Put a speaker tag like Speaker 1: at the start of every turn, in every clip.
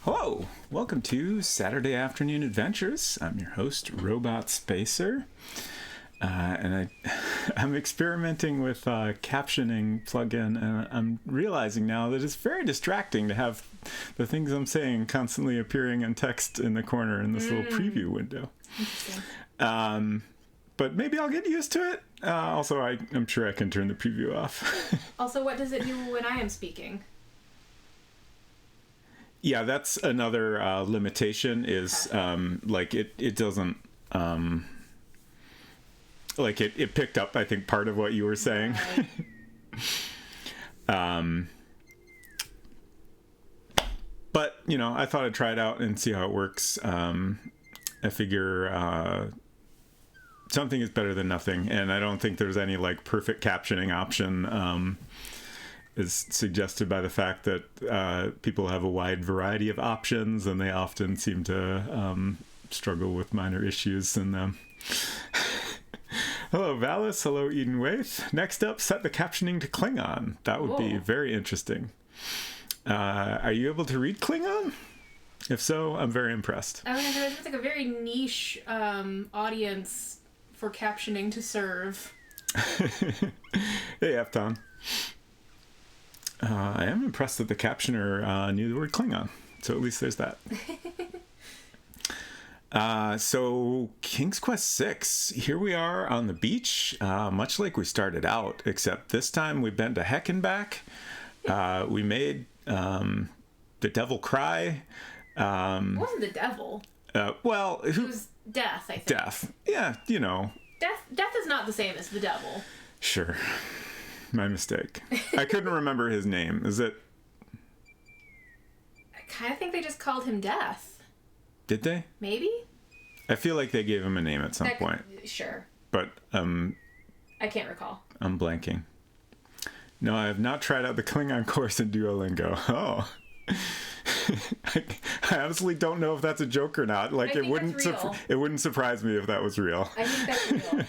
Speaker 1: Hello, welcome to Saturday Afternoon Adventures. I'm your host, Robot Spacer, I'm experimenting with captioning plugin, and I'm realizing now that it's very distracting to have the things I'm saying constantly appearing in text in the corner in this little preview window.
Speaker 2: Interesting.
Speaker 1: But maybe I'll get used to it. Also, I'm sure I can turn the preview off.
Speaker 2: Also, what does it do when I am speaking?
Speaker 1: Yeah, that's another limitation is it doesn't it picked up, I think, part of what you were saying.
Speaker 2: Right.
Speaker 1: But, I thought I'd try it out and see how it works. I figure something is better than nothing, and I don't think there's any perfect captioning option. Is suggested by the fact that people have a wide variety of options, and they often seem to struggle with minor issues in them. Hello, Valis. Hello, Eden Waith. Next up, set the captioning to Klingon. That would be very interesting. Are you able to read Klingon? If so, I'm very impressed.
Speaker 2: I mean, it's like a very niche audience for captioning to serve.
Speaker 1: Hey, Efton. I am impressed that the captioner knew the word Klingon. So at least there's that. So King's Quest 6. Here we are on the beach, much like we started out, except this time we've been to heck and back. We made the devil cry.
Speaker 2: It wasn't the devil.
Speaker 1: It
Speaker 2: was death, I think.
Speaker 1: Death. Yeah,
Speaker 2: Death is not the same as the devil.
Speaker 1: Sure. My mistake. I couldn't remember his name. Is it?
Speaker 2: I kind of think they just called him Death.
Speaker 1: Did they?
Speaker 2: Maybe?
Speaker 1: I feel like they gave him a name at some point.
Speaker 2: Sure.
Speaker 1: But
Speaker 2: I can't recall.
Speaker 1: I'm blanking. No, I have not tried out the Klingon course in Duolingo. Oh. I honestly don't know if that's a joke or not.
Speaker 2: It
Speaker 1: wouldn't surprise me if that was real.
Speaker 2: I think that's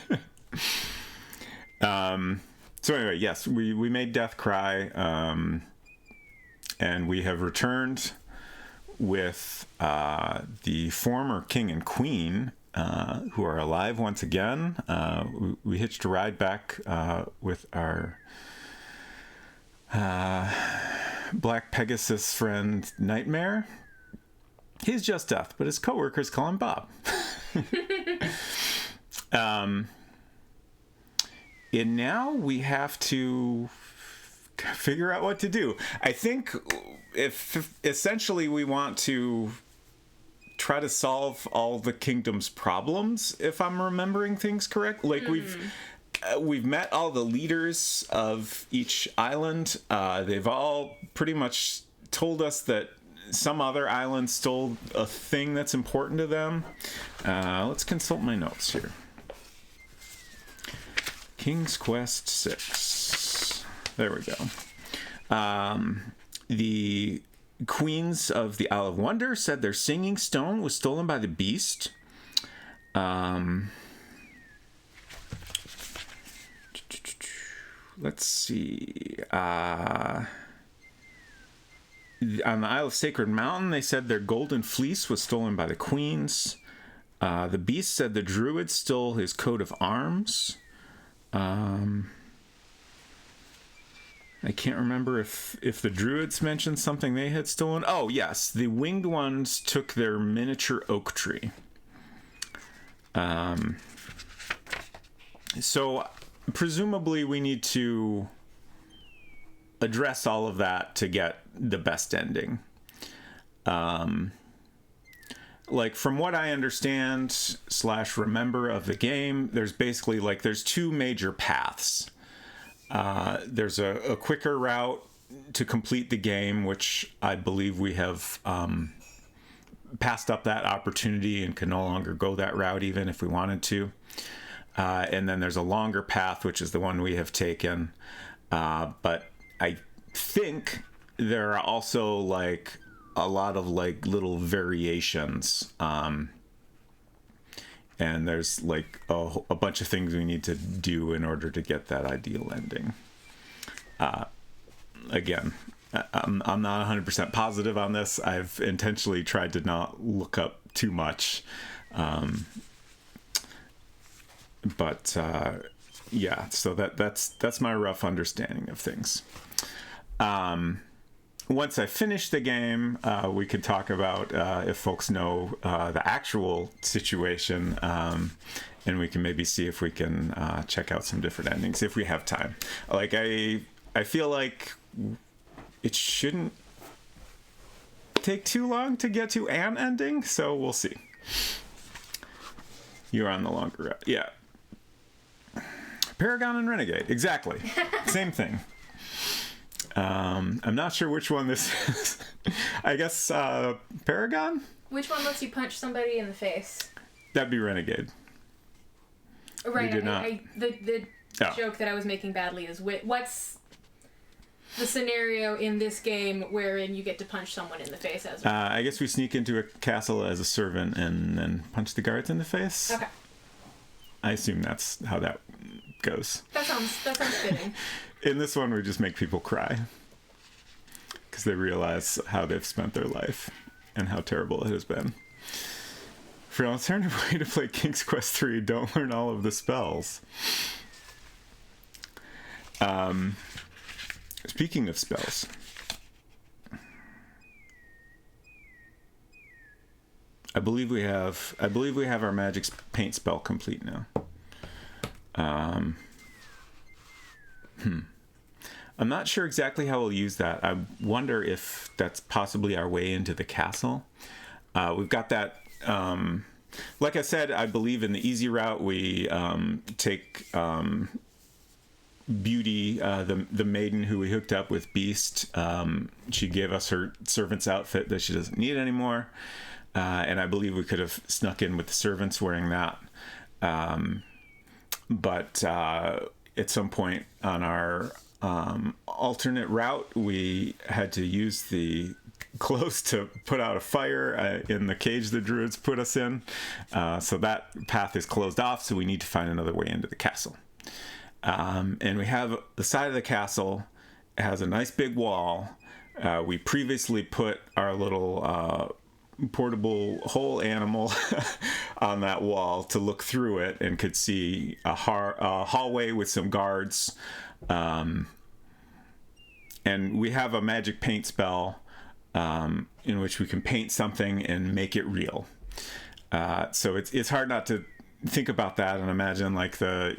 Speaker 2: real.
Speaker 1: So anyway, yes, we made Death cry, and we have returned with the former king and queen, who are alive once again. We hitched a ride back with our Black Pegasus friend Nightmare. He's just Death, but his coworkers call him Bob. And now we have to figure out what to do. I think if essentially we want to try to solve all the kingdom's problems, if I'm remembering things correct. We've met all the leaders of each island. They've all pretty much told us that some other island stole a thing that's important to them. Let's consult my notes here. King's Quest 6. There we go. The queens of the Isle of Wonder said their singing stone was stolen by the beast. Let's see. On the Isle of Sacred Mountain, they said their golden fleece was stolen by the queens. The beast said the druid stole his coat of arms. I can't remember if the druids mentioned something they had stolen. Oh, yes. The winged ones took their miniature oak tree. So presumably we need to address all of that to get the best ending. From what I understand / remember of the game, there's basically there's two major paths. There's a quicker route to complete the game, which I believe we have passed up that opportunity and can no longer go that route even if we wanted to. And then there's a longer path, which is the one we have taken. But I think there are also a lot of little variations, and there's a bunch of things we need to do in order to get that ideal ending. Again, I'm not 100% positive on this. I've intentionally tried to not look up too much. But yeah, so that's my rough understanding of things. Once I finish the game, we could talk about if folks know the actual situation, and we can maybe see if we can check out some different endings if we have time. Like I feel like it shouldn't take too long to get to an ending, so we'll see. You're on the longer route, yeah. Paragon and Renegade, exactly. Same thing. I'm not sure which one this is. I guess Paragon?
Speaker 2: Which one lets you punch somebody in the face?
Speaker 1: That'd be Renegade.
Speaker 2: Right.
Speaker 1: did not.
Speaker 2: The joke that I was making badly is what's the scenario in this game wherein you get to punch someone in the face as
Speaker 1: I guess we sneak into a castle as a servant and then punch the guards in the face.
Speaker 2: Okay.
Speaker 1: I assume that's how that goes.
Speaker 2: That sounds fitting.
Speaker 1: In this one, we just make people cry because they realize how they've spent their life and how terrible it has been. For an alternative way to play King's Quest 3, don't learn all of the spells. Speaking of spells, I believe we have our magic paint spell complete now. I'm not sure exactly how we'll use that. I wonder if that's possibly our way into the castle. We've got that. Like I said, I believe in the easy route we take Beauty, the maiden who we hooked up with Beast. She gave us her servant's outfit that she doesn't need anymore. And I believe we could have snuck in with the servants wearing that. But at some point on our alternate route, we had to use the clothes to put out a fire in the cage the druids put us in. So that path is closed off, so we need to find another way into the castle. And we have the side of the castle has a nice big wall. We previously put our little portable whole animal on that wall to look through it and could see a hallway with some guards. And we have a magic paint spell in which we can paint something and make it real. So it's hard not to think about that and imagine like the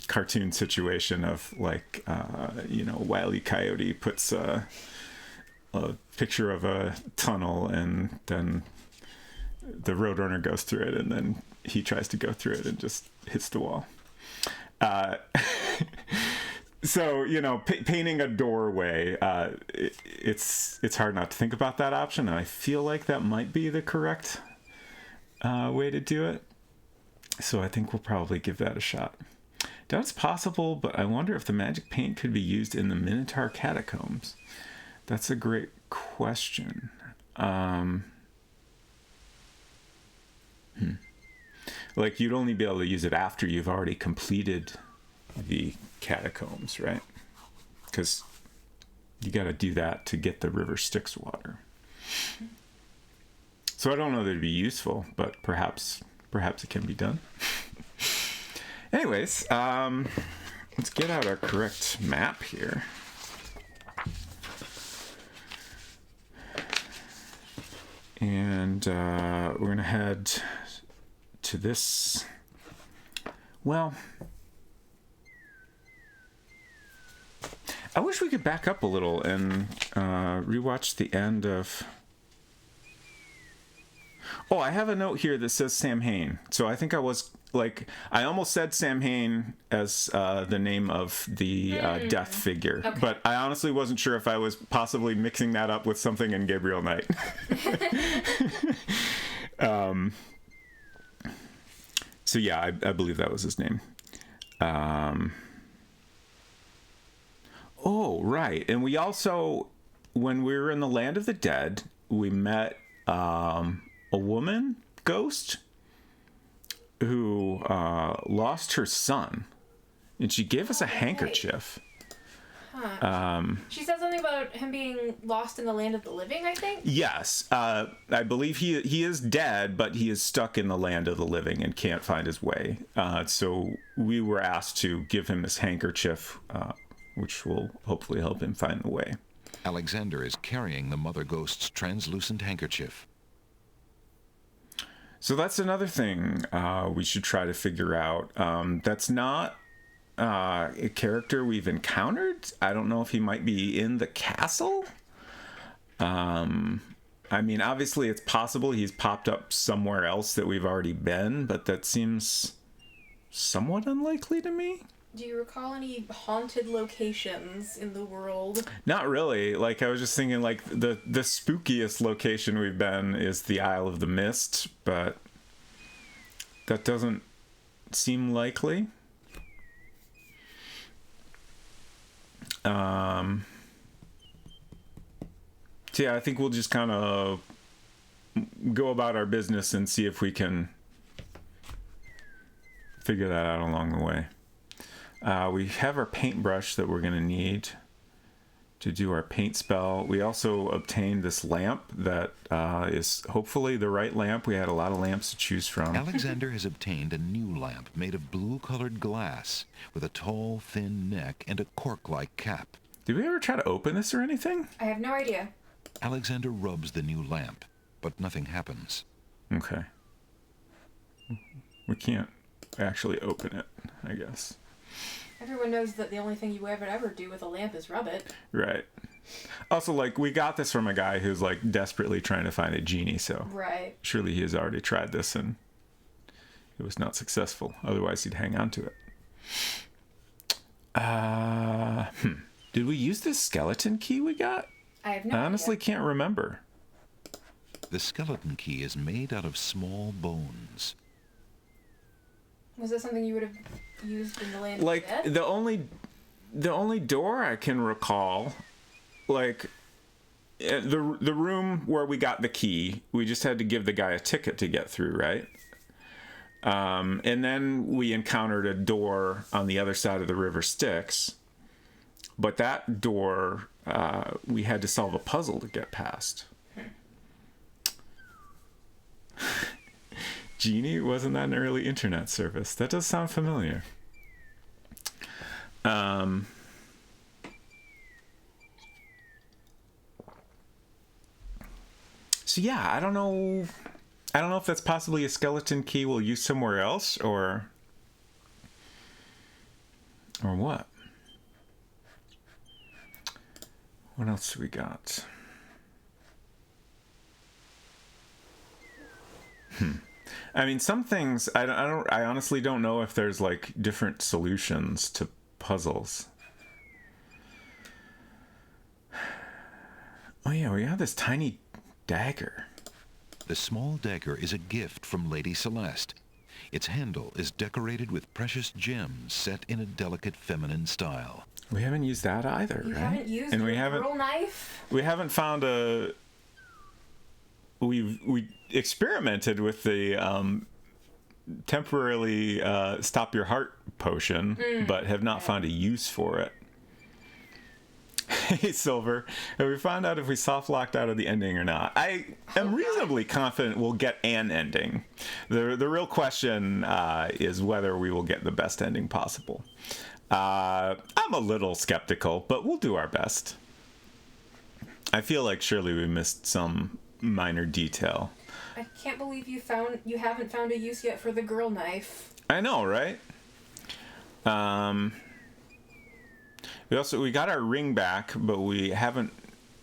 Speaker 1: cartoon situation of like Wile E. Coyote puts a picture of a tunnel and then the roadrunner goes through it and then he tries to go through it and just hits the wall. So painting a doorway, it's hard not to think about that option, and I feel like that might be the correct way to do it. So I think we'll probably give that a shot. Doubt it's possible, but I wonder if the magic paint could be used in the Minotaur catacombs. That's a great question. Like you'd only be able to use it after you've already completed the catacombs, right? Because you got to do that to get the river Styx water. So I don't know that it'd be useful, but perhaps it can be done. Anyways, let's get out our correct map here. And we're going to head to this. Well, I wish we could back up a little and rewatch the end of... Oh, I have a note here that says Samhain. So I think I almost said Samhain as the name of the death figure. Okay. But I honestly wasn't sure if I was possibly mixing that up with something in Gabriel Knight. So yeah, I believe that was his name. Oh, right. And we also, when we were in the Land of the Dead, we met a woman ghost who lost her son, and she gave us a handkerchief.
Speaker 2: She said something about him being lost in the land of the living, I think?
Speaker 1: Yes. I believe he is dead, but he is stuck in the land of the living and can't find his way. So we were asked to give him this handkerchief, which will hopefully help him find the way.
Speaker 3: Alexander is carrying the Mother Ghost's translucent handkerchief.
Speaker 1: So that's another thing we should try to figure out. That's not a character we've encountered. I don't know if he might be in the castle. I mean, obviously it's possible he's popped up somewhere else that we've already been, but that seems somewhat unlikely to me.
Speaker 2: Do you recall any haunted locations in the world?
Speaker 1: Not really. Like, I was just thinking, like, the spookiest location we've been is the Isle of the Mist, but that doesn't seem likely. So yeah, I think we'll just kind of go about our business and see if we can figure that out along the way. We have our paintbrush that we're going to need to do our paint spell. We also obtained this lamp that is hopefully the right lamp. We had a lot of lamps to choose from.
Speaker 3: Alexander has obtained a new lamp made of blue-colored glass with a tall, thin neck and a cork-like cap.
Speaker 1: Did we ever try to open this or anything?
Speaker 2: I have no idea.
Speaker 3: Alexander rubs the new lamp, but nothing happens.
Speaker 1: Okay. We can't actually open it, I guess.
Speaker 2: Everyone knows that the only thing you ever do with a lamp is rub it.
Speaker 1: Right. Also, like, we got this from a guy who's, like, desperately trying to find a genie, so...
Speaker 2: Right.
Speaker 1: Surely he has already tried this and it was not successful. Otherwise, he'd hang on to it. Did we use this skeleton key we got?
Speaker 2: I have no
Speaker 1: I honestly
Speaker 2: idea.
Speaker 1: can't remember.
Speaker 3: The skeleton key is made out of small bones.
Speaker 2: Was that something you would have used in the land
Speaker 1: Like,
Speaker 2: of the dead?
Speaker 1: the only door I can recall, like, the room where we got the key, we just had to give the guy a ticket to get through, right? And then we encountered a door on the other side of the river Styx, but that door, we had to solve a puzzle to get past. Genie, wasn't that an early internet service? That does sound familiar. So yeah, I don't know if that's possibly a skeleton key we'll use somewhere else or what. What else do we got? I mean, some things I honestly don't know if there's like different solutions to puzzles. Oh yeah, we have this tiny dagger.
Speaker 3: The small dagger is a gift from Lady Celeste. Its handle is decorated with precious gems set in a delicate feminine style.
Speaker 1: We haven't used that either,
Speaker 2: You
Speaker 1: right?
Speaker 2: haven't used
Speaker 1: And
Speaker 2: your
Speaker 1: we haven't
Speaker 2: girl knife?
Speaker 1: we haven't found a. We experimented with the temporarily stop your heart potion, but have not found a use for it. Hey, Silver, have we found out if we soft locked out of the ending or not? I am reasonably confident we'll get an ending. The real question is whether we will get the best ending possible. I'm a little skeptical, but we'll do our best. I feel like surely we missed some minor detail.
Speaker 2: I can't believe you haven't found a use yet for the girl knife.
Speaker 1: I know, right? We got our ring back, but we haven't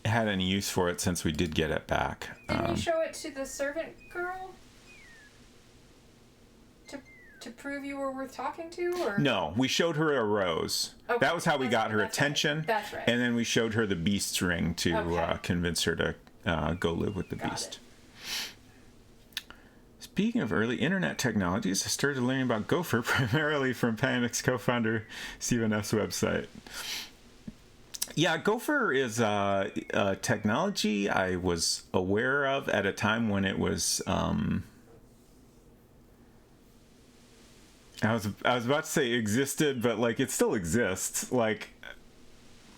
Speaker 1: had any use for it since we did get it back.
Speaker 2: Didn't you show it to the servant girl? To prove you were worth talking to, or
Speaker 1: No, we showed her a rose.
Speaker 2: Okay.
Speaker 1: That was how we got her
Speaker 2: That's
Speaker 1: attention.
Speaker 2: Right. That's right.
Speaker 1: And then we showed her the beast's ring to
Speaker 2: Okay.
Speaker 1: convince her to go live with the
Speaker 2: Got
Speaker 1: beast.
Speaker 2: it.
Speaker 1: Speaking of early internet technologies, I started learning about Gopher primarily from Panic's co-founder Stephen F's website. Yeah, Gopher is a technology I was aware of at a time when it was. I was about to say existed, but like it still exists. Like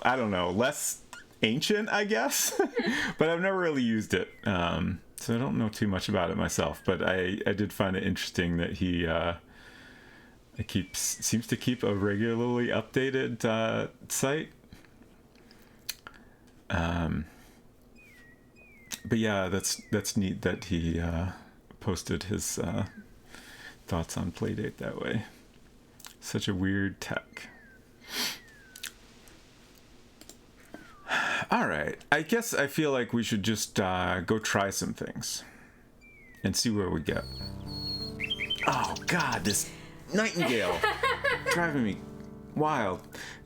Speaker 1: I don't know, less ancient, I guess. But I've never really used it. So I don't know too much about it myself, but I did find it interesting that he seems to keep a regularly updated site. But yeah, that's neat that he posted his thoughts on Playdate that way. Such a weird tech. All right, I guess I feel like we should just go try some things and see where we get. Oh God, this nightingale driving me wild.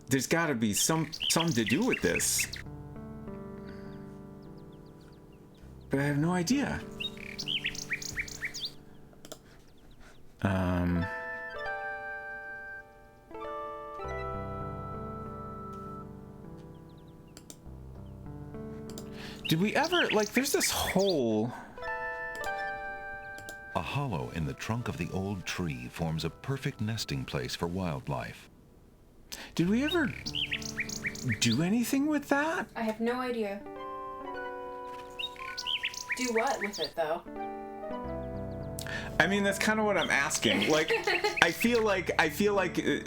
Speaker 1: There's got to be something to do with this, but I have no idea. Did we ever, like, there's this hole.
Speaker 3: A hollow in the trunk of the old tree forms a perfect nesting place for wildlife.
Speaker 1: Did we ever do anything with that?
Speaker 2: I have no idea. Do what with it, though?
Speaker 1: I mean, that's kind of what I'm asking. Like, I feel like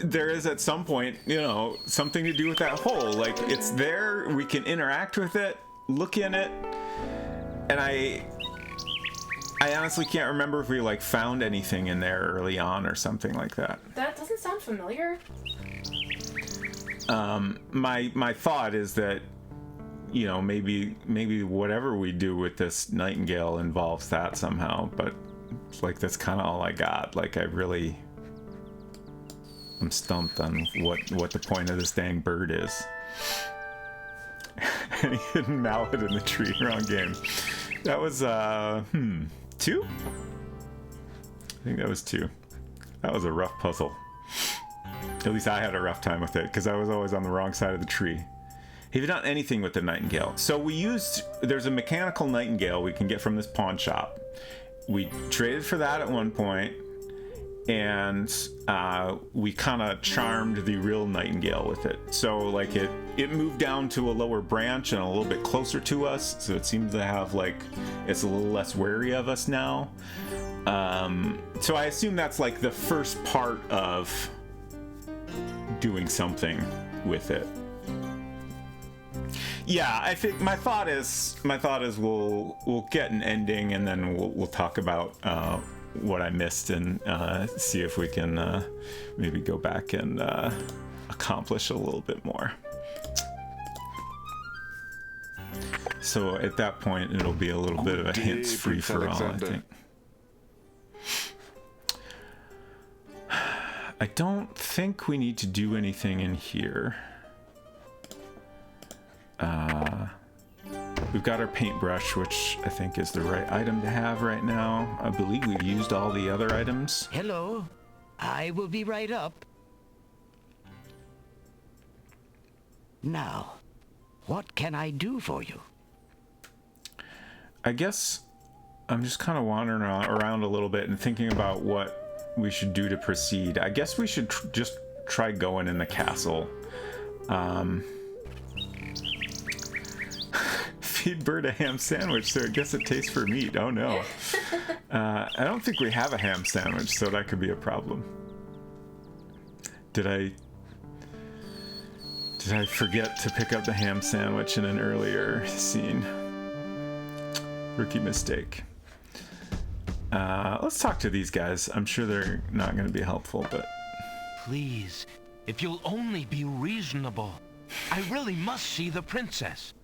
Speaker 1: there is at some point, you know, something to do with that hole. Like, it's there, we can interact with it, look in it, and I honestly can't remember if we like found anything in there early on or something like that.
Speaker 2: That doesn't sound familiar.
Speaker 1: My thought is that, you know, maybe whatever we do with this nightingale involves that somehow, but it's like that's kind of all I got. Like I'm stumped on what the point of this dang bird is. Any hidden mallet in the tree. Wrong game. That was 2? I think that was 2. That was a rough puzzle. At least I had a rough time with it because I was always on the wrong side of the tree. Have you done anything with the nightingale? So there's a mechanical nightingale we can get from this pawn shop. We traded for that at one point, and we kind of charmed the real nightingale with it. So like it moved down to a lower branch and a little bit closer to us, so it seems to have like it's a little less wary of us now. So I assume that's like the first part of doing something with it. Yeah, I think my thought is we'll get an ending and then we'll talk about what I missed and see if we can maybe go back and accomplish a little bit more. So at that point, it'll be a little bit of a hints free for all, I think. I don't think we need to do anything in here. We've got our paintbrush, which I think is the right item to have right now. I believe we've used all the other items.
Speaker 4: Hello, I will be right up. Now, what can I do for you?
Speaker 1: I guess I'm just kind of wandering around a little bit and thinking about what we should do to proceed. I guess we should just try going in the castle. Feed bird a ham sandwich, so I guess it tastes for meat. Oh no. I don't think we have a ham sandwich, so that could be a problem. Did I forget to pick up the ham sandwich in an earlier scene? Rookie mistake. Let's talk to these guys. I'm sure they're not going to be helpful, but...
Speaker 5: Please, if you'll only be reasonable. I really must see the princess.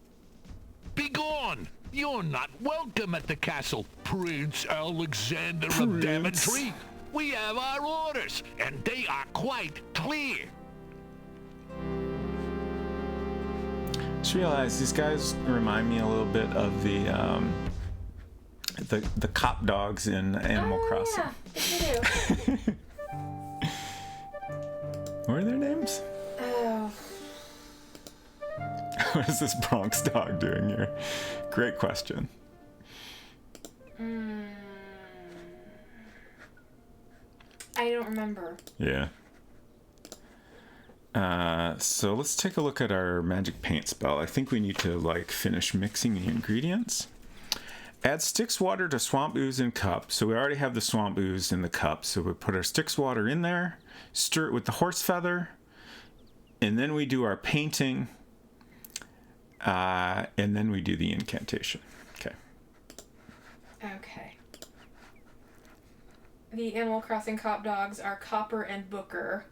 Speaker 6: Begone! You're not welcome at the castle, Prince Alexander of Daventry. We have our orders, and they are quite clear.
Speaker 1: Just realized these guys remind me a little bit of the cop dogs in Animal Crossing.
Speaker 2: Yeah, they do.
Speaker 1: What are their names?
Speaker 2: Oh.
Speaker 1: What is this Bronx dog doing here? Great question.
Speaker 2: I don't remember.
Speaker 1: Yeah. So let's take a look at our magic paint spell. I think we need to like finish mixing the ingredients. Add Styx water to swamp ooze in cup. So we already have the swamp ooze in the cup. So we put our Styx water in there, stir it with the horse feather, and then we do our painting, and then we do the incantation. Okay.
Speaker 2: Okay. The Animal Crossing cop dogs are Copper and Booker.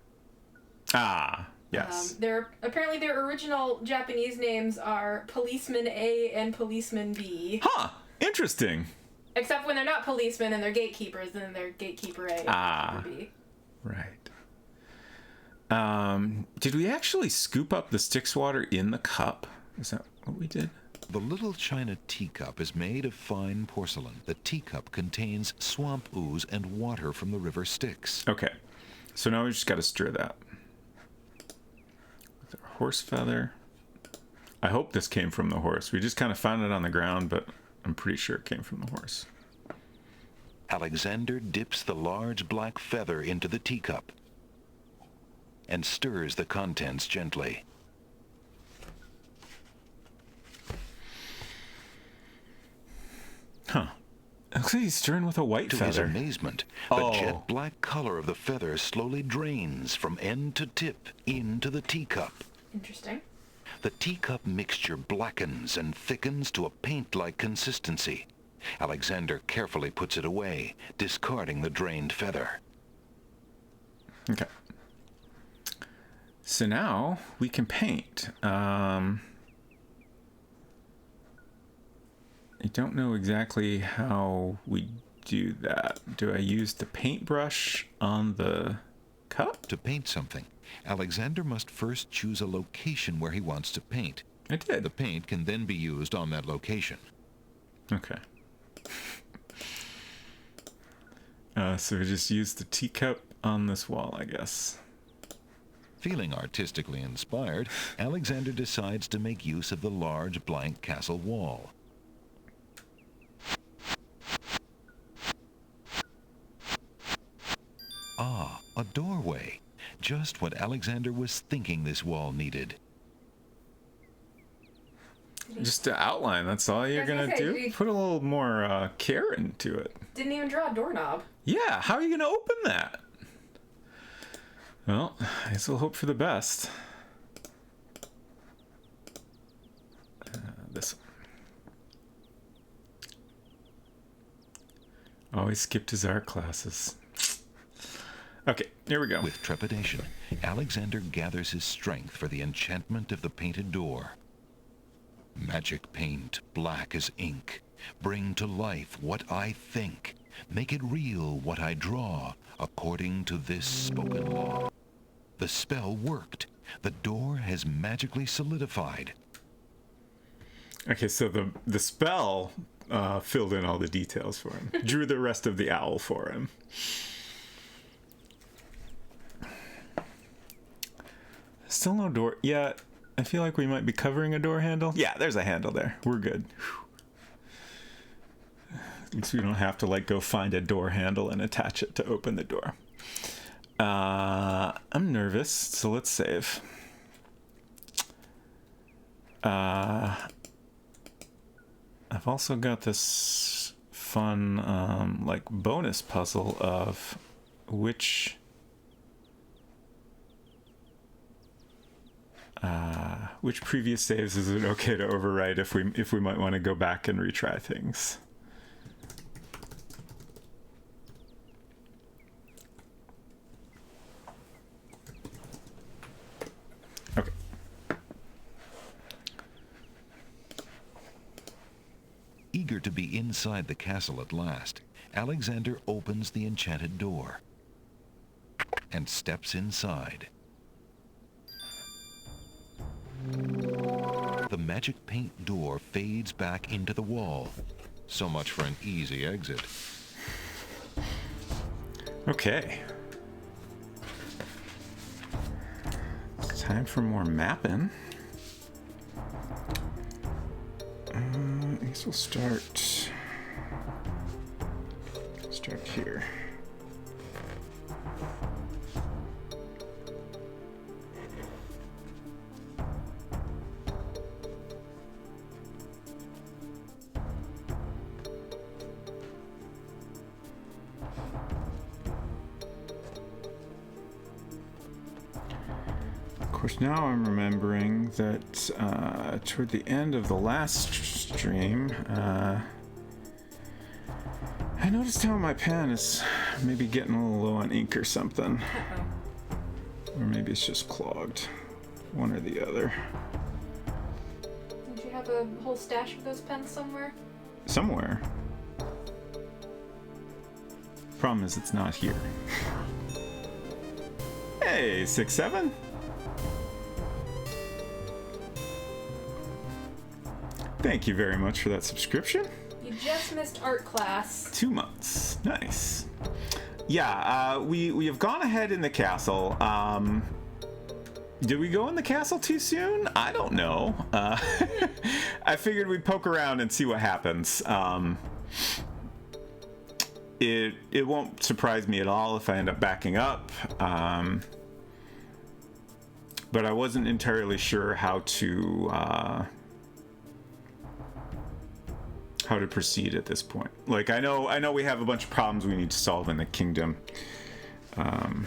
Speaker 1: Ah, yes.
Speaker 2: Their original Japanese names are Policeman A and Policeman B.
Speaker 1: Huh. Interesting.
Speaker 2: Except when they're not policemen and they're gatekeepers, then they're Gatekeeper A and Gatekeeper B.
Speaker 1: Right. Did we actually scoop up the Styx water in the cup? Is that what we did?
Speaker 3: The little china teacup is made of fine porcelain. The teacup contains swamp ooze and water from the river Styx.
Speaker 1: Okay. So now we just got to stir that. With our horse feather. I hope this came from the horse. We just kind of found it on the ground, but I'm pretty sure it came from the horse.
Speaker 3: Alexander dips the large black feather into the teacup and stirs the contents gently.
Speaker 1: Huh. Looks like he's stirring with a white
Speaker 3: To
Speaker 1: feather.
Speaker 3: his amazement, the jet black color of the feather slowly drains from end to tip into the teacup.
Speaker 2: Interesting.
Speaker 3: The teacup mixture blackens and thickens to a paint-like consistency. Alexander carefully puts it away, discarding the drained feather.
Speaker 1: Okay. So now we can paint. I don't know exactly how we do that. Do I use the paintbrush on the cup?
Speaker 3: To paint something, Alexander must first choose a location where he wants to paint.
Speaker 1: I did.
Speaker 3: The paint can then be used on that location.
Speaker 1: Okay. So we just use the teacup on this wall, I guess.
Speaker 3: Feeling artistically inspired, Alexander decides to make use of the large blank castle wall. Ah, a doorway. Just what Alexander was thinking this wall needed.
Speaker 1: Just to outline, that's all you're going to do? Put a little more care into it.
Speaker 2: Didn't even draw a doorknob.
Speaker 1: Yeah, how are you going to open that? Well, I guess we'll hope for the best. This one. Always skipped his art classes. Okay, here we go.
Speaker 3: With trepidation, Alexander gathers his strength for the enchantment of the painted door. Magic paint, black as ink. Bring to life what I think. Make it real what I draw, according to this spoken law. The spell worked. The door has magically solidified.
Speaker 1: Okay, so the spell filled in all the details for him. Drew the rest of the owl for him. Still no door. Yeah, I feel like we might be covering a door handle. Yeah, there's a handle there. We're good. At least we don't have to like go find a door handle and attach it to open the door. I'm nervous, so let's save. I've also got this fun like bonus puzzle of which previous saves is it okay to overwrite if we might want to go back and retry things. Okay.
Speaker 3: Eager to be inside the castle at last, Alexander opens the enchanted door and steps inside. The magic paint door fades back into the wall. So much for an easy exit.
Speaker 1: Okay. Time for more mapping. I guess we'll start here. course, now I'm remembering that toward the end of the last stream, I noticed how my pen is maybe getting a little low on ink or something. Or maybe it's just clogged. One or the other.
Speaker 2: Don't you have a whole stash of those pens somewhere?
Speaker 1: Somewhere. Problem is, it's not here. Hey, 6-7. Thank you very much for that subscription.
Speaker 2: You just missed art class.
Speaker 1: 2 months. Nice. Yeah, we have gone ahead in the castle. Did we go in the castle too soon? I don't know. I figured we'd poke around and see what happens. It won't surprise me at all if I end up backing up. But I wasn't entirely sure how to proceed at this point. Like, I know we have a bunch of problems we need to solve in the kingdom. I'm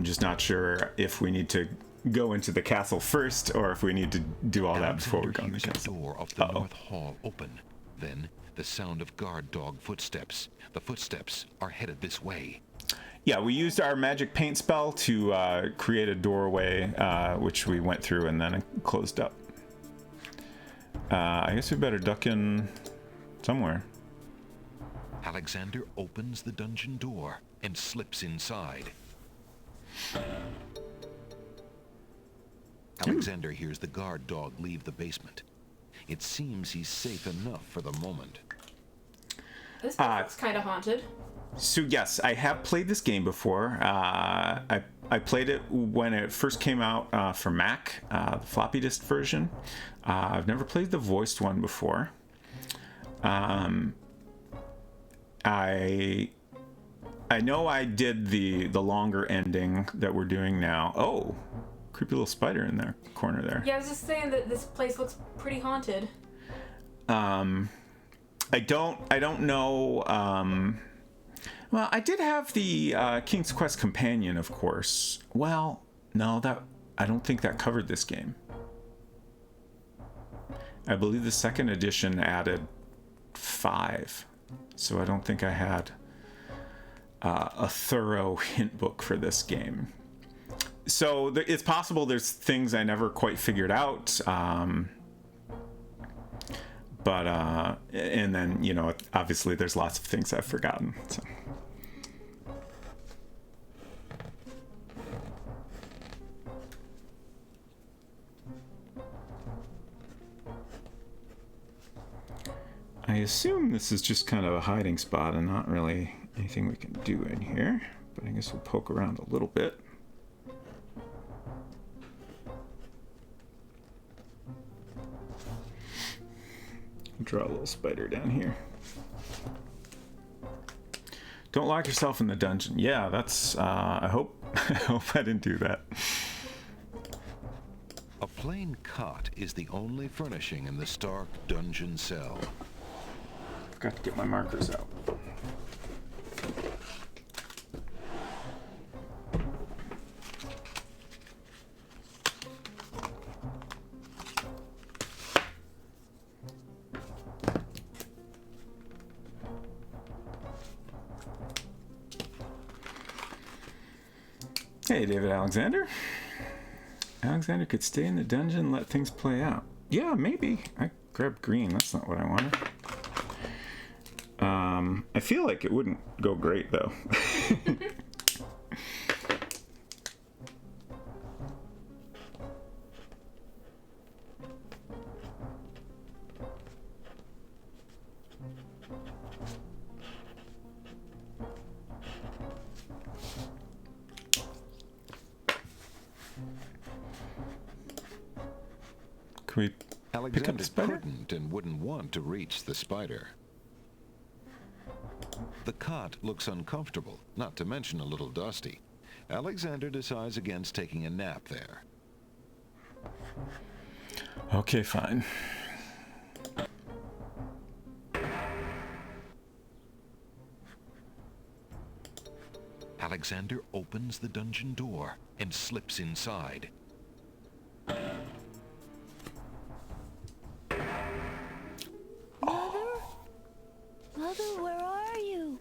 Speaker 1: just not sure if we need to go into the castle first or if we need to do all that before we go in the castle.
Speaker 3: The door of the north hall open. Then the sound of guard dog footsteps. The footsteps are headed this way.
Speaker 1: Yeah, we used our magic paint spell to create a doorway, which we went through and then it closed up. I guess we better duck in somewhere.
Speaker 3: Alexander opens the dungeon door and slips inside. Alexander hears the guard dog leave the basement. It seems he's safe enough for the moment.
Speaker 2: This looks kind of haunted.
Speaker 1: So yes, I have played this game before. I played it when it first came out for Mac, the floppy disk version. I've never played the voiced one before. I know I did the longer ending that we're doing now. Oh, creepy little spider in the corner there.
Speaker 2: Yeah, I was just saying that this place looks pretty haunted.
Speaker 1: I don't know. Well, I did have the King's Quest Companion, of course. Well, no, I don't think that covered this game. I believe the second edition added 5, so I don't think I had a thorough hint book for this game. So it's possible there's things I never quite figured out. But and then, you know, obviously there's lots of things I've forgotten. So. I assume this is just kind of a hiding spot and not really anything we can do in here, but I guess we'll poke around a little bit. Draw a little spider down here. Don't lock yourself in the dungeon. Yeah, that's, I hope I didn't do that.
Speaker 3: A plain cot is the only furnishing in the Stark dungeon cell.
Speaker 1: Forgot to get my markers out. Hey, David Alexander. Alexander could stay in the dungeon and let things play out. Yeah, maybe. I grabbed green. That's not what I wanted. I feel like it wouldn't go great, though. Can we pick up
Speaker 3: Alexander
Speaker 1: the spider?
Speaker 3: couldn't and wouldn't want to reach the spider. The cot looks uncomfortable, not to mention a little dusty. Alexander decides against taking a nap there.
Speaker 1: Okay, fine.
Speaker 3: Alexander opens the dungeon door and slips inside.
Speaker 4: Mother? Mother, where are you?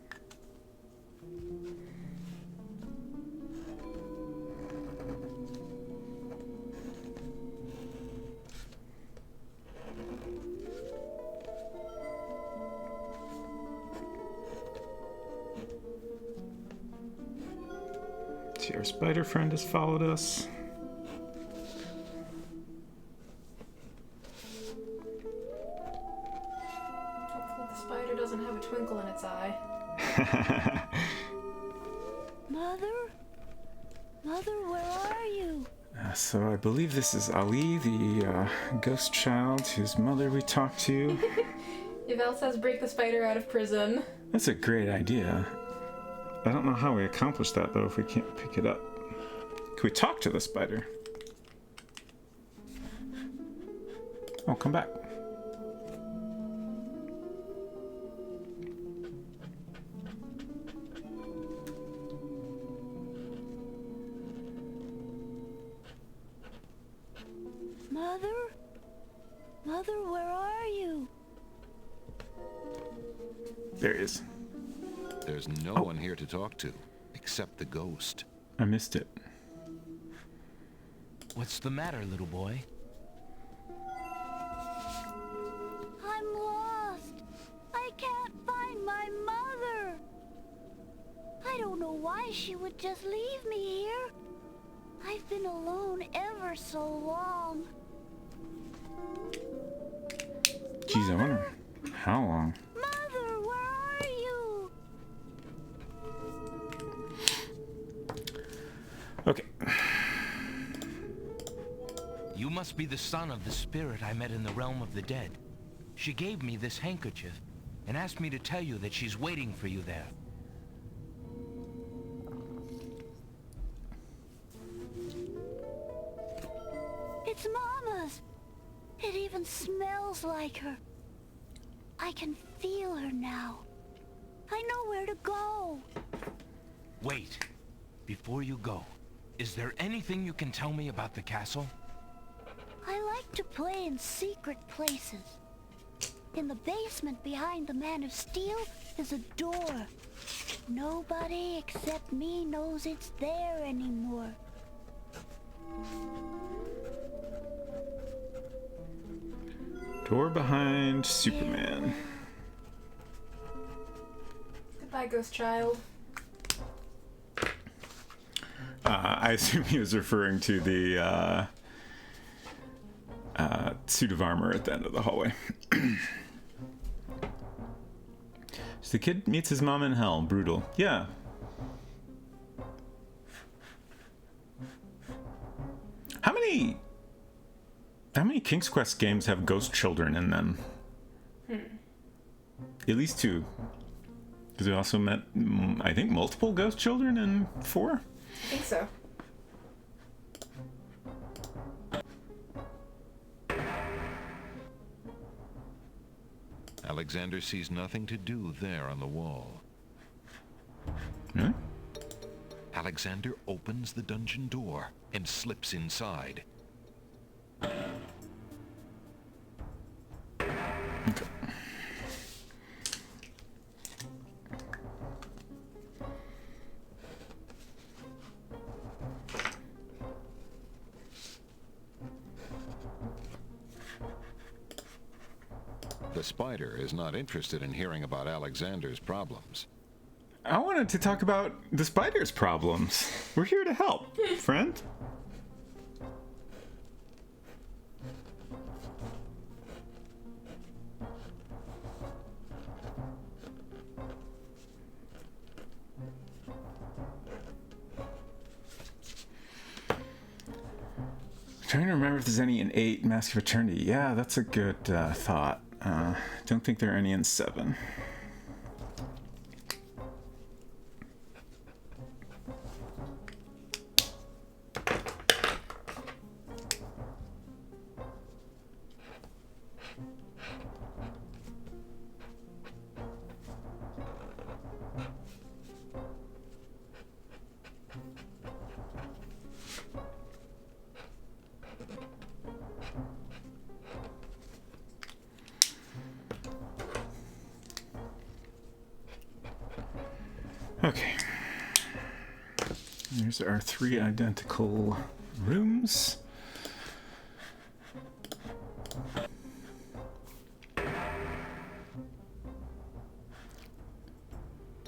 Speaker 1: See, our spider friend has followed us.
Speaker 2: Hopefully the spider doesn't have a twinkle in its eye.
Speaker 4: Mother? Mother, where are you?
Speaker 1: So I believe this is Ali, the ghost child whose mother we talked to.
Speaker 2: Yvel says break the spider out of prison.
Speaker 1: That's a great idea. I don't know how we accomplish that, though, if we can't pick it up. Can we talk to the spider? Oh, come back.
Speaker 4: Mother? Mother, where are you?
Speaker 1: There he is.
Speaker 3: There's no one here to talk to, except the ghost.
Speaker 1: I missed it.
Speaker 5: What's the matter, little boy?
Speaker 4: I'm lost. I can't find my mother. I don't know why she would just leave me here. I've been alone ever so long.
Speaker 1: Geez, I wonder how long.
Speaker 4: Mother, where are you?
Speaker 1: Okay.
Speaker 5: You must be the son of the spirit I met in the realm of the dead. She gave me this handkerchief and asked me to tell you that she's waiting for you there.
Speaker 4: It's Mama's. It even smells like her. I can feel her now. I know where to go.
Speaker 5: Wait. Before you go, is there anything you can tell me about the castle?
Speaker 4: I like to play in secret places. In the basement behind the Man of Steel is a door. Nobody except me knows it's there anymore.
Speaker 1: Door behind Superman.
Speaker 2: Goodbye, ghost child.
Speaker 1: I assume he was referring to the suit of armor at the end of the hallway. So the kid meets his mom in hell. Brutal. Yeah. How many King's Quest games have ghost children in them? At least 2. Because we also met, I think, multiple ghost children in 4?
Speaker 2: I think so.
Speaker 3: Alexander sees nothing to do there on the wall.
Speaker 1: Really?
Speaker 3: Alexander opens the dungeon door and slips inside.
Speaker 1: Okay.
Speaker 3: The spider is not interested in hearing about Alexander's problems.
Speaker 1: I wanted to talk about the spider's problems. We're here to help, friend. Trying to remember if there's any in 8 Mask of Eternity. Yeah, that's a good thought. Don't think there are any in 7. Okay. Here's our 3 identical rooms.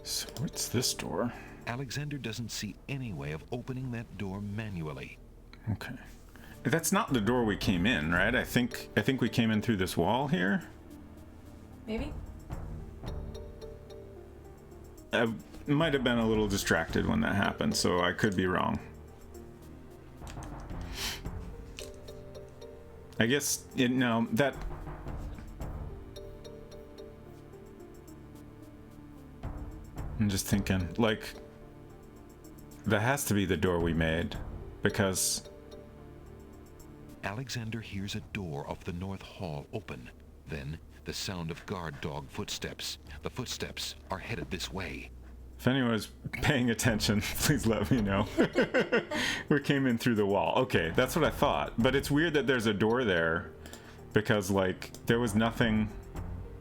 Speaker 1: So what's this door?
Speaker 3: Alexander doesn't see any way of opening that door manually.
Speaker 1: Okay. That's not the door we came in, right? I think we came in through this wall here.
Speaker 2: Maybe?
Speaker 1: I might have been a little distracted when that happened, so I could be wrong. I guess, no, that... I'm just thinking, like, that has to be the door we made, because...
Speaker 3: Alexander hears a door off the north hall open. Then, the sound of guard dog footsteps. The footsteps are headed this way.
Speaker 1: If anyone is paying attention, please let me know. We came in through the wall. Okay, that's what I thought. But it's weird that there's a door there, because, like, there was nothing...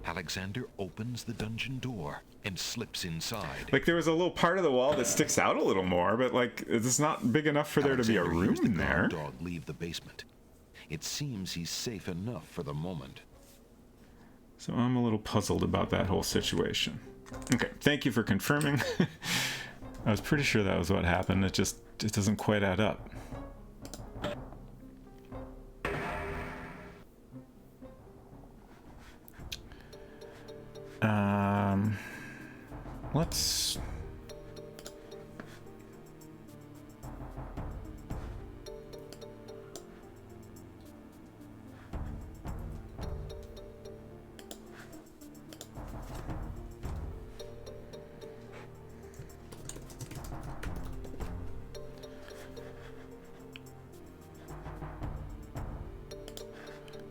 Speaker 3: Alexander opens the dungeon door and slips inside.
Speaker 1: Like, there was a little part of the wall that sticks out a little more, but, like, it's not big enough for there to be a room
Speaker 3: hears the
Speaker 1: there.
Speaker 3: guard dog leave the basement. It seems he's safe enough for the moment.
Speaker 1: So I'm a little puzzled about that whole situation. Okay, thank you for confirming. I was pretty sure that was what happened. It doesn't quite add up. Let's...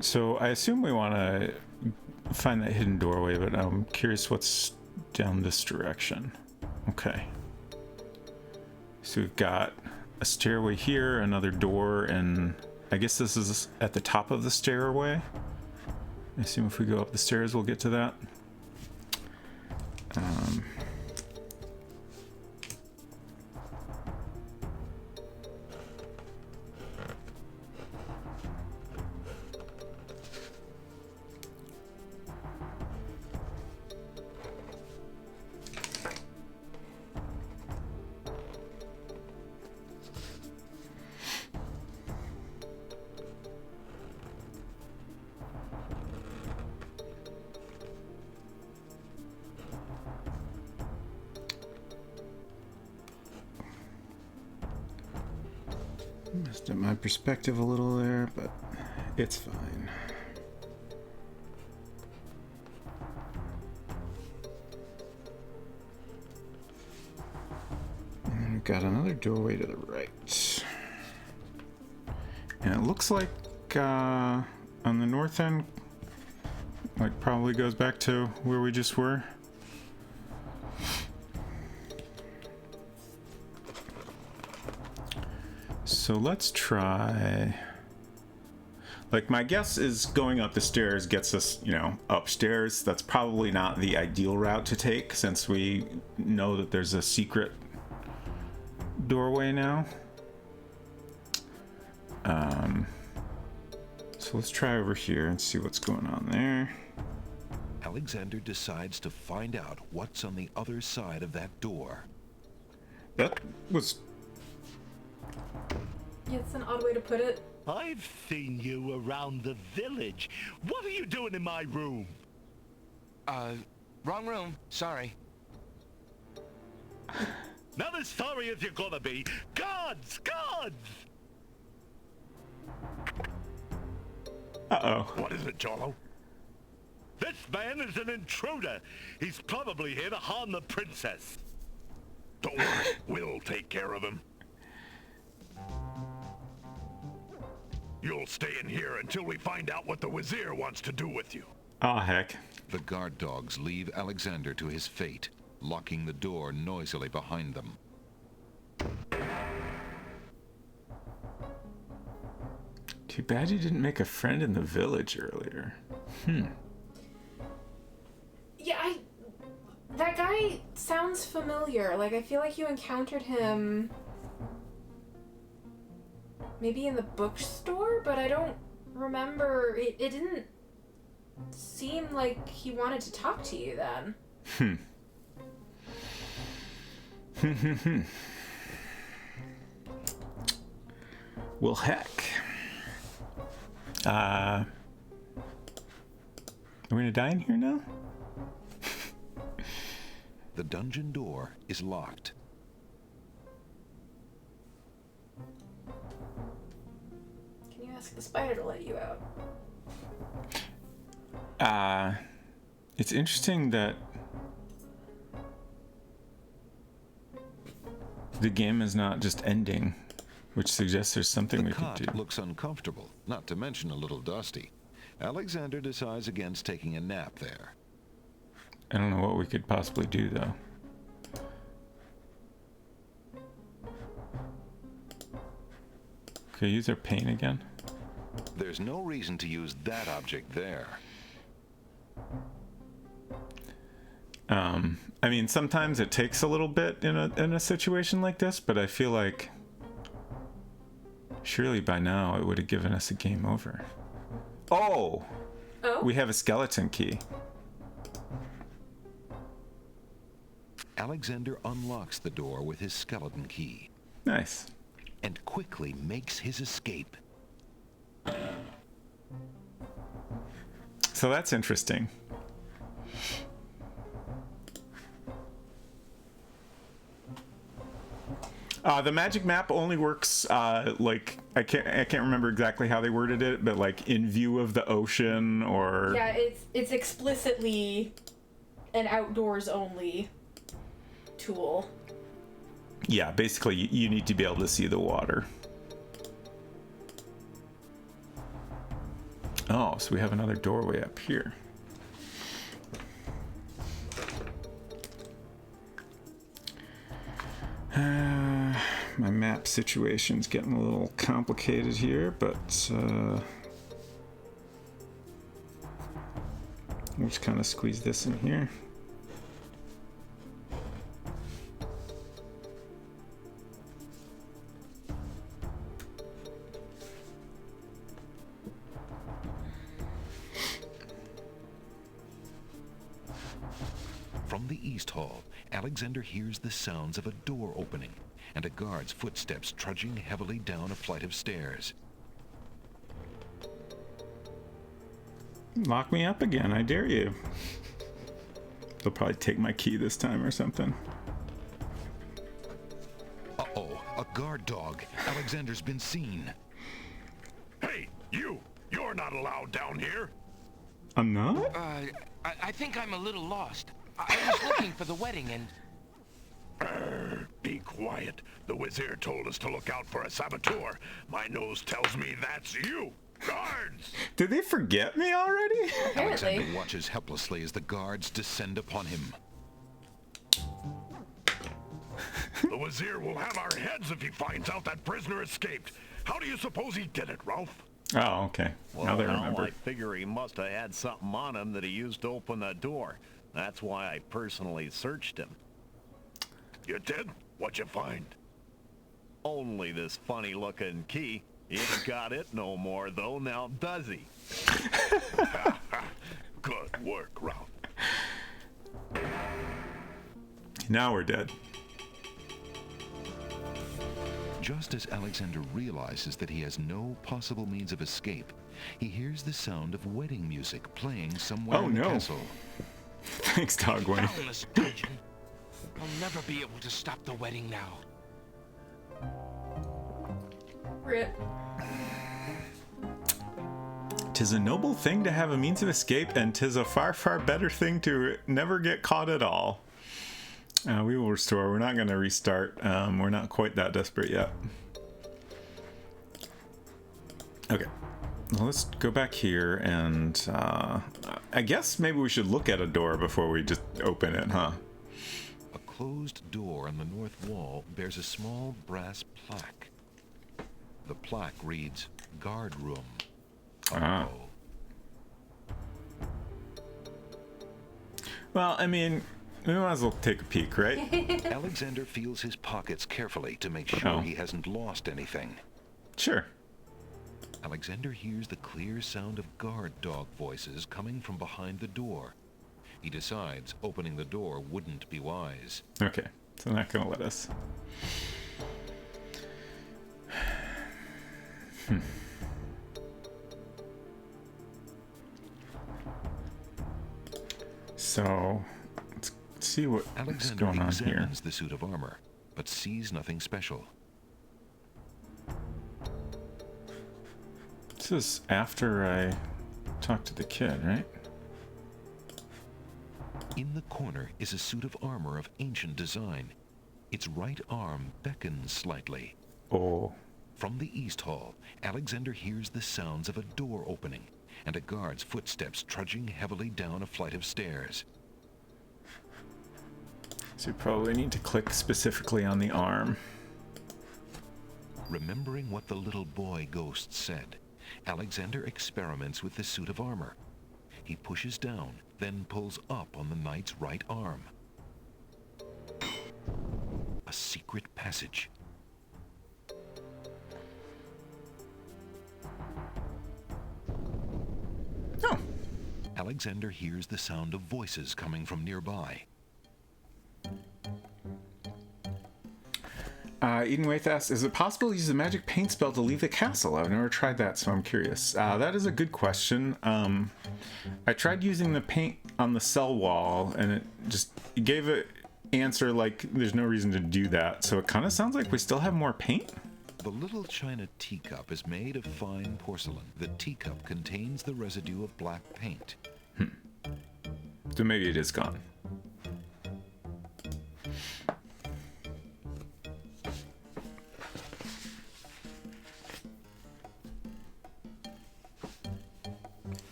Speaker 1: So I assume we want to find that hidden doorway, but I'm curious what's down this direction. Okay. So we've got a stairway here, another door, and I guess this is at the top of the stairway. I assume if we go up the stairs, we'll get to that. Messed up my perspective a little there, but it's fine. And then we've got another doorway to the right. And it looks like on the north end, like probably goes back to where we just were. So let's try, like, my guess is going up the stairs gets us, upstairs. That's probably not the ideal route to take since we know that there's a secret doorway now. So let's try over here and see what's going on there.
Speaker 3: Alexander decides to find out what's on the other side of that door.
Speaker 1: That was...
Speaker 2: Yeah, it's an odd way to put it.
Speaker 6: I've seen you around the village. What are you doing in my room?
Speaker 5: Wrong room. Sorry.
Speaker 6: Not as sorry as you're gonna be. Gods! Gods!
Speaker 1: Uh-oh.
Speaker 6: What is it, Jolo? This man is an intruder. He's probably here to harm the princess. Don't worry, we'll take care of him. You'll stay in here until we find out what the Wazir wants to do with you.
Speaker 1: Oh, heck.
Speaker 3: The guard dogs leave Alexander to his fate, locking the door noisily behind them.
Speaker 1: Too bad you didn't make a friend in the village earlier.
Speaker 2: Yeah, That guy sounds familiar. Like, I feel like you encountered him maybe in the bookstore, but I don't remember. It didn't seem like he wanted to talk to you then.
Speaker 1: Well, heck. Are we gonna die in here now?
Speaker 3: The dungeon door is locked.
Speaker 2: Can you ask the spider to let you out?
Speaker 1: It's interesting that the game is not just ending, which suggests there's something we could do.
Speaker 3: The cot looks uncomfortable, not to mention a little dusty. Alexander decides against taking a nap there.
Speaker 1: I don't know what we could possibly do, though. Okay, use our paint again.
Speaker 3: There's no reason to use that object there.
Speaker 1: I mean, sometimes it takes a little bit in a situation like this, but I feel like surely by now it would have given us a game over. Oh!
Speaker 2: Oh?
Speaker 1: We have a skeleton key.
Speaker 3: Alexander unlocks the door with his skeleton key
Speaker 1: Nice.
Speaker 3: and quickly makes his escape.
Speaker 1: So that's interesting. The magic map only works like I can't remember exactly how they worded it, but like in view of the ocean or
Speaker 2: Yeah, it's explicitly an outdoors only tool.
Speaker 1: yeah, basically you need to be able to see the water. Oh, so we have another doorway up here. My map situation's getting a little complicated here, but we'll just kind of squeeze this in here.
Speaker 3: From the East Hall, Alexander hears the sounds of a door opening and a guard's footsteps trudging heavily down a flight of stairs.
Speaker 1: Lock me up again, I dare you. They'll probably take my key this time or something.
Speaker 3: Uh-oh, a guard dog. Alexander's been seen.
Speaker 6: Hey, you're not allowed down here.
Speaker 1: I'm not?
Speaker 5: I think I'm a little lost. I was looking for the wedding and...
Speaker 6: Be quiet. The Wizir told us to look out for a saboteur. My nose tells me that's you. Guards!
Speaker 1: Did they forget me already?
Speaker 2: Apparently.
Speaker 3: Alexander watches helplessly as the guards descend upon him.
Speaker 6: The Wizir will have our heads if he finds out that prisoner escaped. How do you suppose he did it, Ralph?
Speaker 1: Oh, okay. Now they remember.
Speaker 7: I figure he must have had something on him that he used to open the door. That's why I personally searched him.
Speaker 6: You did? What'd you find?
Speaker 7: Only this funny-looking key. He ain't got it no more, though, now does he?
Speaker 6: Good work, Ralph.
Speaker 1: Now we're dead.
Speaker 3: Just as Alexander realizes that he has no possible means of escape, he hears the sound of wedding music playing somewhere in the castle.
Speaker 1: Thanks, Dogway.
Speaker 5: Down this dungeon. I'll never be able to stop the wedding now.
Speaker 2: Rip.
Speaker 1: 'Tis a noble thing to have a means of escape, and 'tis a far, far better thing to never get caught at all. We will restore. We're not going to restart. We're not quite that desperate yet. Okay. Well, let's go back here, and I guess maybe we should look at a door before we just open it, huh?
Speaker 3: A closed door on the north wall bears a small brass plaque. The plaque reads, "Guard Room."
Speaker 1: Well, I mean, We might as well take a peek, right?
Speaker 3: Alexander feels his pockets carefully to make sure he hasn't lost anything.
Speaker 1: Sure.
Speaker 3: Alexander hears the clear sound of guard dog voices coming from behind the door. He decides opening the door wouldn't be wise.
Speaker 1: Okay, so they're not gonna let us. So, let's see what's
Speaker 3: Alexander
Speaker 1: going on here.
Speaker 3: examines the suit of armor, but sees nothing special.
Speaker 1: This is after I talked to the kid, right?
Speaker 3: In the corner is a suit of armor of ancient design. Its right arm beckons slightly.
Speaker 1: Oh.
Speaker 3: From the East Hall, Alexander hears the sounds of a door opening and a guard's footsteps trudging heavily down a flight of stairs.
Speaker 1: So you probably need to click specifically on the arm.
Speaker 3: Remembering what the little boy ghost said, Alexander experiments with the suit of armor. He pushes down, then pulls up on the knight's right arm. A secret passage.
Speaker 1: Oh.
Speaker 3: Alexander hears the sound of voices coming from nearby.
Speaker 1: Eden Waith asks, is it possible to use the magic paint spell to leave the castle? I've never tried that, so I'm curious. That is a good question. I tried using the paint on the cell wall, and it gave an answer like there's no reason to do that. So it kind of sounds like we still have more paint.
Speaker 3: The little china teacup is made of fine porcelain. The teacup contains the residue of black paint.
Speaker 1: So maybe it is gone.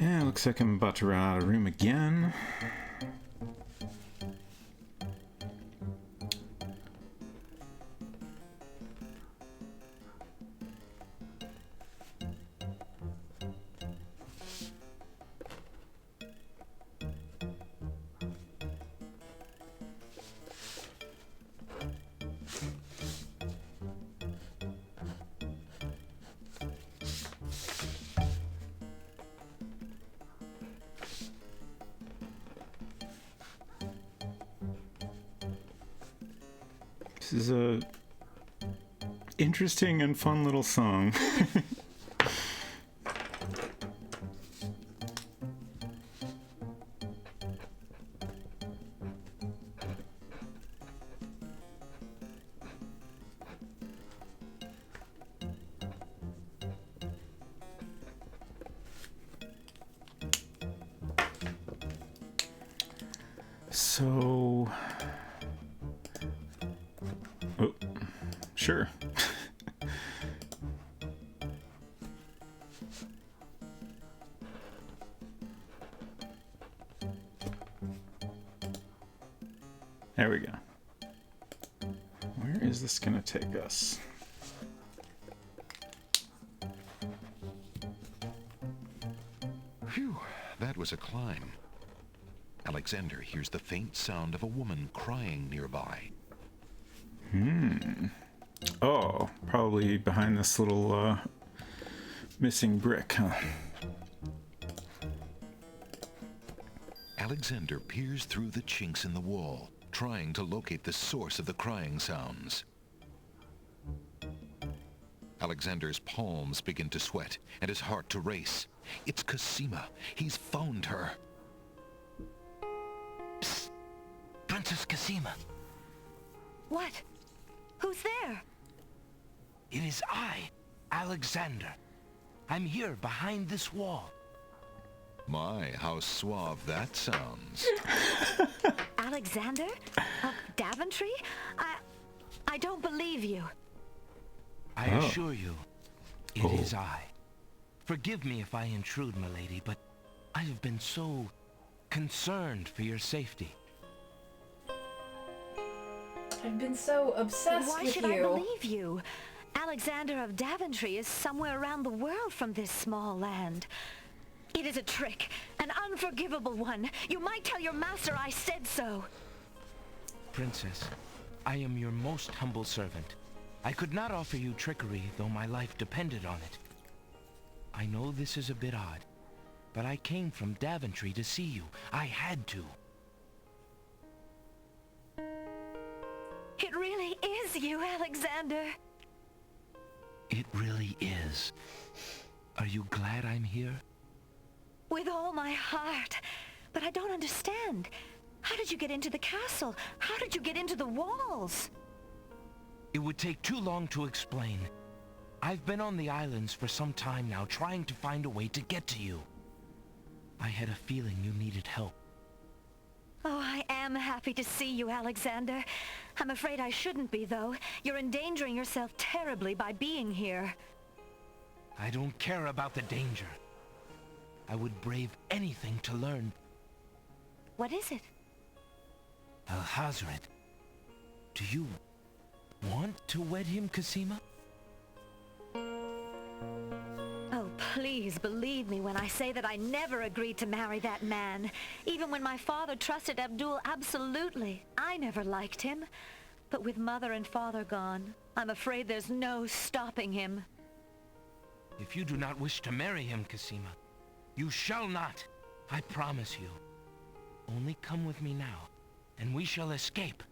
Speaker 1: Yeah, looks like I'm about to run out of room again. This is a interesting and fun little song. So, oh, sure. There we go. Where is this gonna take us?
Speaker 3: Phew, that was a climb. Alexander hears the faint sound of a woman crying nearby.
Speaker 1: Oh, probably behind this little missing brick, huh?
Speaker 3: Alexander peers through the chinks in the wall, trying to locate the source of the crying sounds. Alexander's palms begin to sweat and his heart to race. It's Cosima. He's found her.
Speaker 5: Psst. Princess Cosima.
Speaker 4: What? Who's there?
Speaker 5: It is I, Alexander. I'm here behind this wall.
Speaker 3: My, how suave that sounds.
Speaker 4: Alexander? Daventry? I don't believe you.
Speaker 5: I assure you, it is I. Forgive me if I intrude, milady, but I have been so concerned for your safety.
Speaker 2: I've been so obsessed
Speaker 4: Why
Speaker 2: with
Speaker 4: should
Speaker 2: you.
Speaker 4: I believe you?
Speaker 8: Alexander of Daventry is somewhere around the world from this small land. It is a trick, an unforgivable one. You might tell your master I said so.
Speaker 5: Princess, I am your most humble servant. I could not offer you trickery, though my life depended on it. I know this is a bit odd, but I came from Daventry to see you. I had to.
Speaker 8: It really is you, Alexander.
Speaker 5: It really is. Are you glad I'm here?
Speaker 8: With all my heart. But I don't understand. How did you get into the castle? How did you get into the walls?
Speaker 5: It would take too long to explain. I've been on the islands for some time now, trying to find a way to get to you. I had a feeling you needed help.
Speaker 8: Oh, I am happy to see you, Alexander. I'm afraid I shouldn't be, though. You're endangering yourself terribly by being here.
Speaker 5: I don't care about the danger. I would brave anything to learn.
Speaker 8: What is it?
Speaker 5: Alhazred, do you want to wed him, Cosima?
Speaker 8: Oh, please believe me when I say that I never agreed to marry that man. Even when my father trusted Abdul absolutely, I never liked him. But with mother and father gone, I'm afraid there's no stopping him.
Speaker 5: If you do not wish to marry him, Cosima, you shall not. I promise you. Only come with me now, and we shall escape.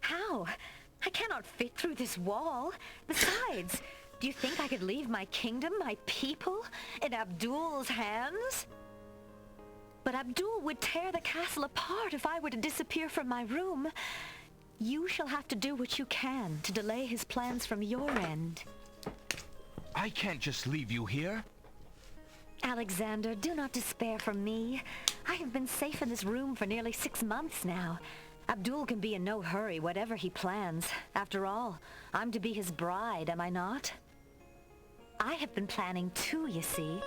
Speaker 8: How? I cannot fit through this wall. Besides, do you think I could leave my kingdom, my people, in Abdul's hands? But Abdul would tear the castle apart if I were to disappear from my room. You shall have to do what you can to delay his plans from your end.
Speaker 5: I can't just leave you here.
Speaker 8: Alexander, do not despair for me. I have been safe in this room for nearly 6 months now. Abdul can be in no hurry, whatever he plans. After all, I'm to be his bride, am I not? I have been planning too, you see.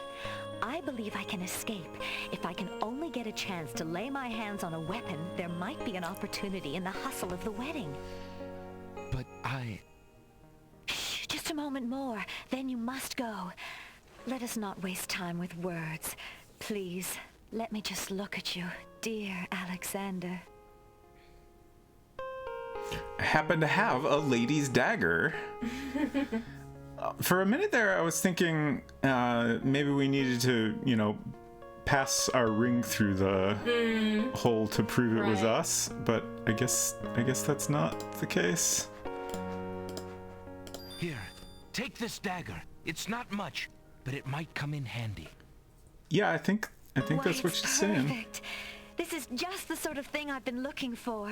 Speaker 8: I believe I can escape. If I can only get a chance to lay my hands on a weapon, there might be an opportunity in the hustle of the wedding.
Speaker 5: But I...
Speaker 8: Shh, just a moment more, then you must go. Let us not waste time with words. Please, let me just look at you, dear Alexander.
Speaker 1: I happen to have a lady's dagger. For a minute there, I was thinking maybe we needed to, pass our ring through the hole to prove it was us. But I guess that's not the case.
Speaker 5: Here, take this dagger. It's not much, but it might come in handy.
Speaker 1: Yeah, I think that's what she's saying.
Speaker 8: Perfect. This is just the sort of thing I've been looking for.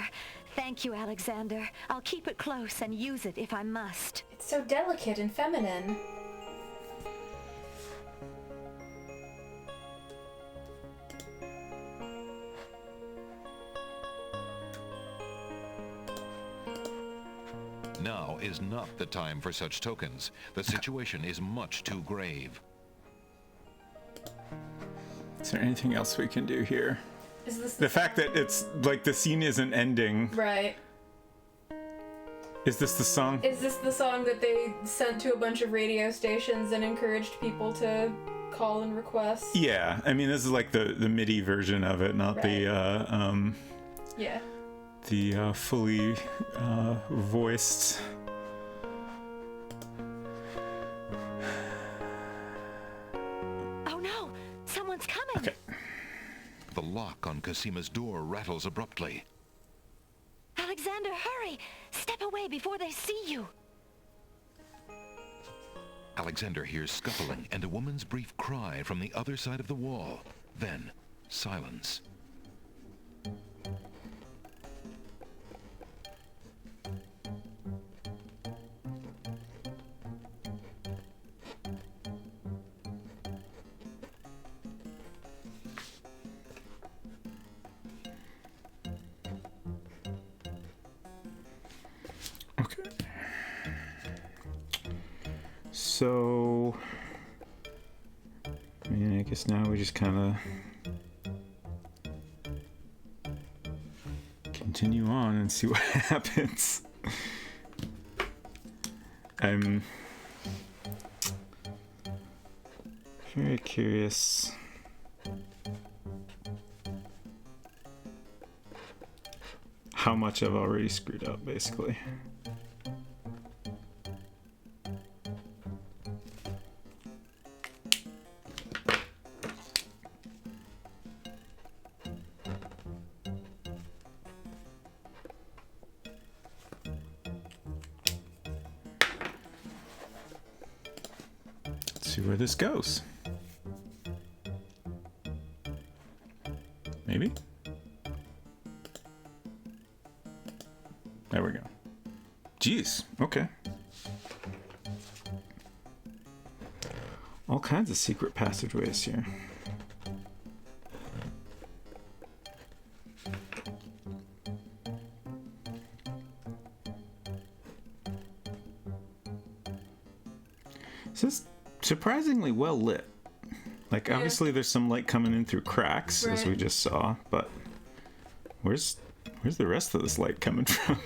Speaker 8: Thank you, Alexander. I'll keep it close and use it if I must.
Speaker 2: It's so delicate and feminine.
Speaker 3: Now is not the time for such tokens. The situation is much too grave.
Speaker 1: Is there anything else we can do here?
Speaker 2: Is this
Speaker 1: The fact that it's like the scene isn't ending.
Speaker 2: right?
Speaker 1: Is this the song?
Speaker 2: Is this the song that they sent to a bunch of radio stations and encouraged people to call and request?
Speaker 1: Yeah, I mean this is like the MIDI version of it, not
Speaker 2: Yeah.
Speaker 1: the fully voiced.
Speaker 8: Oh no! Someone's coming!
Speaker 1: Okay.
Speaker 3: The lock on Cosima's door rattles abruptly.
Speaker 8: Alexander, hurry! Step away before they see you!
Speaker 3: Alexander hears scuffling and a woman's brief cry from the other side of the wall. Then, silence.
Speaker 1: Okay. So, I mean, I guess now we just kind of continue on and see what happens. I'm very curious. How much I've already screwed up, basically. Let's see where this goes. Maybe? There we go. Jeez, okay. All kinds of secret passageways here. This is surprisingly well lit. Like, obviously there's some light coming in through cracks, as we just saw, but where's the rest of this light coming from?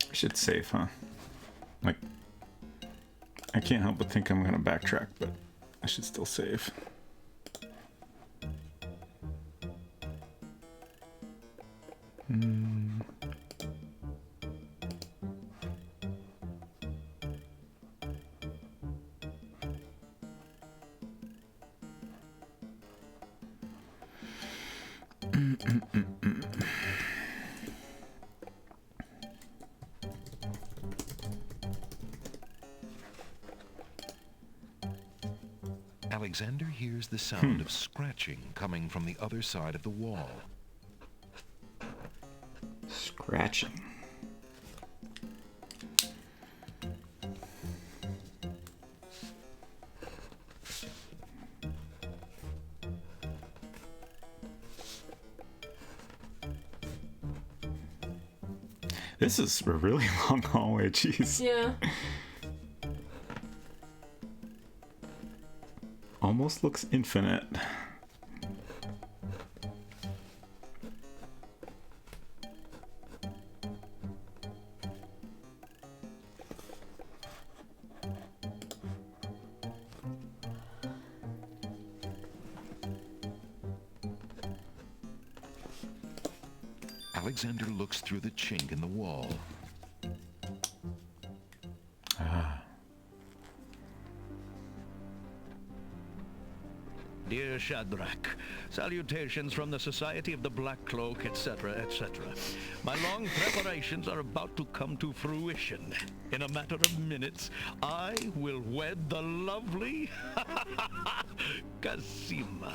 Speaker 1: I should save, huh? Like, I can't help but think I'm gonna backtrack, but I should still save.
Speaker 3: Alexander hears the sound of scratching coming from the other side of the wall.
Speaker 1: Scratching. This is a really long hallway, jeez.
Speaker 2: Yeah.
Speaker 1: Almost looks infinite.
Speaker 3: Alexander looks through the chink in the wall.
Speaker 6: Dear Shadrach, salutations from the Society of the Black Cloak, etc., etc. My long preparations are about to come to fruition. In a matter of minutes, I will wed the lovely Casima.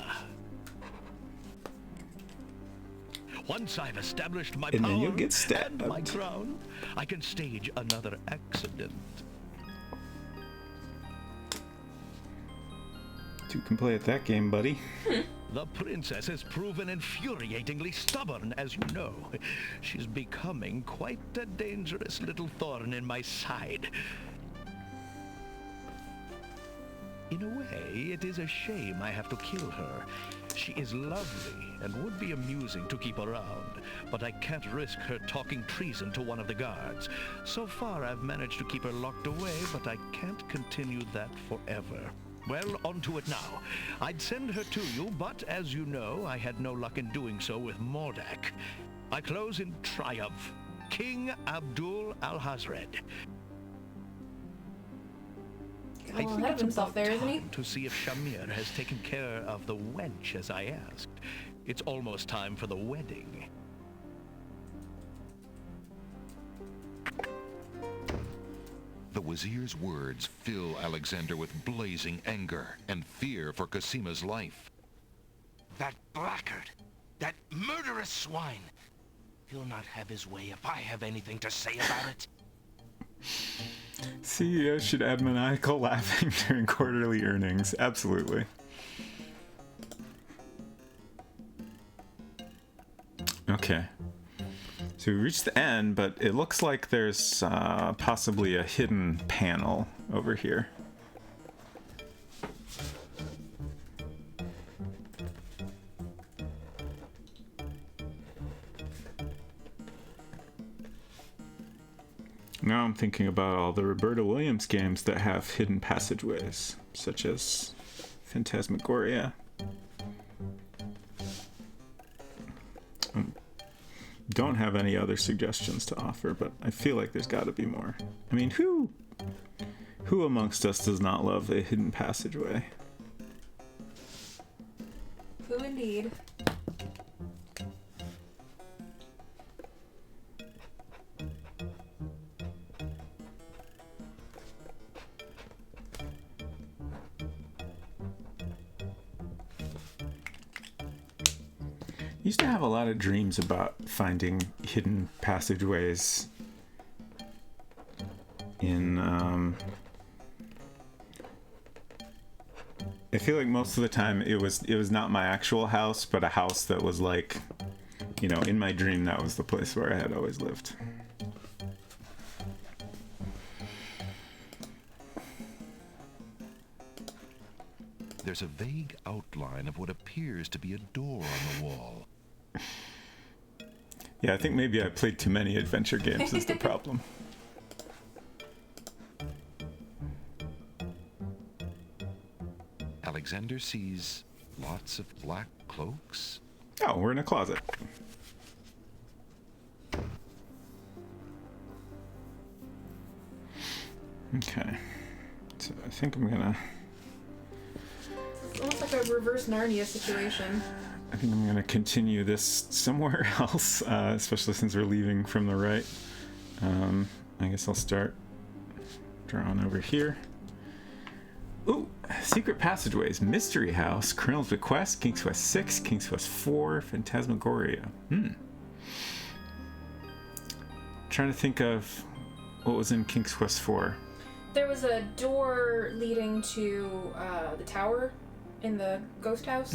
Speaker 6: Once I've established my
Speaker 1: And
Speaker 6: power
Speaker 1: then you'll get stabbed.
Speaker 6: and my crown, I can stage another accident.
Speaker 1: You can play at that game, buddy.
Speaker 6: The princess has proven infuriatingly stubborn, as you know. She's becoming quite a dangerous little thorn in my side. In a way, it is a shame I have to kill her. She is lovely and would be amusing to keep around, but I can't risk her talking treason to one of the guards. So far, I've managed to keep her locked away, but I can't continue that forever. Well, on to it now. I'd send her to you, but as you know, I had no luck in doing so with Mordak. I close in triumph. King Abdul Al-Hazred. I think
Speaker 2: ahead of
Speaker 6: it's
Speaker 2: himself
Speaker 6: about
Speaker 2: there, isn't he?
Speaker 6: time to see if Shamir has taken care of the wench as I asked. It's almost time for the wedding.
Speaker 3: The Wazir's words fill Alexander with blazing anger and fear for Casima's life.
Speaker 5: That blackguard! That murderous swine! He'll not have his way if I have anything to say about it.
Speaker 1: CEO should add maniacal laughing during quarterly earnings. Absolutely. Okay. So we reached the end, but it looks like there's possibly a hidden panel over here. Now I'm thinking about all the Roberta Williams games that have hidden passageways, such as Phantasmagoria. Don't have any other suggestions to offer, but I feel like there's got to be more. I mean, who amongst us does not love a hidden passageway?
Speaker 2: Who indeed?
Speaker 1: Used to have a lot of dreams about finding hidden passageways in I feel like most of the time it was not my actual house, but a house that was like, you know, in my dream that was the place where I had always lived.
Speaker 3: There's a vague outline of what appears to be a door on the wall.
Speaker 1: Yeah, I think maybe I played too many adventure games is the problem.
Speaker 3: Alexander sees lots of black cloaks.
Speaker 1: Oh, we're in a closet. Okay. So I think I'm gonna...
Speaker 2: It's almost like a reverse Narnia situation.
Speaker 1: I think I'm gonna continue this somewhere else, especially since we're leaving from the right. I guess I'll start drawing over here. Ooh, Secret Passageways, Mystery House, Colonel's Bequest, King's Quest 6, King's Quest 4, Phantasmagoria. Trying to think of what was in King's Quest 4.
Speaker 2: There was a door leading to the tower in the ghost house.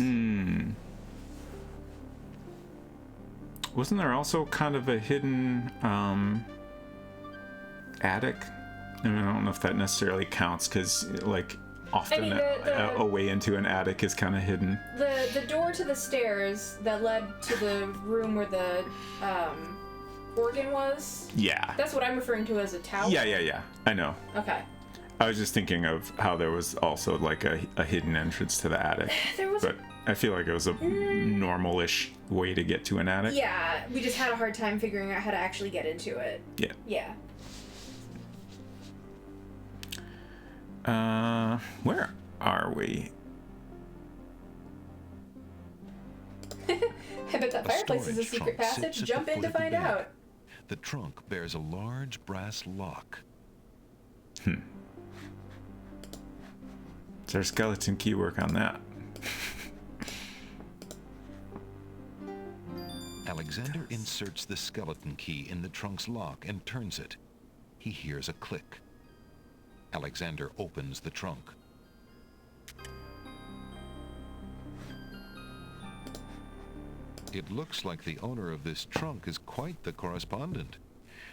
Speaker 1: Wasn't there also kind of a hidden attic? I mean, I don't know if that necessarily counts, because like often a way into an attic is kind of hidden.
Speaker 2: The door to the stairs that led to the room where the organ was.
Speaker 1: Yeah.
Speaker 2: That's what I'm referring to as a tower.
Speaker 1: Yeah. I know.
Speaker 2: Okay.
Speaker 1: I was just thinking of how there was also like a hidden entrance to the attic. But I feel like it was a normal-ish way to get to an attic.
Speaker 2: Yeah, we just had a hard time figuring out how to actually get into it.
Speaker 1: Yeah.
Speaker 2: Yeah.
Speaker 1: Where are we?
Speaker 2: I bet that fireplace is a secret passage. Jump in to find out.
Speaker 3: The trunk bears a large brass lock.
Speaker 1: Is there skeleton key work on that?
Speaker 3: Alexander inserts the skeleton key in the trunk's lock and turns it. He hears a click. Alexander opens the trunk. It looks like the owner of this trunk is quite the correspondent.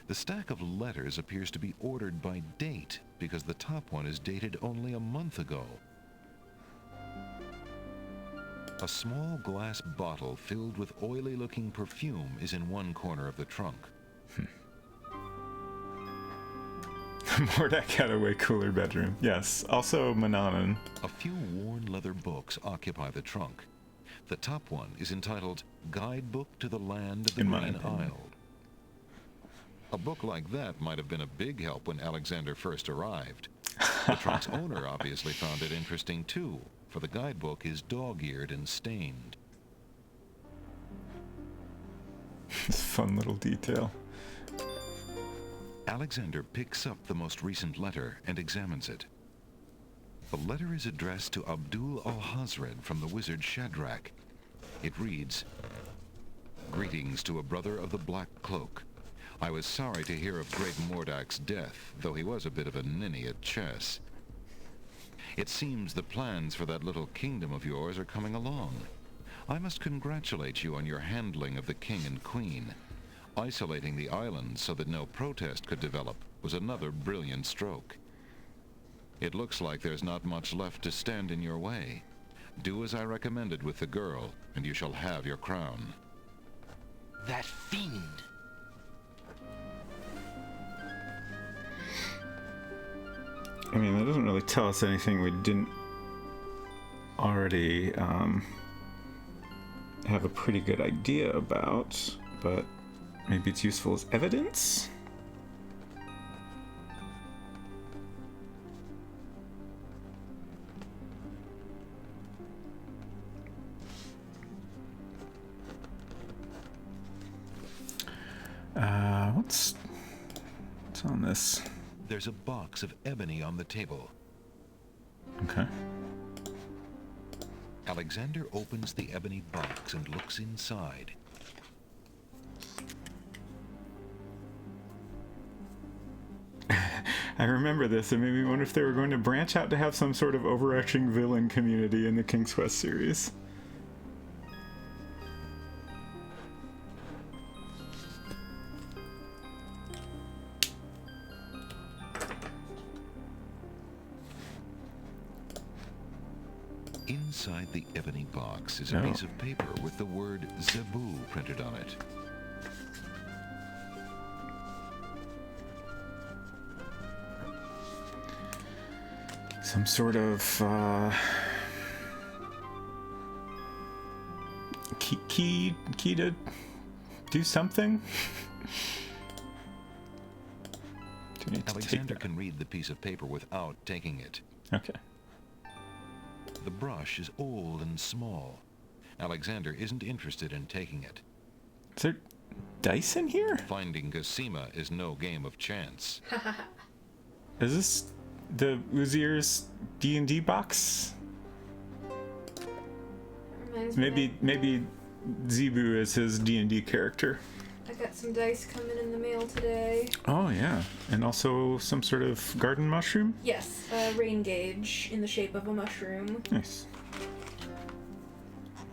Speaker 3: The stack of letters appears to be ordered by date, because the top one is dated only a month ago. A small glass bottle filled with oily-looking perfume is in one corner of the trunk.
Speaker 1: Mordek had a way cooler bedroom. Yes, also Mananan.
Speaker 3: A few worn leather books occupy the trunk. The top one is entitled Guidebook to the Land of the Green Isle. A book like that might have been a big help when Alexander first arrived. The trunk's owner obviously found it interesting too, for the guidebook is dog-eared and stained.
Speaker 1: It's a fun little detail.
Speaker 3: Alexander picks up the most recent letter and examines it. The letter is addressed to Abdul al-Hazred from the wizard Shadrach. It reads, Greetings to a brother of the Black Cloak. I was sorry to hear of Great Mordak's death, though he was a bit of a ninny at chess. It seems the plans for that little kingdom of yours are coming along. I must congratulate you on your handling of the king and queen. Isolating the island so that no protest could develop was another brilliant stroke. It looks like there's not much left to stand in your way. Do as I recommended with the girl, and you shall have your crown.
Speaker 5: That fiend!
Speaker 1: I mean, that doesn't really tell us anything we didn't already have a pretty good idea about, but maybe it's useful as evidence? What's on this?
Speaker 3: There's a box of ebony on the table.
Speaker 1: Okay.
Speaker 3: Alexander opens the ebony box and looks inside.
Speaker 1: I remember this. It made me wonder if they were going to branch out to have some sort of overarching villain community in the King's Quest series.
Speaker 3: Inside the ebony box is a piece of paper with the word Zebu printed on it.
Speaker 1: Some sort of key to do something.
Speaker 3: Alexander can read the piece of paper without taking it.
Speaker 1: Okay.
Speaker 3: The brush is old and small. Alexander isn't interested in taking it.
Speaker 1: Is there dice in here?
Speaker 3: Finding Gosima is no game of chance.
Speaker 1: Is this the Uzir's D&D box? Maybe Zebu is his D&D character.
Speaker 2: I got some dice coming in the mail today.
Speaker 1: Oh yeah, and also some sort of garden mushroom?
Speaker 2: Yes, a rain gauge in the shape of a mushroom.
Speaker 1: Nice.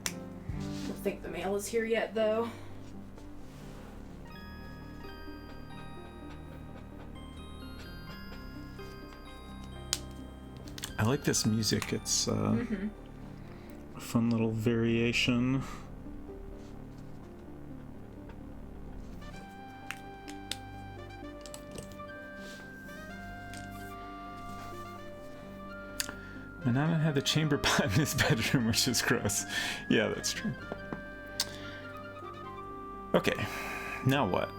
Speaker 2: Don't think the mail is here yet, though.
Speaker 1: I like this music. It's a fun little variation. Manana had the chamber pot in his bedroom, which is gross. Yeah, that's true. Okay, now what?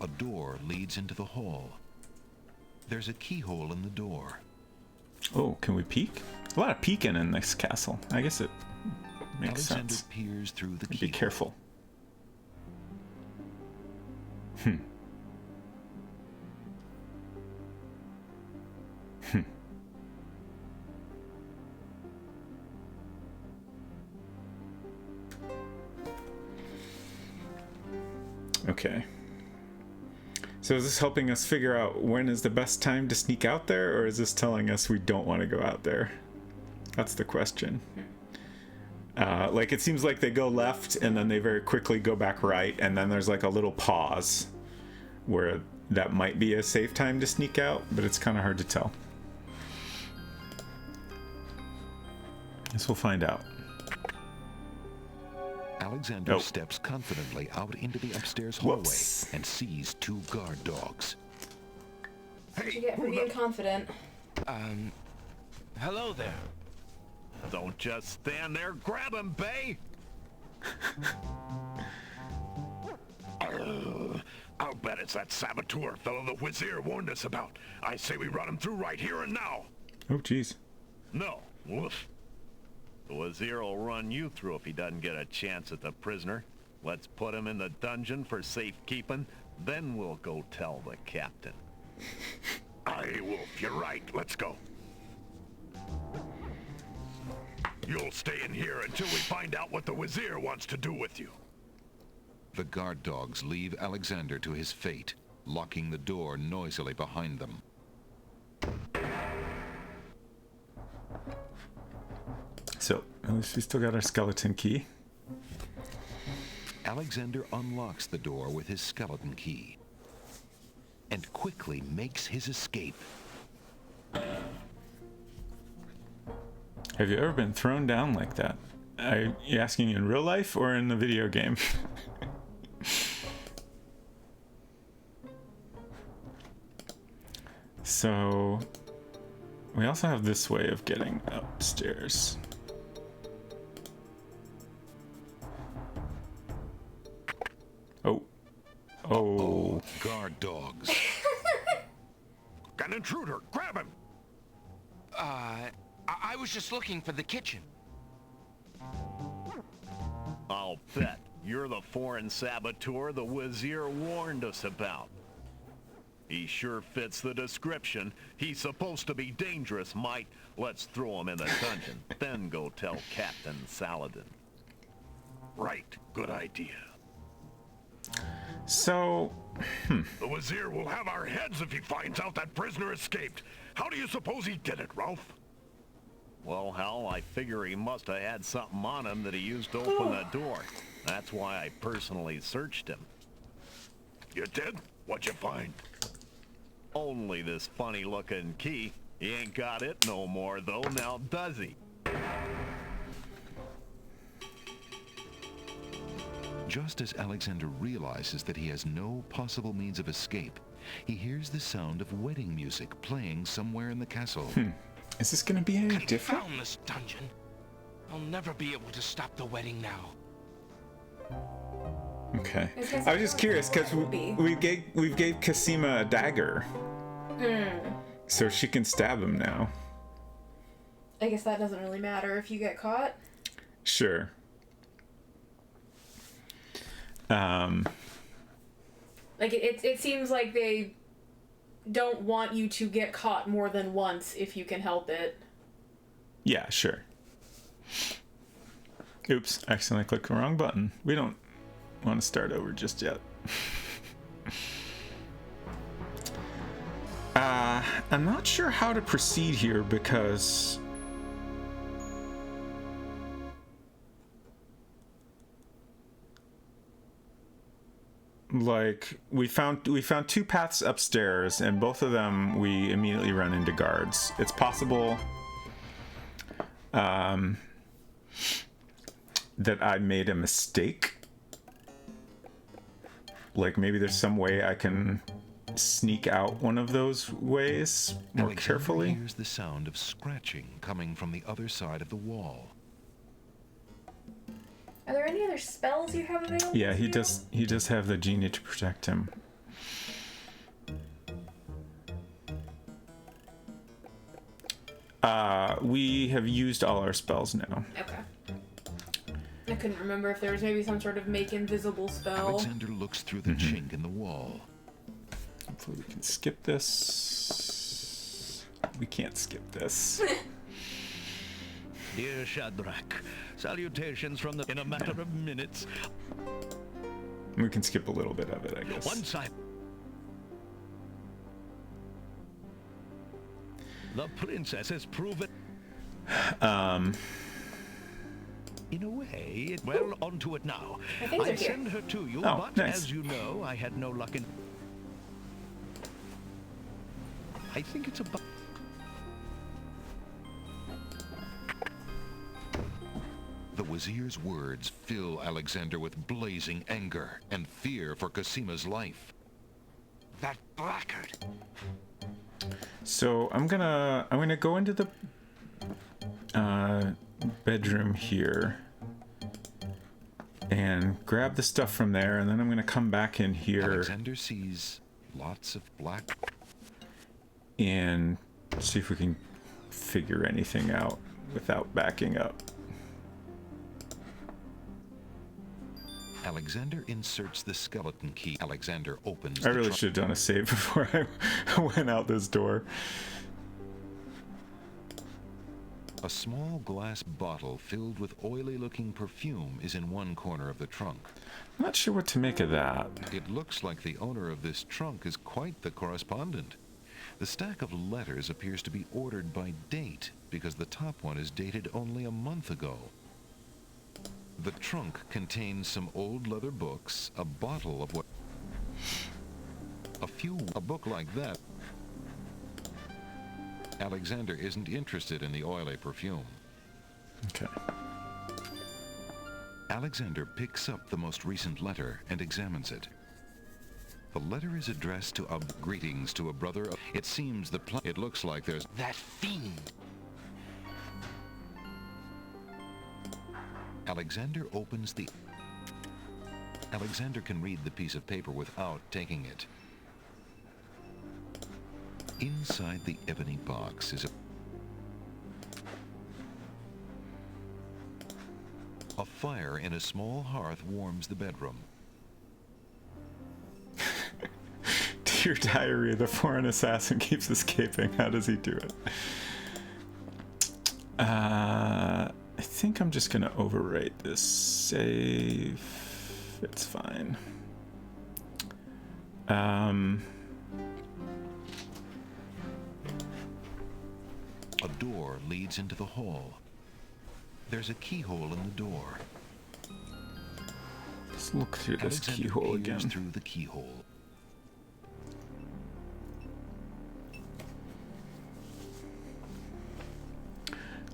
Speaker 3: A door leads into the hall. There's a keyhole in the door.
Speaker 1: Oh, can we peek? A lot of peeking in this castle. I guess it makes
Speaker 3: Alexander
Speaker 1: sense.
Speaker 3: peers through the keyhole.
Speaker 1: Be careful. Okay. So is this helping us figure out when is the best time to sneak out there, or is this telling us we don't want to go out there? That's the question. Like, it seems like they go left and then they very quickly go back right, and then there's like a little pause where that might be a safe time to sneak out, but it's kind of hard to tell. Guess we'll find out.
Speaker 3: Alexander steps confidently out into the upstairs hallway and sees two guard dogs.
Speaker 2: What'd you get for being confident?
Speaker 5: Hello there.
Speaker 7: Don't just stand there. Grab him, Bay!
Speaker 6: I'll bet it's that saboteur fellow the Wazir warned us about. I say we run him through right here and now.
Speaker 1: Oh, jeez.
Speaker 7: No. Woof. The Wazir will run you through if he doesn't get a chance at the prisoner. Let's put him in the dungeon for safekeeping, then we'll go tell the captain.
Speaker 6: Aye, Wolf, you're right. Let's go. You'll stay in here until we find out what the Wazir wants to do with you.
Speaker 3: The guard dogs leave Alexander to his fate, locking the door noisily behind them.
Speaker 1: So, at least we still got our skeleton key.
Speaker 3: Alexander unlocks the door with his skeleton key and quickly makes his escape.
Speaker 1: Have you ever been thrown down like that? Are you asking in real life or in the video game? So, we also have this way of getting upstairs. Oh. Oh.
Speaker 3: Guard dogs.
Speaker 6: An intruder! Grab him!
Speaker 5: I was just looking for the kitchen.
Speaker 7: I'll bet you're the foreign saboteur the Wazir warned us about. He sure fits the description. He's supposed to be dangerous, mate. Let's throw him in the dungeon, then go tell Captain Saladin.
Speaker 6: Right. Good idea.
Speaker 1: So,
Speaker 6: The Wazir will have our heads if he finds out that prisoner escaped. How do you suppose he did it, Ralph?
Speaker 7: Well, Hal, I figure he must have had something on him that he used to open the door. That's why I personally searched him.
Speaker 6: You did? What'd you find?
Speaker 7: Only this funny-looking key. He ain't got it no more, though, now does he?
Speaker 3: Just as Alexander realizes that he has no possible means of escape, he hears the sound of wedding music playing somewhere in the castle.
Speaker 1: is this gonna be any different?
Speaker 5: Confound this dungeon. I'll never be able to stop the wedding now.
Speaker 1: Okay.
Speaker 2: It's 'cause
Speaker 1: I was just curious because we gave Cassima a dagger, so she can stab him now.
Speaker 2: I guess that doesn't really matter if you get caught.
Speaker 1: Sure.
Speaker 2: Like it seems like they don't want you to get caught more than once if you can help it.
Speaker 1: Yeah, sure. Oops, accidentally clicked the wrong button. We don't want to start over just yet. I'm not sure how to proceed here because like we found two paths upstairs and both of them we immediately run into guards. It's possible that I made a mistake. Like maybe there's some way I can sneak out one of those ways more
Speaker 3: Alexander
Speaker 1: carefully.
Speaker 3: hears the sound of scratching coming from the other side of the wall.
Speaker 2: Are there any other spells you have available?
Speaker 1: Yeah,
Speaker 2: to
Speaker 1: he
Speaker 2: you?
Speaker 1: does. He does have the genie to protect him. We have used all our spells now.
Speaker 2: Okay. I couldn't remember if there was maybe some sort of make invisible spell.
Speaker 3: Alexander looks through the chink in the wall.
Speaker 1: Hopefully we can skip this. We can't skip this.
Speaker 6: Dear Shadrach, salutations from the... In a matter of minutes.
Speaker 1: We can skip a little bit of it, I guess.
Speaker 6: Once I... The princess has proven... In a way, well, onto it now.
Speaker 2: My things are
Speaker 6: I
Speaker 2: here.
Speaker 6: send her to you,
Speaker 1: Oh,
Speaker 6: but
Speaker 1: nice.
Speaker 6: as you know, I had no luck in... I think it's about...
Speaker 3: The Wazir's words fill Alexander with blazing anger and fear for Cassima's life.
Speaker 5: That blackguard.
Speaker 1: So I'm gonna go into the bedroom here and grab the stuff from there, and then I'm gonna come back in here
Speaker 3: Alexander sees lots of black...
Speaker 1: and see if we can figure anything out without backing up.
Speaker 3: Alexander inserts the skeleton key. Alexander opens
Speaker 1: I
Speaker 3: the
Speaker 1: really
Speaker 3: trunk.
Speaker 1: should have done a save before I went out this door.
Speaker 3: A small glass bottle filled with oily-looking perfume is in one corner of the trunk.
Speaker 1: I'm not sure what to make of that.
Speaker 3: It looks like the owner of this trunk is quite the correspondent. The stack of letters appears to be ordered by date, because the top one is dated only a month ago. The trunk contains some old leather books, a bottle of what... a book like that. Alexander isn't interested in the oily perfume.
Speaker 1: Okay.
Speaker 3: Alexander picks up the most recent letter and examines it. The letter is addressed to greetings to a brother. It seems it looks like there's...
Speaker 5: That fiend!
Speaker 3: Alexander opens the... Alexander can read the piece of paper without taking it. Inside the ebony box is a fire in a small hearth warms the bedroom.
Speaker 1: Dear diary, the foreign assassin keeps escaping. How does he do it? I think I'm just gonna overwrite this save. It's fine.
Speaker 3: A door leads into the hall. There's a keyhole in the door.
Speaker 1: Let's look through this
Speaker 3: Alexander
Speaker 1: keyhole
Speaker 3: peers
Speaker 1: again.
Speaker 3: through the keyhole.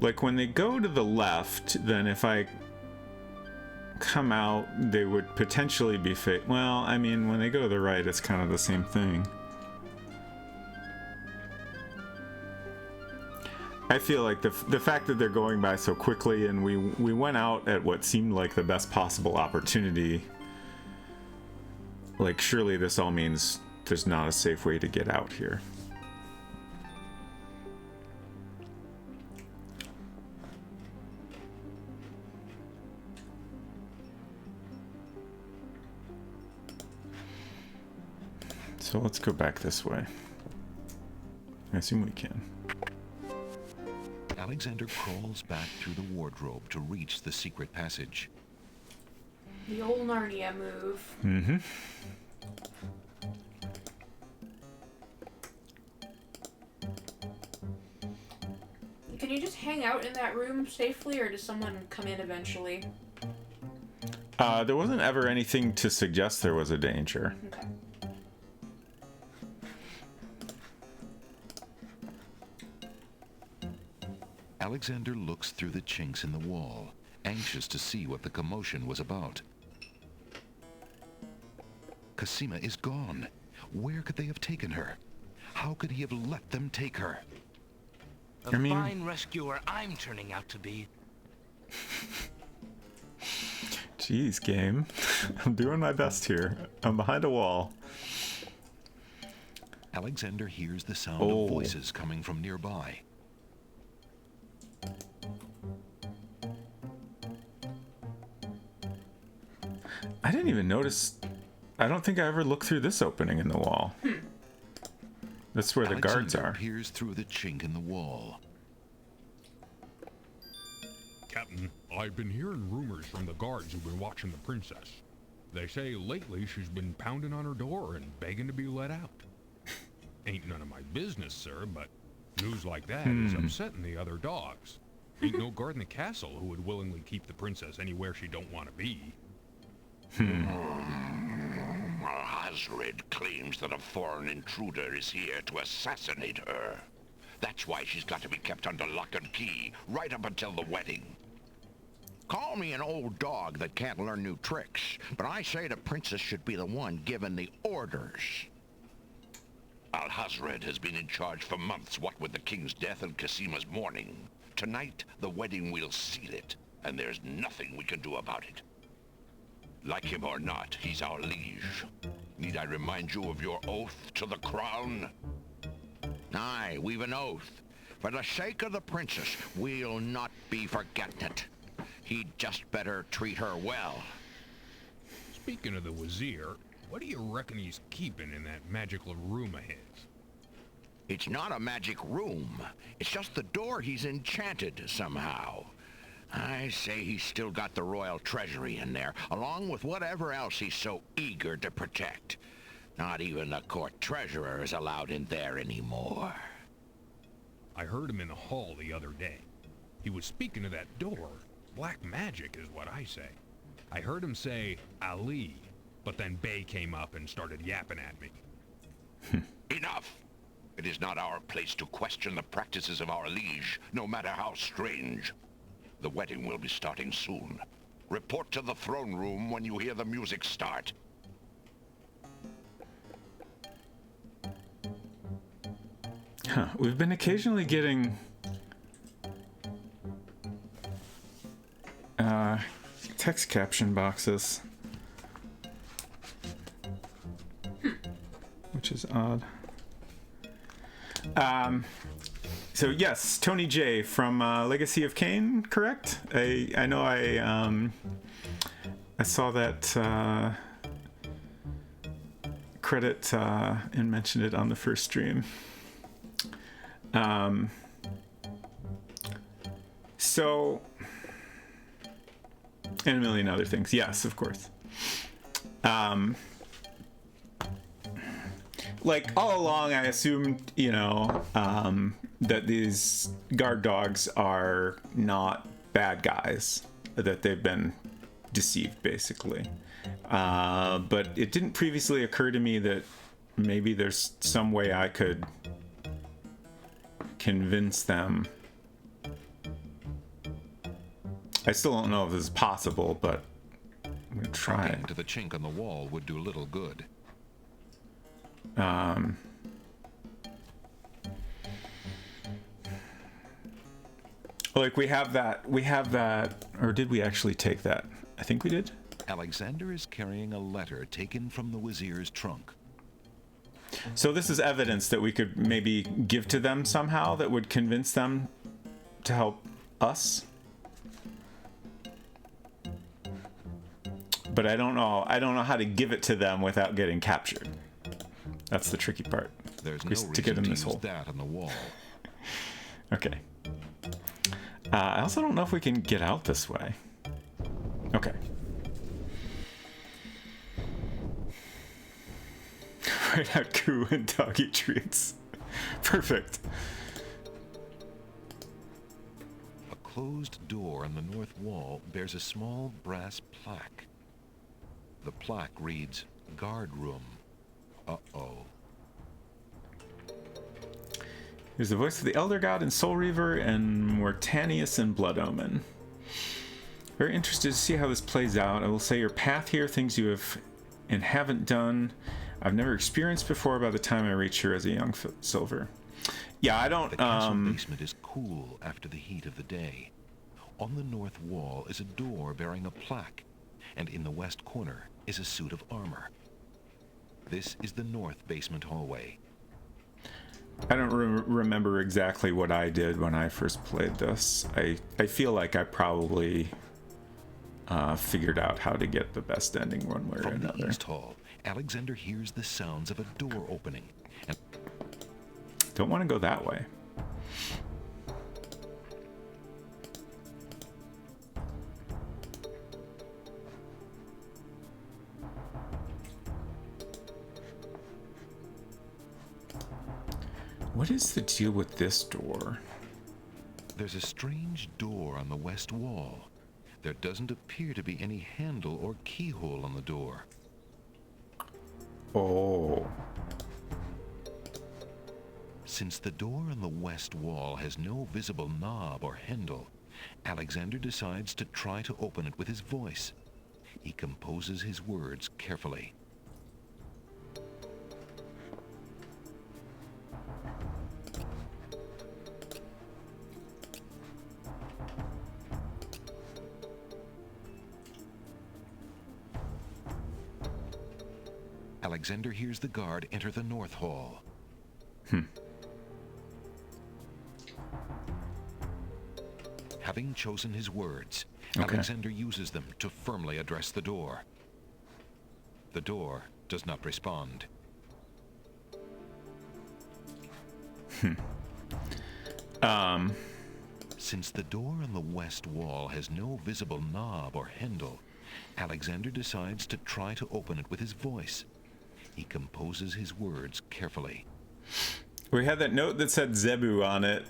Speaker 1: Like when they go to the left, then if I come out, they would potentially be well, I mean, when they go to the right, it's kind of the same thing. I feel like the fact that they're going by so quickly, and we went out at what seemed like the best possible opportunity. Like, surely this all means there's not a safe way to get out here. So let's go back this way. I assume we can.
Speaker 3: Alexander crawls back through the wardrobe to reach the secret passage.
Speaker 2: The old Narnia move.
Speaker 1: Mm-hmm.
Speaker 2: Can you just hang out in that room safely, or does someone come in eventually?
Speaker 1: There wasn't ever anything to suggest there was a danger.
Speaker 2: Okay.
Speaker 3: Alexander looks through the chinks in the wall, anxious to see what the commotion was about. Cosima is gone. Where could they have taken her? How could he have let them take her?
Speaker 5: A fine rescuer I'm turning out to be.
Speaker 1: Jeez, game. I'm doing my best here. I'm behind a wall.
Speaker 3: Alexander hears the sound of voices coming from nearby.
Speaker 1: I didn't even notice. I don't think I ever looked through this opening in the wall. That's where the guards are.
Speaker 3: Alexander peers through the chink in the wall.
Speaker 9: Captain, I've been hearing rumors from the guards who've been watching the princess. They say lately she's been pounding on her door and begging to be let out. Ain't none of my business, sir, but news like that is upsetting the other dogs. Ain't no guard in the castle who would willingly keep the princess anywhere she don't want to be.
Speaker 10: Hasred claims that a foreign intruder is here to assassinate her. That's why she's got to be kept under lock and key, right up until the wedding.
Speaker 11: Call me an old dog that can't learn new tricks, but I say the princess should be the one given the orders.
Speaker 10: Alhazred has been in charge for months, what with the king's death and Cosima's mourning. Tonight, the wedding will seal it, and there's nothing we can do about it. Like him or not, he's our liege. Need I remind you of your oath to the crown?
Speaker 11: Aye, we've an oath. For the sake of the princess, we'll not be forgetting it. He'd just better treat her well.
Speaker 9: Speaking of the Wazir, what do you reckon he's keeping in that magical room of his?
Speaker 11: It's not a magic room. It's just the door he's enchanted somehow. I say he's still got the royal treasury in there, along with whatever else he's so eager to protect. Not even the court treasurer is allowed in there anymore.
Speaker 9: I heard him in the hall the other day. He was speaking to that door. Black magic is what I say. I heard him say, Ali, but then Bay came up and started yapping at me.
Speaker 10: Enough! It is not our place to question the practices of our liege, no matter how strange. The wedding will be starting soon. Report to the throne room when you hear the music start.
Speaker 1: Huh. We've been occasionally getting text caption boxes, which is odd. So yes, Tony J from Legacy of Kain, correct? I know I saw that credit and mentioned it on the first stream. So, and a million other things. Yes, of course. Like all along, I assumed, that these guard dogs are not bad guys, that they've been deceived, basically. But it didn't previously occur to me that maybe there's some way I could convince them. I still don't know if this is possible, but I'm gonna try.
Speaker 3: Talking to the chink on the wall would do little good.
Speaker 1: Like we have that, or did we actually take that? I think we did.
Speaker 3: Alexander is carrying a letter taken from the Wazir's trunk.
Speaker 1: So this is evidence that we could maybe give to them somehow that would convince them to help us. But I don't know how to give it to them without getting captured. That's the tricky part.
Speaker 3: There's no reason to
Speaker 1: get in
Speaker 3: use
Speaker 1: this hole.
Speaker 3: that on the wall.
Speaker 1: Okay. I also don't know if we can get out this way. Okay. Right out goo and doggy treats. Perfect.
Speaker 3: A closed door on the north wall bears a small brass plaque. The plaque reads, "Guard Room." Uh-oh.
Speaker 1: Here's the voice of the Elder God and Soul Reaver and Mortanius and Blood Omen. Very interested to see how this plays out. I will say your path here, things you have and haven't done, I've never experienced before by the time I reach here as a young Silver. Yeah, I don't...
Speaker 3: The castle basement is cool after the heat of the day. On the north wall is a door bearing a plaque, and in the west corner is a suit of armor. This is the north basement hallway.
Speaker 1: I don't remember exactly what I did when I first played this. I feel like I probably figured out how to get the best ending one way or another.
Speaker 3: From the east hall, Alexander hears the sounds of a door opening. And
Speaker 1: don't want to go that way. What is the deal with this door?
Speaker 3: There's a strange door on the west wall. There doesn't appear to be any handle or keyhole on the door.
Speaker 1: Oh.
Speaker 3: Since the door on the west wall has no visible knob or handle, Alexander decides to try to open it with his voice. He composes his words carefully. Alexander hears the guard enter the north hall. Having chosen his words, Alexander uses them to firmly address the door. The door does not respond. Since the door on the west wall has no visible knob or handle, Alexander decides to try to open it with his voice. He composes his words carefully.
Speaker 1: We had that note that said Zebu on it,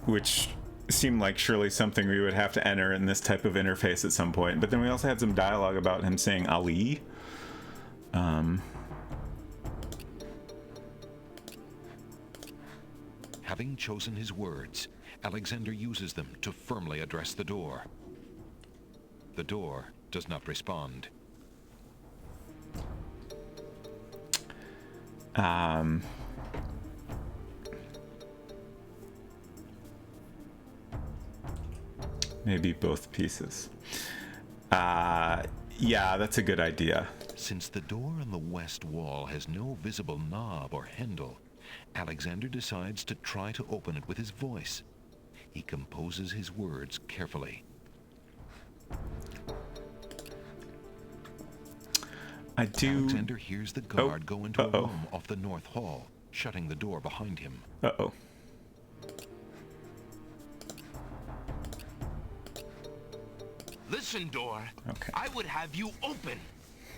Speaker 1: which seemed like surely something we would have to enter in this type of interface at some point. But then we also had some dialogue about him saying Ali.
Speaker 3: Having chosen his words, Alexander uses them to firmly address the door. The door does not respond.
Speaker 1: Maybe both pieces. Yeah, that's a good idea.
Speaker 3: Since the door on the west wall has no visible knob or handle, Alexander decides to try to open it with his voice. He composes his words carefully. Alexander hears the guard go into a room off the north hall, shutting the door behind him.
Speaker 1: Uh-oh.
Speaker 5: Listen, door.
Speaker 1: Okay.
Speaker 5: I would have you open.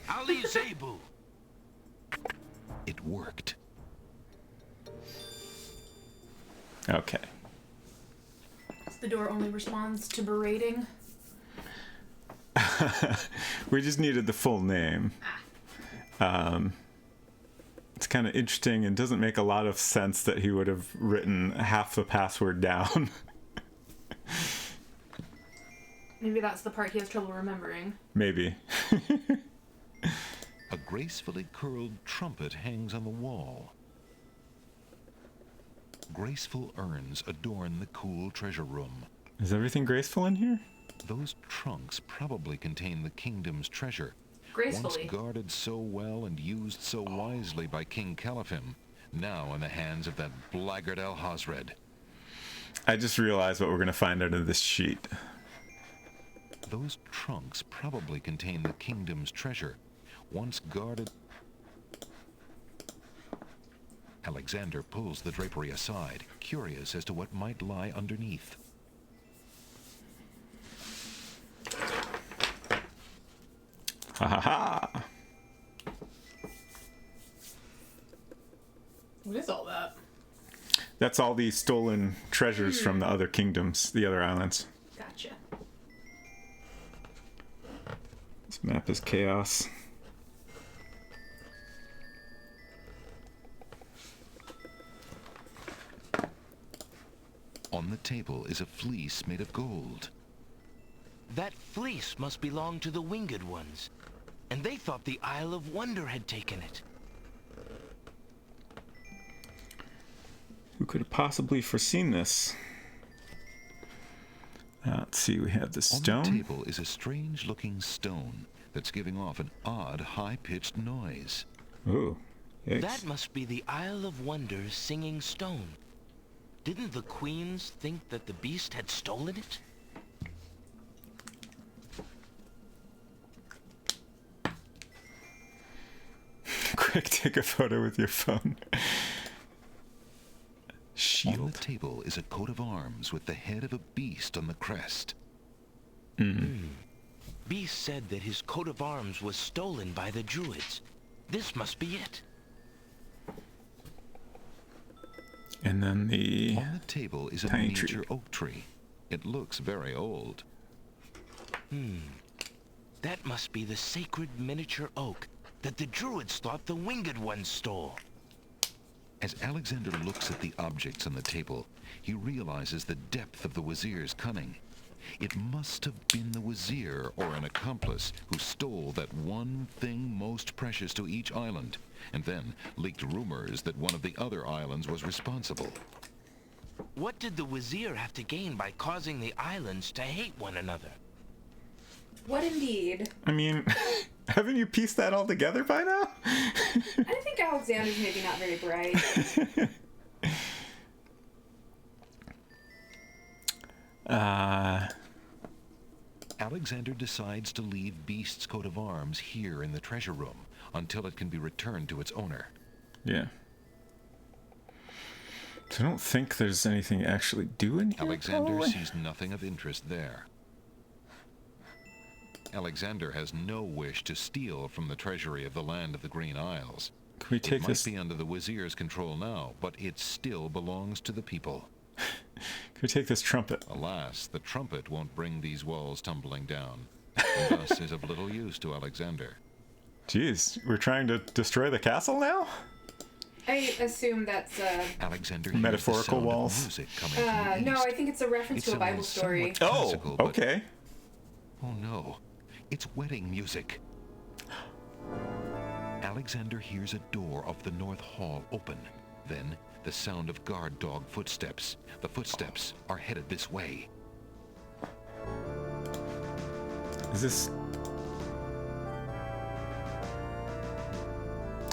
Speaker 5: Ali Zebu.
Speaker 3: It worked.
Speaker 1: Okay.
Speaker 2: The door only responds to berating.
Speaker 1: We just needed the full name. It's kind of interesting and doesn't make a lot of sense that he would have written half the password down.
Speaker 2: Maybe that's the part he has trouble remembering.
Speaker 1: Maybe.
Speaker 3: A gracefully curled trumpet hangs on the wall. Graceful urns adorn the cool treasure room.
Speaker 1: Is everything graceful in here?
Speaker 3: Those trunks probably contain the kingdom's treasure.
Speaker 2: Gracefully.
Speaker 3: Once guarded so well and used so wisely by King Caliphim, now in the hands of that blackguard Alhazred.
Speaker 1: I just realized what we're going to find under this sheet.
Speaker 3: Those trunks probably contain the kingdom's treasure. Once guarded... Alexander pulls the drapery aside, curious as to what might lie underneath.
Speaker 1: Ha ha ha!
Speaker 2: What is all that?
Speaker 1: That's all the stolen treasures from the other kingdoms, the other islands.
Speaker 2: Gotcha.
Speaker 1: This map is chaos.
Speaker 3: On the table is a fleece made of gold.
Speaker 5: That fleece must belong to the Winged Ones, and they thought the Isle of Wonder had taken it.
Speaker 1: Who could have possibly foreseen this? Let's see, we have the stone.
Speaker 3: On the table is a strange-looking stone that's giving off an odd, high-pitched noise.
Speaker 1: Ooh, yikes.
Speaker 5: That must be the Isle of Wonder's singing stone. Didn't the queens think that the beast had stolen it?
Speaker 1: Quick, take a photo with your phone. Shield.
Speaker 3: On the table is a coat of arms with the head of a beast on the crest.
Speaker 5: Beast said that his coat of arms was stolen by the Druids. This must be it.
Speaker 1: And then
Speaker 3: On the table is a
Speaker 1: tiny
Speaker 3: miniature
Speaker 1: tree.
Speaker 3: oak tree. It looks very old.
Speaker 5: That must be the sacred miniature oak that the Druids thought the Winged Ones stole.
Speaker 3: As Alexander looks at the objects on the table, he realizes the depth of the Wazir's cunning. It must have been the Wazir or an accomplice who stole that one thing most precious to each island, and then leaked rumors that one of the other islands was responsible.
Speaker 5: What did the Wazir have to gain by causing the islands to hate one another?
Speaker 2: What indeed?
Speaker 1: I mean, haven't you pieced that all together by now?
Speaker 2: I think Alexander's maybe not very bright.
Speaker 3: Alexander decides to leave Beast's coat of arms here in the treasure room until it can be returned to its owner.
Speaker 1: Yeah. I don't think there's anything actually doing here.
Speaker 3: Alexander
Speaker 1: probably.
Speaker 3: sees nothing of interest there. Alexander has no wish to steal from the treasury of the land of the Green Isles.
Speaker 1: Can we take
Speaker 3: it
Speaker 1: this?
Speaker 3: might be under the Wazir's control now, but it still belongs to the people.
Speaker 1: Can we take this trumpet?
Speaker 3: Alas, the trumpet won't bring these walls tumbling down, and thus is of little use to Alexander.
Speaker 1: Jeez, we're trying to destroy the castle now?
Speaker 2: I assume that's
Speaker 3: Alexander
Speaker 1: metaphorical walls.
Speaker 3: Music coming from the
Speaker 2: no,
Speaker 3: east.
Speaker 2: I think it's a reference to a Bible story.
Speaker 3: Somewhat classical, but-
Speaker 1: okay.
Speaker 3: Oh no, it's wedding music. Alexander hears a door of the North Hall open. Then, the sound of guard dog footsteps. The footsteps are headed this way.
Speaker 1: Is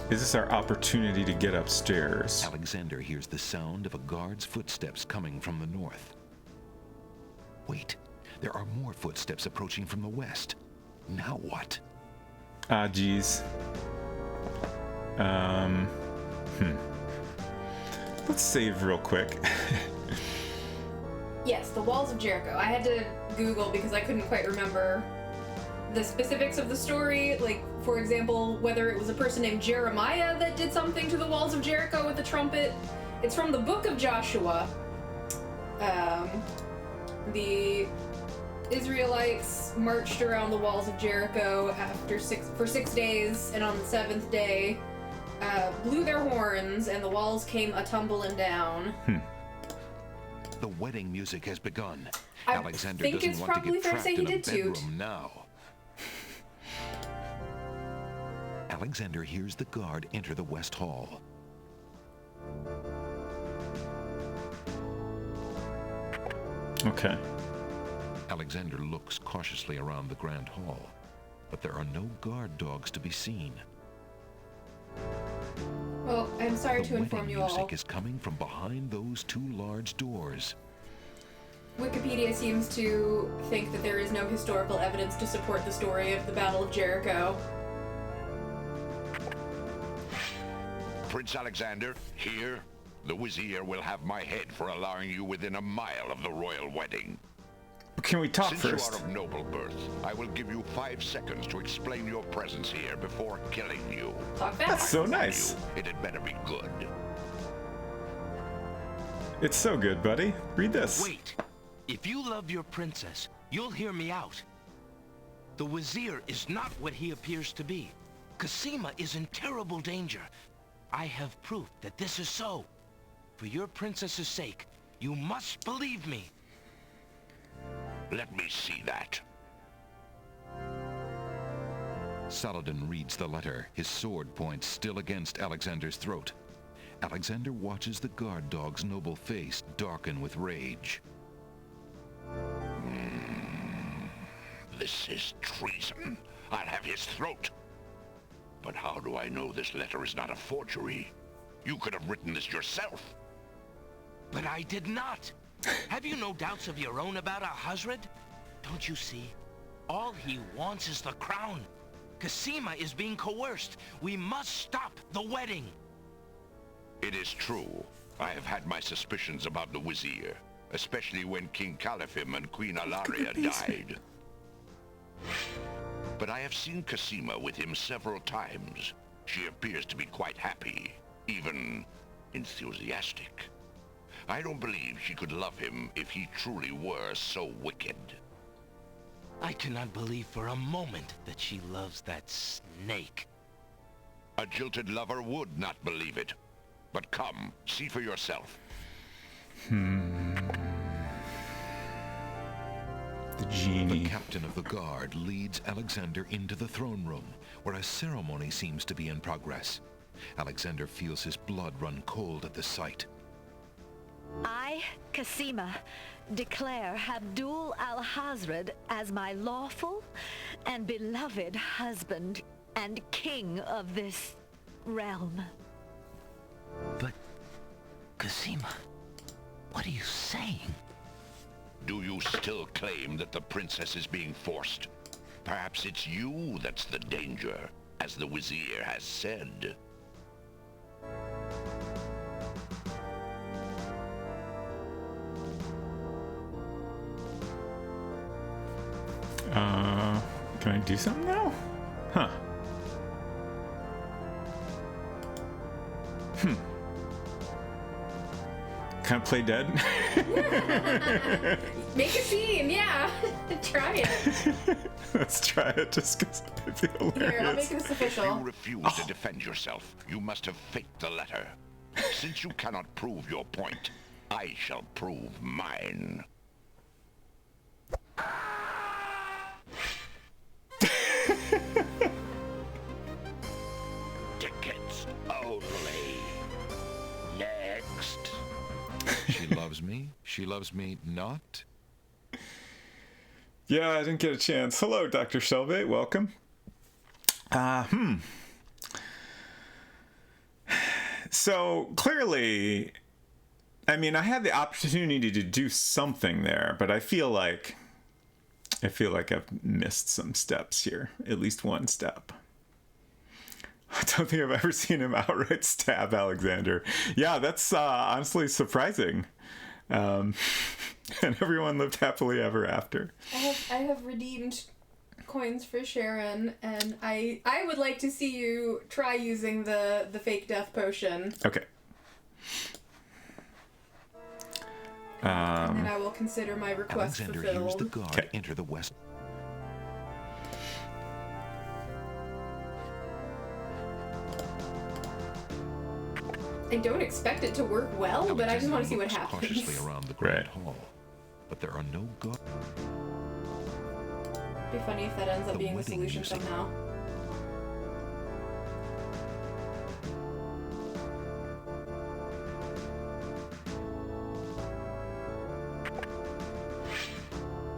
Speaker 1: this our opportunity to get upstairs?
Speaker 3: Alexander hears the sound of a guard's footsteps coming from the north. Wait, there are more footsteps approaching from the west. Now what?
Speaker 1: Ah, geez. Let's save real quick.
Speaker 2: Yes, the walls of Jericho. I had to Google because I couldn't quite remember the specifics of the story. Like, for example, whether it was a person named Jeremiah that did something to the walls of Jericho with the trumpet. It's from the book of Joshua. The Israelites marched around the walls of Jericho for 6 days, and on the 7th day, blew their horns, and the walls came a-tumbling down.
Speaker 3: The wedding music has begun.
Speaker 2: I
Speaker 3: Alexander
Speaker 2: think
Speaker 3: doesn't
Speaker 2: it's
Speaker 3: want to
Speaker 2: probably
Speaker 3: get
Speaker 2: fair to
Speaker 3: trapped
Speaker 2: say he
Speaker 3: in a
Speaker 2: did toot.
Speaker 3: bedroom now. Alexander hears the guard enter the West Hall.
Speaker 1: Okay.
Speaker 3: Alexander looks cautiously around the Grand Hall, but there are no guard dogs to be seen.
Speaker 2: Well, I'm sorry to
Speaker 3: The
Speaker 2: inform
Speaker 3: wedding
Speaker 2: you all.
Speaker 3: music is coming from behind those two large doors.
Speaker 2: Wikipedia seems to think that there is no historical evidence to support the story of the Battle of Jericho.
Speaker 10: Prince Alexander, here, the Vizier will have my head for allowing you within a mile of the royal wedding.
Speaker 1: Can we talk
Speaker 10: Since
Speaker 1: first?
Speaker 10: you are of noble birth, I will give you 5 seconds to explain your presence here before killing you.
Speaker 2: Talk
Speaker 1: That's
Speaker 2: fast.
Speaker 1: so
Speaker 10: I warn
Speaker 1: nice.
Speaker 10: you, it had better be good.
Speaker 1: It's so good, buddy. Read this.
Speaker 5: Wait. If you love your princess, you'll hear me out. The Vizier is not what he appears to be. Cosima is in terrible danger. I have proof that this is so. For your princess's sake, you must believe me.
Speaker 10: Let me see that.
Speaker 3: Saladin reads the letter, his sword point still against Alexander's throat. Alexander watches the guard dog's noble face darken with rage.
Speaker 10: This is treason. I'll have his throat. But how do I know this letter is not a forgery? You could have written this yourself.
Speaker 5: But I did not. Have you no doubts of your own about Ahazred? Don't you see? All he wants is the crown. Cosima is being coerced. We must stop the wedding.
Speaker 10: It is true. I have had my suspicions about the Vizier, especially when King Caliphim and Queen Alaria died. But I have seen Cosima with him several times. She appears to be quite happy, even enthusiastic. I don't believe she could love him if he truly were so wicked.
Speaker 5: I cannot believe for a moment that she loves that snake.
Speaker 10: A jilted lover would not believe it. But come, see for yourself.
Speaker 1: The genie.
Speaker 3: The captain of the guard leads Alexander into the throne room, where a ceremony seems to be in progress. Alexander feels his blood run cold at the sight.
Speaker 8: I, Cosima, declare Abdul al-Hazred as my lawful and beloved husband and king of this realm.
Speaker 5: But, Cosima, what are you saying?
Speaker 10: Do you still claim that the princess is being forced? Perhaps it's you that's the danger, as the Vizier has said.
Speaker 1: Can I do something now? Huh. Can I play dead?
Speaker 2: Make a scene, yeah. Try it.
Speaker 1: Let's try it just because I feel hilarious.
Speaker 2: Here, I'll make this
Speaker 10: If
Speaker 2: official.
Speaker 10: you refuse to defend yourself, you must have faked the letter. Since you cannot prove your point, I shall prove mine. Tickets only. Next.
Speaker 3: She loves me. She loves me not.
Speaker 1: Yeah, I didn't get a chance. Hello, Dr. Shelby. Welcome. So clearly, I mean, I had the opportunity to do something there, but I feel like I've missed some steps here. At least one step. I don't think I've ever seen him outright stab Alexander. Yeah, that's honestly surprising. And everyone lived happily ever after.
Speaker 2: I have redeemed coins for Sharon, and I would like to see you try using the fake death potion.
Speaker 1: Okay.
Speaker 2: And then I will consider my request
Speaker 3: Alexander
Speaker 2: fulfilled.
Speaker 3: hears the guard enter the west.
Speaker 2: I don't expect it to work well, but I just want to see what
Speaker 3: Alexander looks
Speaker 2: happens.
Speaker 3: cautiously around the grand hall, but there are no guards.
Speaker 2: It'd be funny if that ends up
Speaker 3: The
Speaker 2: being the
Speaker 3: wedding
Speaker 2: solution
Speaker 3: music.
Speaker 2: somehow.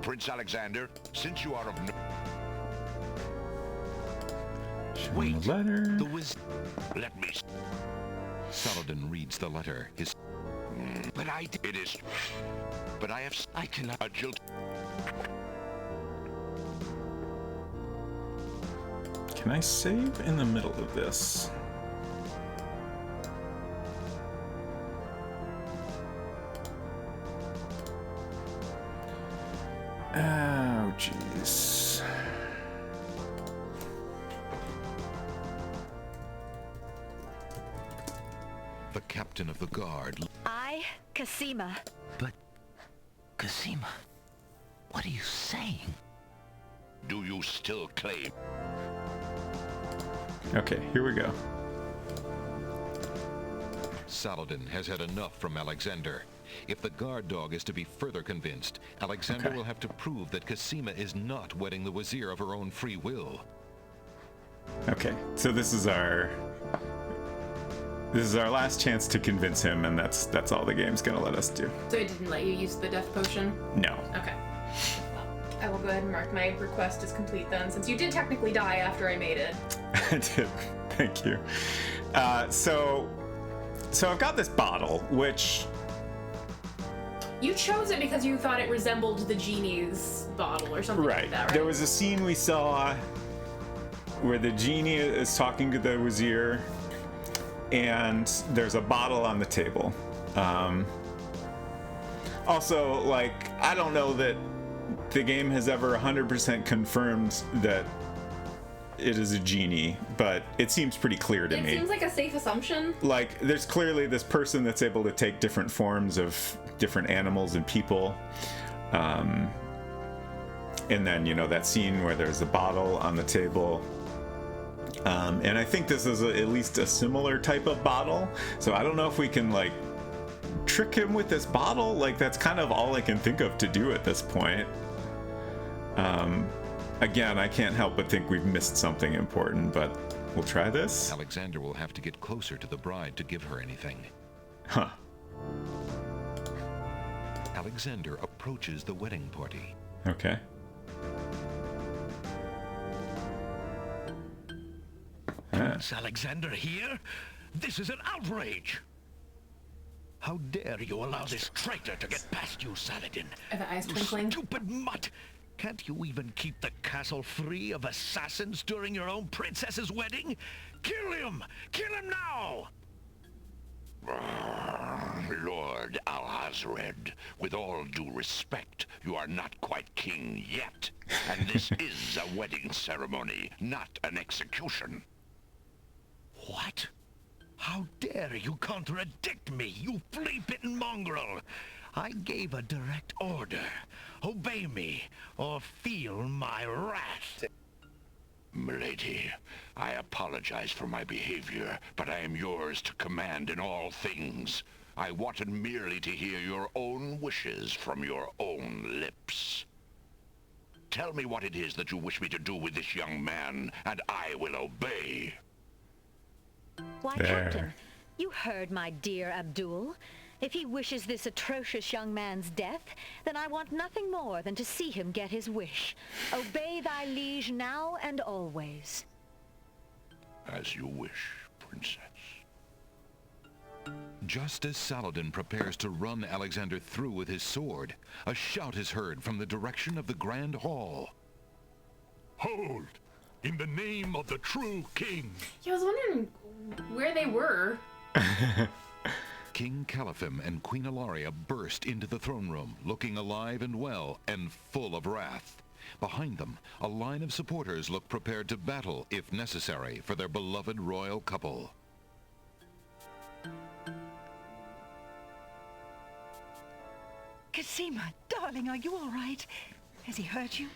Speaker 10: Prince Alexander, since you are of no...
Speaker 1: Wait. The letter.
Speaker 3: The wizard.
Speaker 10: Let me...
Speaker 3: Saladin reads the letter. His.
Speaker 10: But I... It is... But I have...
Speaker 5: I cannot.
Speaker 10: A jilt...
Speaker 1: Can I save in the middle of this? Oh, jeez.
Speaker 3: The captain of the guard.
Speaker 8: I, Casima.
Speaker 5: But, Casima, what are you saying?
Speaker 10: Do you still claim...
Speaker 1: Okay, here we go.
Speaker 3: Saladin has had enough from Alexander. If the guard dog is to be further convinced, Alexander will have to prove that Casima is not wedding the Wazir of her own free will.
Speaker 1: Okay, so this is our last chance to convince him, and that's all the game's gonna let us do.
Speaker 2: So it didn't let you use the death potion?
Speaker 1: No.
Speaker 2: Okay. Well, I will go ahead and mark my request as complete then, since you did technically die after I made it.
Speaker 1: I did. Thank you. So I've got this bottle, which...
Speaker 2: You chose it because you thought it resembled the genie's bottle or something like that, right?
Speaker 1: There was a scene we saw where the genie is talking to the Wazir, and there's a bottle on the table. Also, like, I don't know that the game has ever 100% confirmed that it is a genie, but it seems pretty clear to me.
Speaker 2: It seems like a safe assumption.
Speaker 1: Like, there's clearly this person that's able to take different forms of different animals and people. And then, you know, that scene where there's a bottle on the table. And I think this is at least a similar type of bottle. So I don't know if we can, like, trick him with this bottle. Like, that's kind of all I can think of to do at this point. Again, I can't help but think we've missed something important, but we'll try this.
Speaker 3: Alexander will have to get closer to the bride to give her anything.
Speaker 1: Huh.
Speaker 3: Alexander approaches the wedding party.
Speaker 1: Okay.
Speaker 6: Prince Alexander here? This is an outrage! How dare you allow this traitor to get past you, Saladin?
Speaker 2: Are the eyes
Speaker 6: You
Speaker 2: twinkling?
Speaker 6: stupid mutt! Can't you even keep the castle free of assassins during your own princess's wedding? Kill him! Kill him now!
Speaker 10: Lord, Lord Alhazred. With all due respect, you are not quite king yet. And this is a wedding ceremony, not an execution.
Speaker 6: What? How dare you contradict me, you flea-bitten mongrel! I gave a direct order. Obey me, or feel my wrath.
Speaker 10: Milady, I apologize for my behavior, but I am yours to command in all things. I wanted merely to hear your own wishes from your own lips. Tell me what it is that you wish me to do with this young man, and I will obey.
Speaker 8: Why, Captain, you heard my dear Abdul. If he wishes this atrocious young man's death, then I want nothing more than to see him get his wish. Obey thy liege now and always.
Speaker 10: As you wish, Princess.
Speaker 3: Just as Saladin prepares to run Alexander through with his sword, a shout is heard from the direction of the Grand Hall.
Speaker 9: Hold! In the name of the true king!
Speaker 2: Yeah, I was wondering where they were.
Speaker 3: King Caliphim and Queen Ilaria burst into the throne room, looking alive and well and full of wrath. Behind them, a line of supporters look prepared to battle, if necessary, for their beloved royal couple.
Speaker 12: Casima, darling, are you all right? Has he hurt you?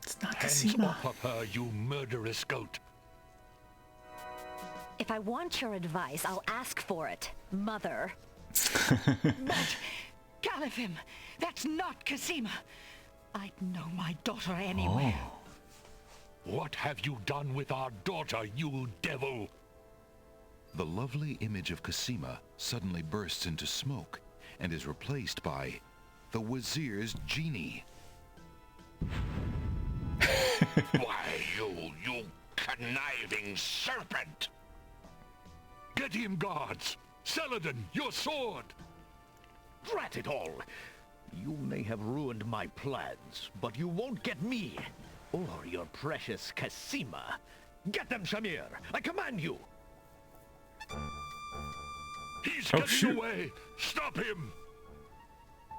Speaker 1: It's not
Speaker 6: Hands
Speaker 1: Casima.
Speaker 6: off of her, you murderous goat.
Speaker 8: If I want your advice, I'll ask for it, Mother.
Speaker 12: But, Caliphim, that's not Casima. I'd know my daughter anywhere.
Speaker 6: What have you done with our daughter, you devil?
Speaker 3: The lovely image of Casima suddenly bursts into smoke and is replaced by the Wazir's genie.
Speaker 10: Why, you conniving serpent!
Speaker 6: Get him, guards! Saladin, your sword! Drat it all! You may have ruined my plans, but you won't get me, or your precious Casima. Get them, Shamir! I command you! He's getting away! Stop him!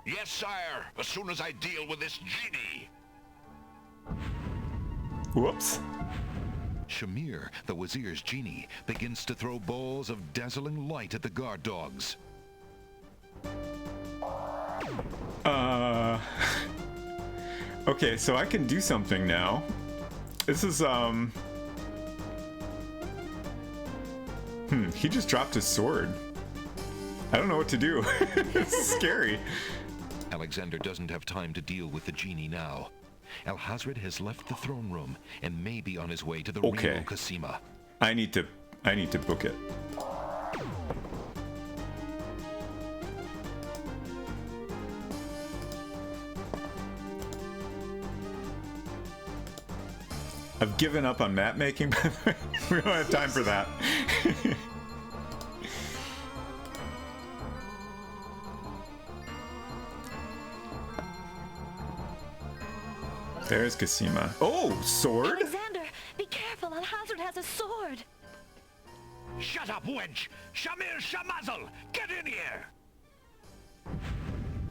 Speaker 10: Yes, sire, as soon as I deal with this genie.
Speaker 1: Whoops.
Speaker 3: Shamir, the Wazir's genie, begins to throw balls of dazzling light at the guard dogs.
Speaker 1: Okay, so I can do something now. This is, he just dropped his sword. I don't know what to do. This is scary.
Speaker 3: Alexander doesn't have time to deal with the genie now. Alhazred has left the throne room and may be on his way to the real Casima.
Speaker 1: I need to book it. I've given up on map making, by the way. We don't have time for that. There's Casima. Oh, sword?
Speaker 8: Alexander, be careful. Alhazred has a sword.
Speaker 6: Shut up, wench! Shamir Shamazel! Get in here!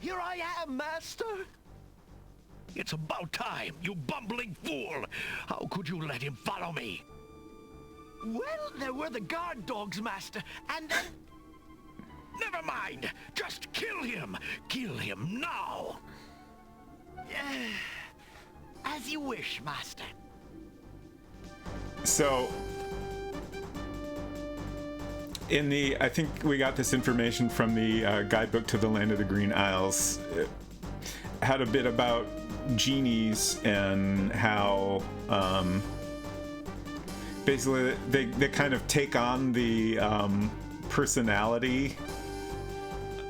Speaker 6: Here I am, master! It's about time, you bumbling fool! How could you let him follow me? Well, there were the guard dogs, master, and then... Never mind! Just kill him! Kill him now! As you wish, master.
Speaker 1: So, in the, I think we got this information from the guidebook to the Land of the Green Isles. It had a bit about genies and how basically they kind of take on the personality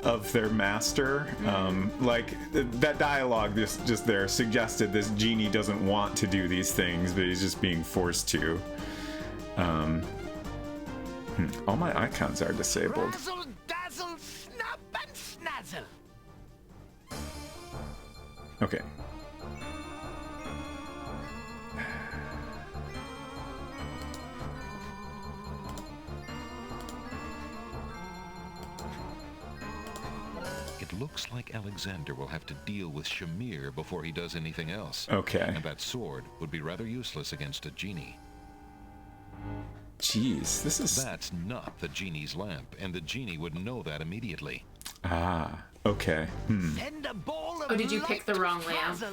Speaker 1: of their master. Like that dialogue just there suggested this genie doesn't want to do these things, but he's just being forced to. All my icons are disabled.
Speaker 6: Razzle, dazzle, snap and snazzle.
Speaker 1: Okay.
Speaker 3: It looks like Alexander will have to deal with Shamir before he does anything else.
Speaker 1: Okay.
Speaker 3: And that sword would be rather useless against a genie.
Speaker 1: Jeez, this is...
Speaker 3: That's not the genie's lamp, and the genie would know that immediately.
Speaker 1: Ah, okay.
Speaker 6: Send a ball of
Speaker 2: Oh, did you pick the
Speaker 6: light
Speaker 2: wrong
Speaker 6: to
Speaker 2: lamp?
Speaker 6: Frazzle.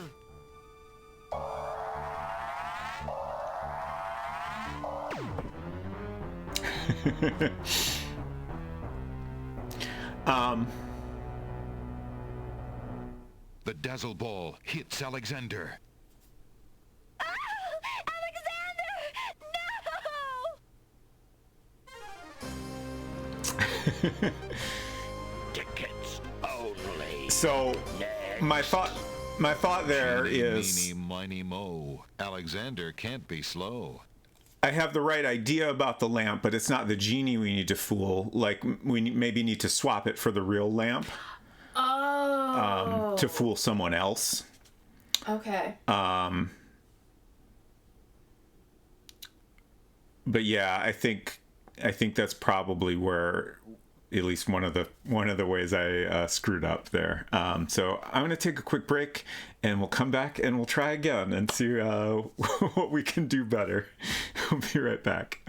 Speaker 3: The dazzle ball hits Alexander.
Speaker 11: Tickets only.
Speaker 1: So, my thought there is...
Speaker 3: Meeny, miny, mo. Alexander can't be slow.
Speaker 1: I have the right idea about the lamp, but it's not the genie we need to fool. Like, we maybe need to swap it for the real lamp.
Speaker 2: Oh.
Speaker 1: To fool someone else.
Speaker 2: Okay.
Speaker 1: But yeah, I think that's probably where, at least one of the ways I screwed up there. So I'm gonna take a quick break, and we'll come back and we'll try again and see what we can do better. We'll be right back.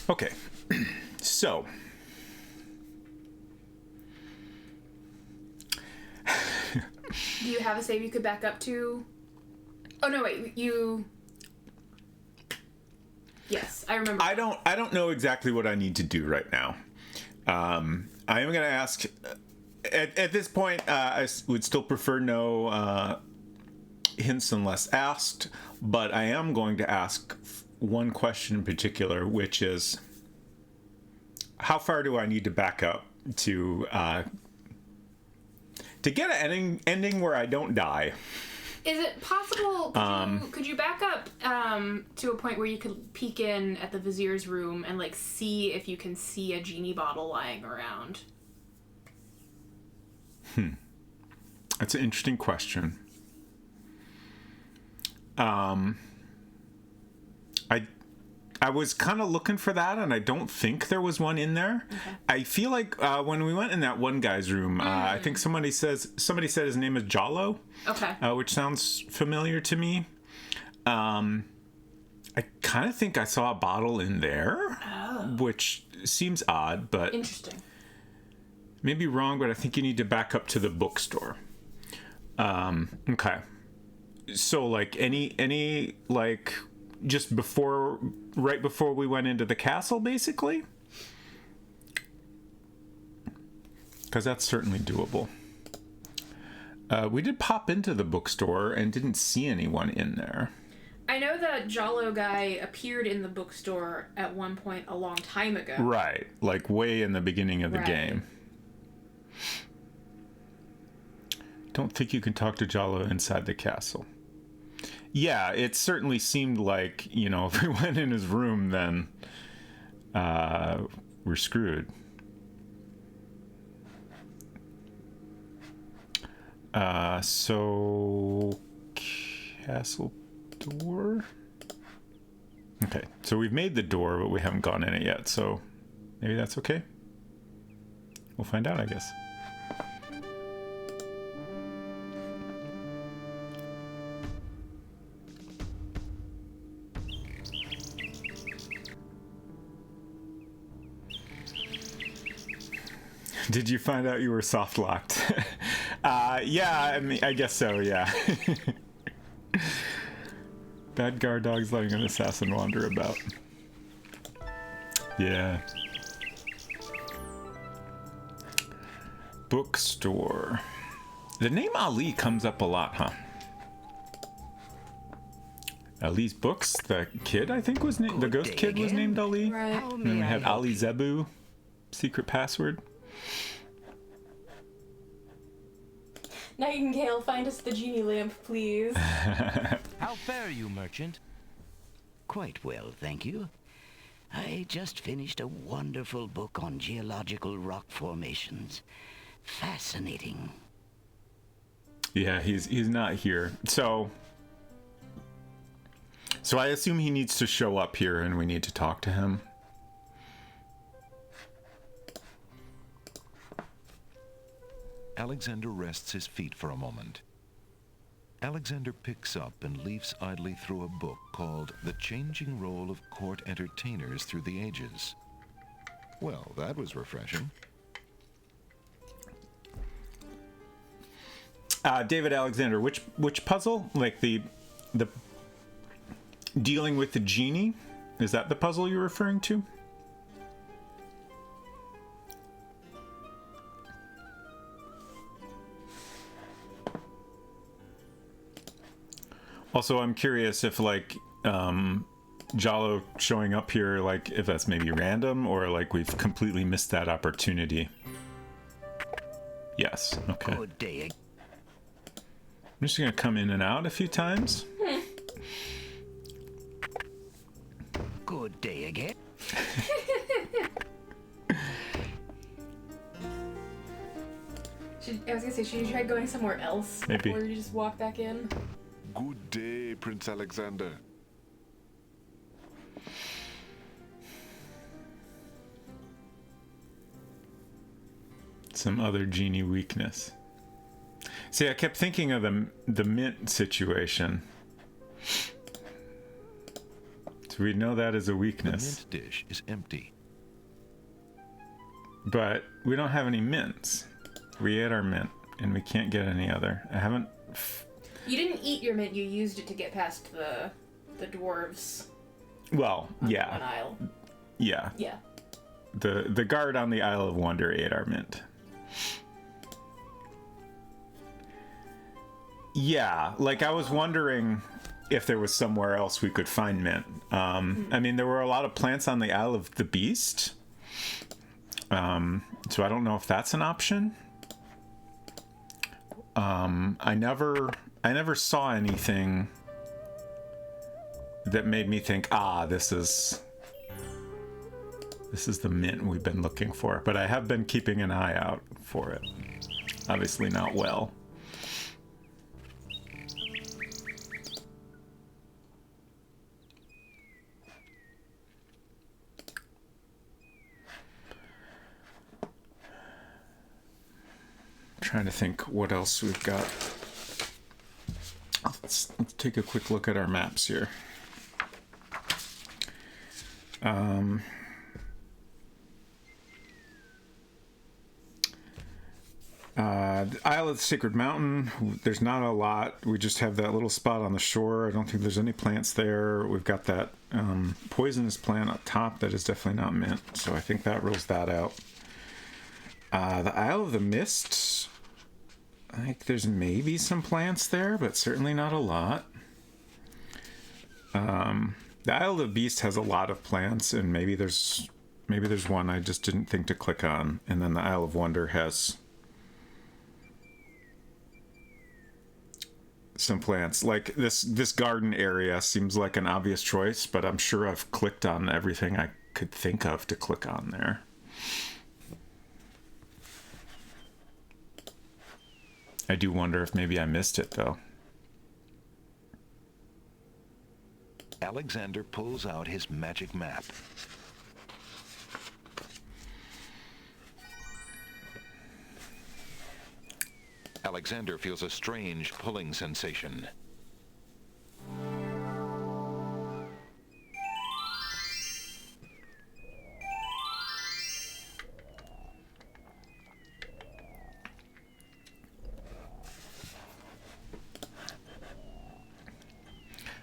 Speaker 1: Okay. So.
Speaker 2: Do you have a save you could back up to? Oh no, wait, you. Yes, I remember.
Speaker 1: I don't know exactly what I need to do right now. I am going to ask. At this point, I would still prefer no hints unless asked, but I am going to ask one question in particular, which is, how far do I need to back up to get an ending where I don't die?
Speaker 2: Is it possible, could you back up to a point where you could peek in at the Vizier's room and, like, see if you can see a genie bottle lying around?
Speaker 1: That's an interesting question. I was kind of looking for that, and I don't think there was one in there. Okay. I feel like when we went in that one guy's room, I think somebody said his name is Jalo.
Speaker 2: Okay.
Speaker 1: Which sounds familiar to me. I kind of think I saw a bottle in there, which seems odd, but
Speaker 2: interesting.
Speaker 1: Maybe wrong, but I think you need to back up to the bookstore. Okay. So, like, any like, just right before we went into the castle, basically? Because that's certainly doable. We did pop into the bookstore and didn't see anyone in there.
Speaker 2: I know that Jalo guy appeared in the bookstore at one point a long time ago.
Speaker 1: Right, like way in the beginning of the game. Don't think you can talk to Jalo inside the castle. Yeah, it certainly seemed like, you know, if we went in his room, then we're screwed. So, castle door? Okay, so we've made the door, but we haven't gone in it yet, so maybe that's okay? We'll find out, I guess. Did you find out you were soft locked? Yeah, I mean, I guess so, yeah. Bad guard dog's letting an assassin wander about. Yeah. Bookstore. The name Ali comes up a lot, huh? Ali's Books, the kid, I think, was named. The ghost kid was named Ali.
Speaker 2: Right.
Speaker 1: And then we had Ali Zebu, secret password.
Speaker 2: Nightingale, find us the genie lamp, please.
Speaker 5: How fare you, merchant?
Speaker 13: Quite well, thank you. I just finished a wonderful book on geological rock formations. Fascinating.
Speaker 1: Yeah, he's not here. So I assume he needs to show up here and we need to talk to him.
Speaker 3: Alexander rests his feet for a moment. Alexander picks up and leafs idly through a book called The Changing Role of Court Entertainers Through the Ages. Well, that was refreshing.
Speaker 1: David Alexander, which puzzle? Like the dealing with the genie? Is that the puzzle you're referring to? Also, I'm curious if, like, Jalo showing up here, like, if that's maybe random or, like, we've completely missed that opportunity. Yes, okay.
Speaker 13: Good day.
Speaker 1: I'm just gonna come in and out a few times.
Speaker 13: Good day again.
Speaker 2: I was gonna say, should you try going somewhere else?
Speaker 1: Maybe.
Speaker 2: Or you just walk back in?
Speaker 14: Good day, Prince Alexander.
Speaker 1: Some other genie weakness. See, I kept thinking of the mint situation. It's So we know that is a
Speaker 3: The
Speaker 1: weakness.
Speaker 3: mint dish is empty.
Speaker 1: But we don't have any mints. We ate our mint, and we can't get any other. I haven't...
Speaker 2: You didn't eat your mint, you used it to get past the dwarves.
Speaker 1: Well,
Speaker 2: on
Speaker 1: yeah.
Speaker 2: One aisle.
Speaker 1: Yeah.
Speaker 2: Yeah.
Speaker 1: The guard on the Isle of Wonder ate our mint. Yeah, like I was wondering if there was somewhere else we could find mint. I mean, there were a lot of plants on the Isle of the Beast. So I don't know if that's an option. I never saw anything that made me think, this is the mint we've been looking for. But I have been keeping an eye out for it. Obviously not well. Trying to think what else we've got. Let's take a quick look at our maps here. The Isle of the Sacred Mountain, there's not a lot. We just have that little spot on the shore. I don't think there's any plants there. We've got that poisonous plant up top that is definitely not mint, so I think that rules that out. The Isle of the Mist, I think there's maybe some plants there, but certainly not a lot. The Isle of the Beast has a lot of plants, and maybe there's one I just didn't think to click on. And then the Isle of Wonder has some plants. Like this garden area seems like an obvious choice, but I'm sure I've clicked on everything I could think of to click on there. I do wonder if maybe I missed it, though.
Speaker 3: Alexander pulls out his magic map. Alexander feels a strange pulling sensation.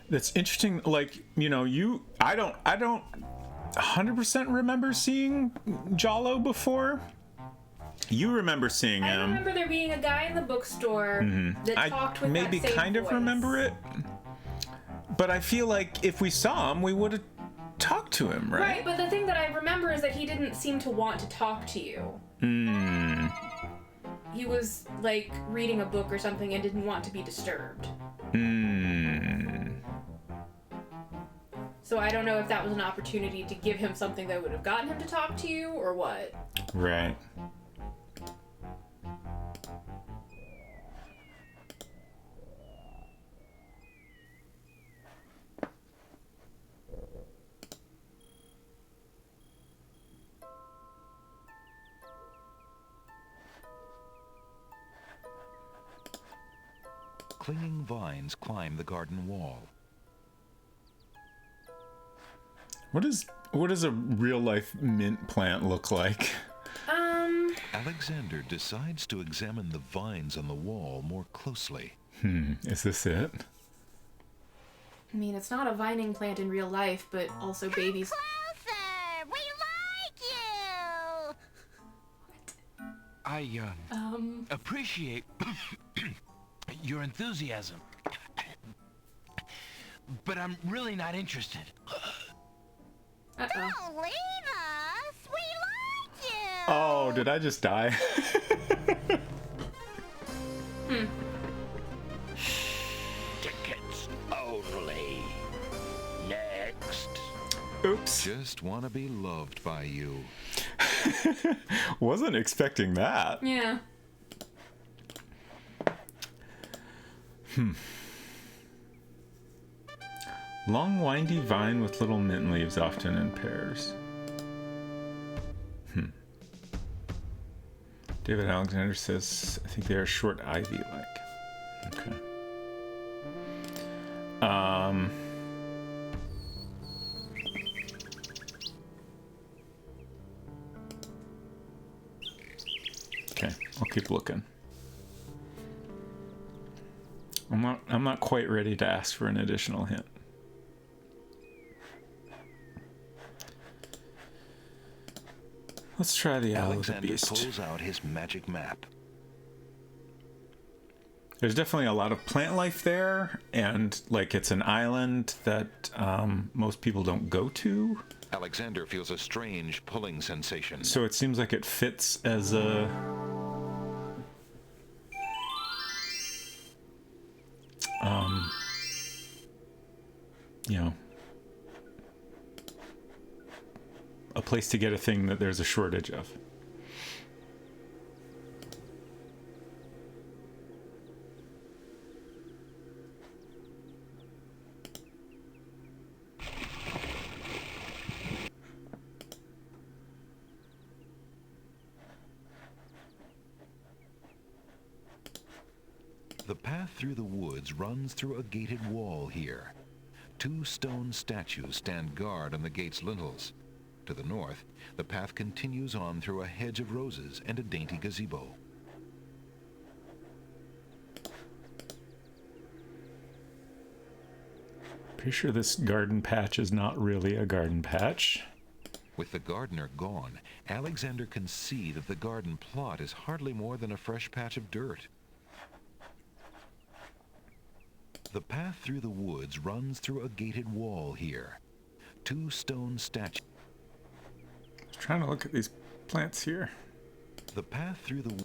Speaker 1: That's interesting. Like, you know, I don't 100% remember seeing Jalo before. You remember seeing him.
Speaker 2: I remember there being a guy in the bookstore that talked with
Speaker 1: maybe
Speaker 2: that same
Speaker 1: kind of
Speaker 2: voice.
Speaker 1: remember it, but I feel like if we saw him, we would have talked to him, right?
Speaker 2: Right, but the thing that I remember is that he didn't seem to want to talk to you. He was, like, reading a book or something and didn't want to be disturbed. So I don't know if that was an opportunity to give him something that would have gotten him to talk to you, or what.
Speaker 1: Right.
Speaker 3: Clinging vines climb the garden wall.
Speaker 1: What does a real life mint plant look like?
Speaker 3: Alexander decides to examine the vines on the wall more closely.
Speaker 1: Is this it?
Speaker 2: I mean, it's not a vining plant in real life, but also babies.
Speaker 4: Closer! We like you!
Speaker 5: I appreciate your enthusiasm, but I'm really not interested.
Speaker 2: Uh-oh.
Speaker 4: Don't leave us! We like you!
Speaker 1: Oh, did I just die?
Speaker 11: Tickets only. Next.
Speaker 1: Oops.
Speaker 3: Just want to be loved by you.
Speaker 1: Wasn't expecting that.
Speaker 2: Yeah.
Speaker 1: Long windy vine with little mint leaves, often in pairs. David Alexander says, I think they are short ivy-like. Okay. Okay, I'll keep looking. I'm not quite ready to ask for an additional hint. Let's try the Owl of the
Speaker 3: Alexander
Speaker 1: Beast.
Speaker 3: pulls out his magic map.
Speaker 1: There's definitely a lot of plant life there, and like it's an island that most people don't go to.
Speaker 3: Alexander feels a strange pulling sensation.
Speaker 1: So it seems like it fits as a... you know, a place to get a thing that there's a shortage of.
Speaker 3: The path through the woods runs through a gated wall here. 2 stone statues stand guard on the gate's lintels. To the north, the path continues on through a hedge of roses and a dainty gazebo.
Speaker 1: Pretty sure this garden patch is not really a garden patch.
Speaker 3: With the gardener gone, Alexander can see that the garden plot is hardly more than a fresh patch of dirt. The path through the woods runs through a gated wall here. 2 stone statues.
Speaker 1: Trying to look at these plants here.
Speaker 3: The path through the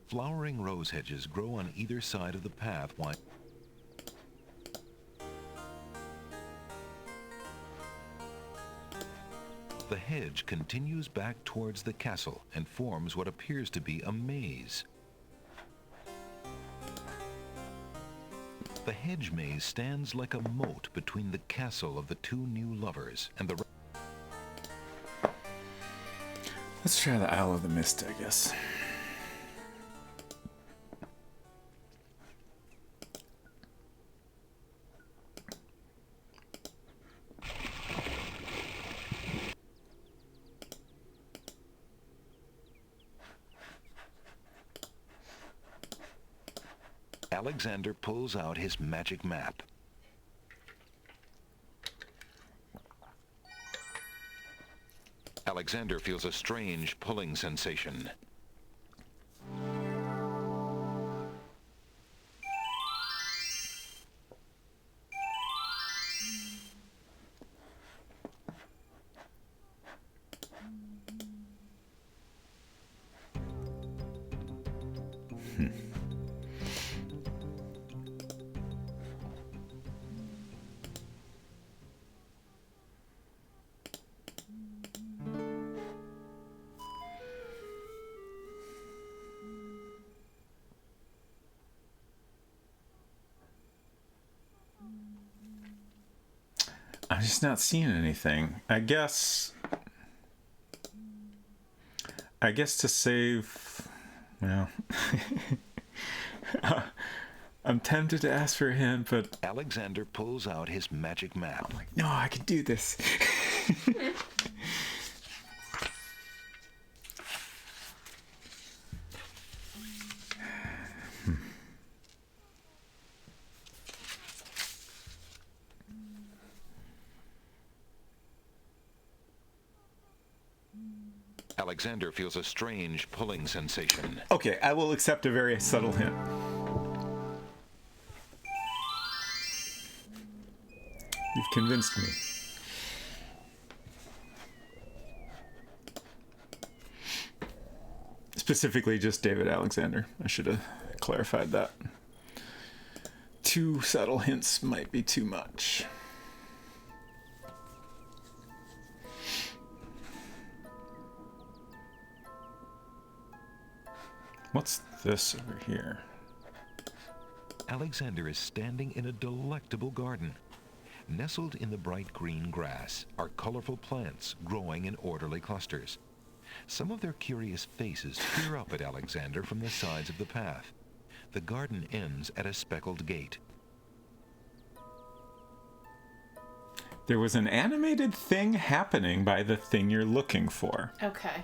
Speaker 3: flowering rose hedges grow on either side of the path while the hedge continues back towards the castle and forms what appears to be a maze. The hedge maze stands like a moat between the castle of the 2 new lovers and the...
Speaker 1: Let's try the Owl of the Mist, I guess.
Speaker 3: Alexander pulls out his magic map. Alexander feels a strange pulling sensation.
Speaker 1: I'm just not seeing anything. I guess to save, well, I'm tempted to ask for a hint, but
Speaker 3: Alexander pulls out his magic map.
Speaker 1: I'm like, no, I can do this.
Speaker 3: Alexander feels a strange pulling sensation.
Speaker 1: Okay, I will accept a very subtle hint. You've convinced me. Specifically just David Alexander. I should have clarified that. 2 subtle hints might be too much. What's this over here?
Speaker 3: Alexander is standing in a delectable garden. Nestled in the bright green grass are colorful plants growing in orderly clusters. Some of their curious faces peer up at Alexander from the sides of the path. The garden ends at a speckled gate.
Speaker 1: There was an animated thing happening by the thing you're looking for.
Speaker 2: Okay.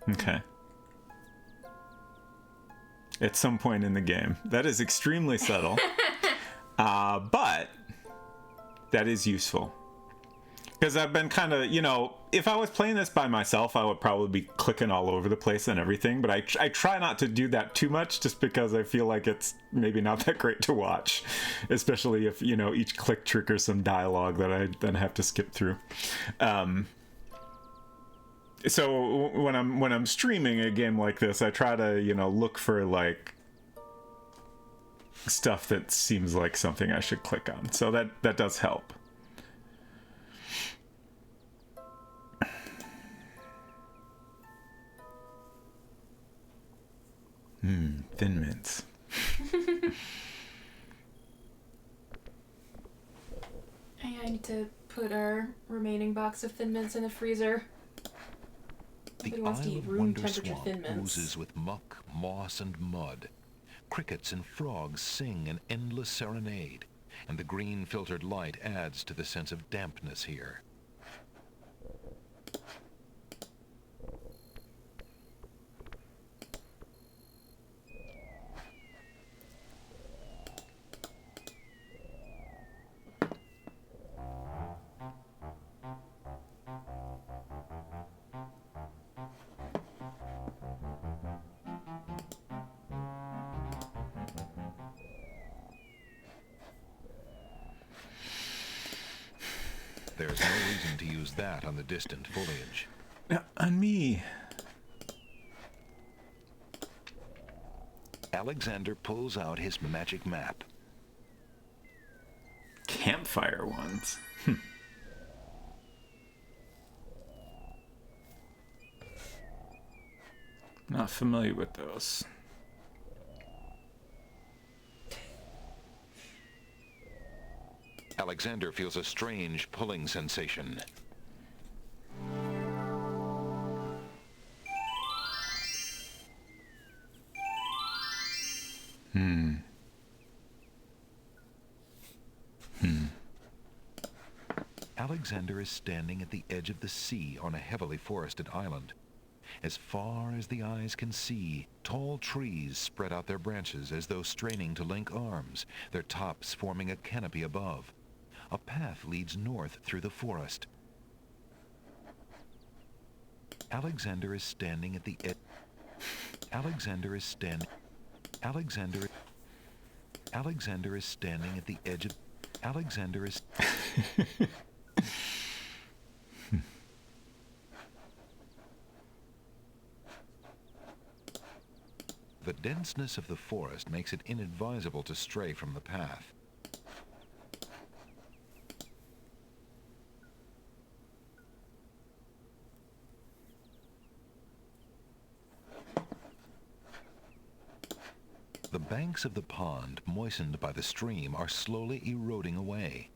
Speaker 1: Okay. At some point in the game. That is extremely subtle. But that is useful. Because I've been kind of, you know, if I was playing this by myself, I would probably be clicking all over the place and everything. But I try not to do that too much just because I feel like it's maybe not that great to watch. Especially if, you know, each click triggers some dialogue that I then have to skip through. So when I'm streaming a game like this, I try to, you know, look for like stuff that seems like something I should click on. So that does help. Thin mints.
Speaker 2: I need to put our remaining box of Thin Mints in the freezer.
Speaker 3: The
Speaker 2: Nobody wants to
Speaker 3: Isle
Speaker 2: eat
Speaker 3: of
Speaker 2: room
Speaker 3: Wonder
Speaker 2: temperature
Speaker 3: Swamp
Speaker 2: Thin Mints.
Speaker 3: oozes with muck, moss, and mud. Crickets and frogs sing an endless serenade, and the green filtered light adds to the sense of dampness here. There's no reason to use that on the distant foliage.
Speaker 1: On me.
Speaker 3: Alexander pulls out his magic map.
Speaker 1: Campfire ones. Not familiar with those.
Speaker 3: Alexander feels a strange pulling sensation. Alexander is standing at the edge of the sea on a heavily forested island. As far as the eyes can see, tall trees spread out their branches as though straining to link arms, their tops forming a canopy above. A path leads north through the forest. Alexander is standing at the edge. Alexander is standing at the edge of... Alexander is... The denseness of the forest makes it inadvisable to stray from the path. The banks of the pond, moistened by the stream, are slowly eroding away.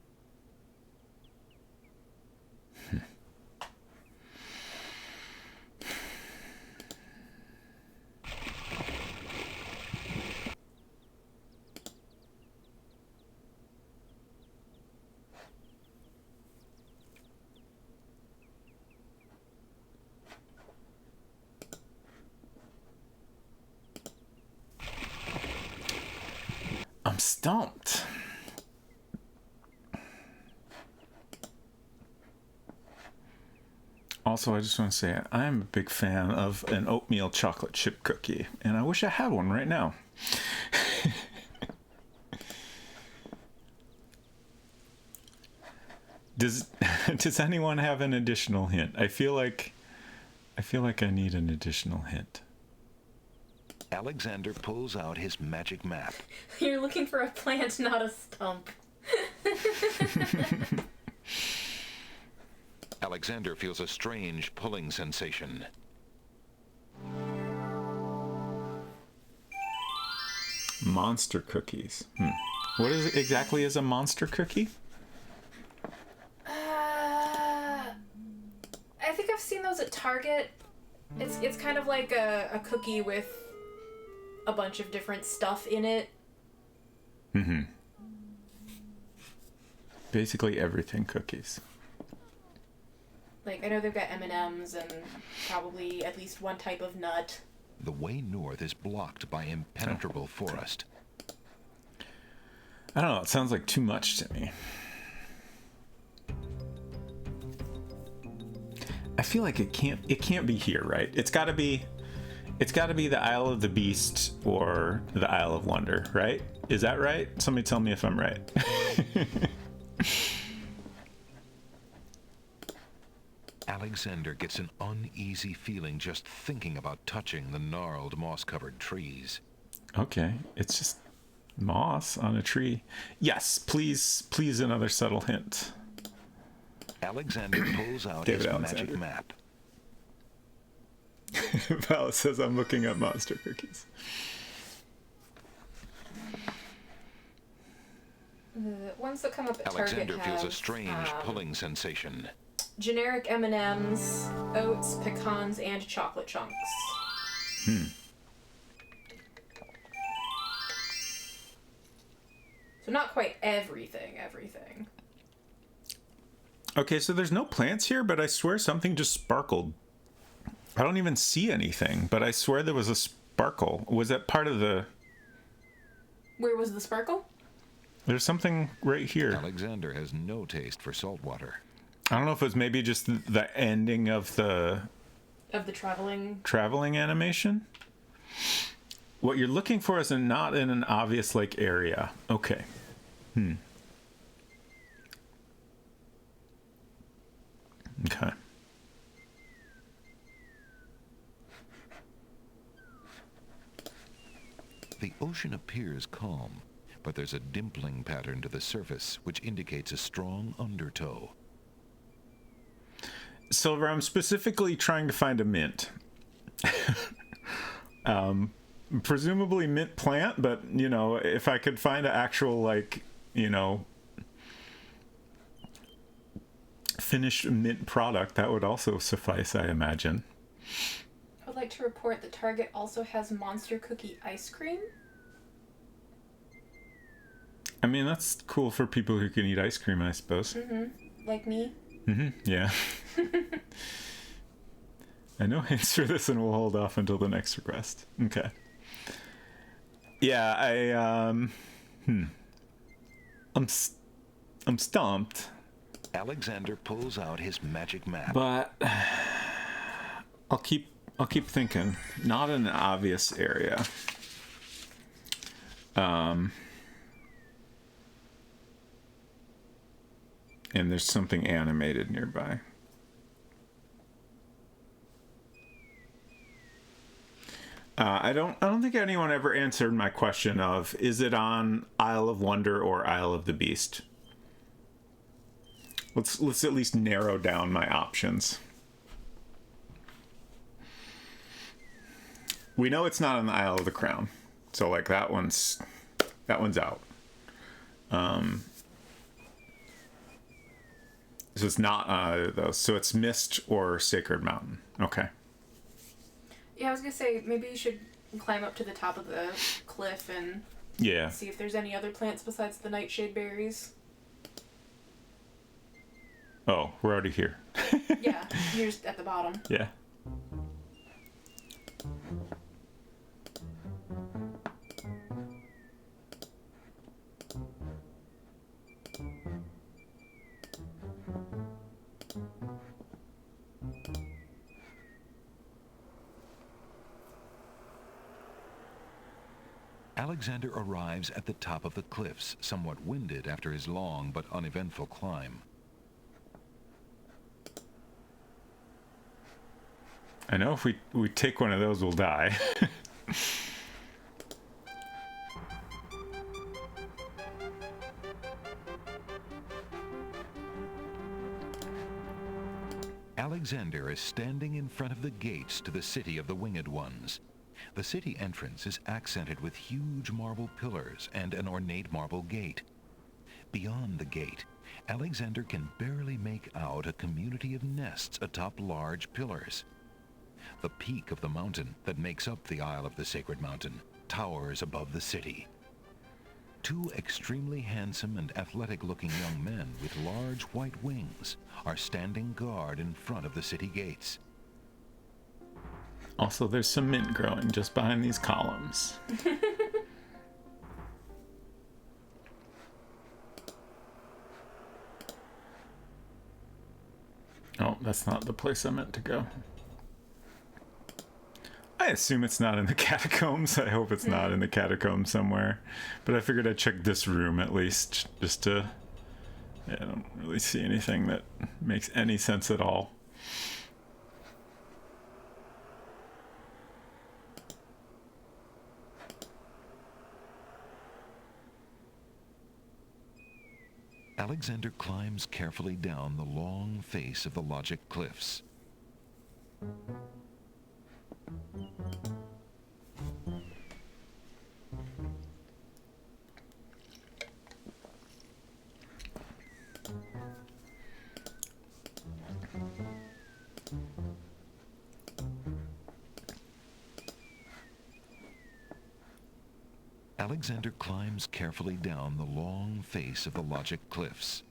Speaker 1: I'm stumped. Also, I just want to say I'm a big fan of an oatmeal chocolate chip cookie, and I wish I had one right now. Does anyone have an additional hint? I feel like I need an additional hint.
Speaker 3: Alexander pulls out his magic map.
Speaker 2: You're looking for a plant, not a stump.
Speaker 3: Alexander feels a strange pulling sensation.
Speaker 1: Monster cookies. What exactly is a monster cookie?
Speaker 2: I think I've seen those at Target. It's kind of like a cookie with a bunch of different stuff in it.
Speaker 1: Basically everything cookies.
Speaker 2: Like, I know they've got M&Ms and probably at least one type of nut.
Speaker 3: The way north is blocked by impenetrable forest.
Speaker 1: I don't know, it sounds like too much to me. I feel like it can't be here, right? It's gotta be the Isle of the Beast or the Isle of Wonder, right? Is that right? Somebody tell me if I'm right.
Speaker 3: Alexander gets an uneasy feeling just thinking about touching the gnarled, moss-covered trees.
Speaker 1: Okay, it's just moss on a tree. Yes, please another subtle hint.
Speaker 3: Alexander pulls out
Speaker 1: David
Speaker 3: his
Speaker 1: Alexander.
Speaker 3: magic map.
Speaker 1: Val says I'm looking up monster cookies.
Speaker 2: The ones that come up at
Speaker 3: Alexander
Speaker 2: Target
Speaker 3: feels a
Speaker 2: have,
Speaker 3: strange pulling sensation.
Speaker 2: generic M&Ms, oats, pecans, and chocolate chunks. So not quite everything.
Speaker 1: Okay, so there's no plants here, but I swear something just sparkled. I don't even see anything, but I swear there was a sparkle. Was that part of the...
Speaker 2: Where was the sparkle?
Speaker 1: There's something right here.
Speaker 3: Alexander has no taste for salt water.
Speaker 1: I don't know if it was maybe just the ending of the
Speaker 2: traveling
Speaker 1: animation. What you're looking for is not in an obvious like area. Okay. Okay.
Speaker 3: The ocean appears calm, but there's a dimpling pattern to the surface which indicates a strong undertow.
Speaker 1: Silver, I'm specifically trying to find a mint. Presumably mint plant, but, you know, if I could find an actual, like, you know, finished mint product, that would also suffice, I imagine.
Speaker 2: I would like to report that Target also has monster cookie ice cream.
Speaker 1: I mean, that's cool for people who can eat ice cream, I suppose.
Speaker 2: Like me.
Speaker 1: Yeah. I know hints for this, and we'll hold off until the next request. Okay. Yeah, I'm stumped.
Speaker 3: Alexander pulls out his magic map.
Speaker 1: But I'll keep thinking. Not in an obvious area. And there's something animated nearby. I don't think anyone ever answered my question of, is it on Isle of Wonder or Isle of the Beast? Let's at least narrow down my options. We know it's not on the Isle of the Crown, so like that one's out. So it's not on either of those. So it's Mist or Sacred Mountain. Okay.
Speaker 2: Yeah, I was gonna say maybe you should climb up to the top of the cliff and see if there's any other plants besides the nightshade berries.
Speaker 1: Oh, we're already here.
Speaker 2: Yeah, you're just at the bottom.
Speaker 1: Yeah.
Speaker 3: Alexander arrives at the top of the cliffs, somewhat winded after his long but uneventful climb.
Speaker 1: I know if we take one of those, we'll die.
Speaker 3: Alexander is standing in front of the gates to the city of the Winged Ones. The city entrance is accented with huge marble pillars and an ornate marble gate. Beyond the gate, Alexander can barely make out a community of nests atop large pillars. The peak of the mountain that makes up the Isle of the Sacred Mountain towers above the city. Two extremely handsome and athletic-looking young men with large white wings are standing guard in front of the city gates.
Speaker 1: Also, there's some mint growing just behind these columns. Oh, that's not the place I meant to go. I assume it's not in the catacombs. I hope it's not in the catacombs somewhere. But I figured I'd check this room at least, just to... Yeah, I don't really see anything that makes any sense at all.
Speaker 3: Alexander climbs carefully down the long face of the Logic Cliffs. Alexander climbs carefully down the long face of the Logic Cliffs.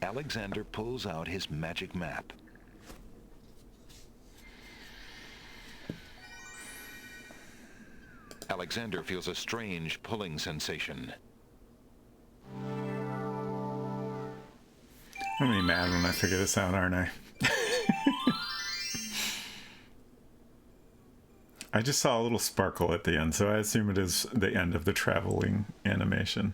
Speaker 3: Alexander pulls out his magic map. Alexander feels a strange pulling sensation.
Speaker 1: I'm gonna be mad when I figure this out, aren't I? I just saw a little sparkle at the end, so I assume it is the end of the traveling animation.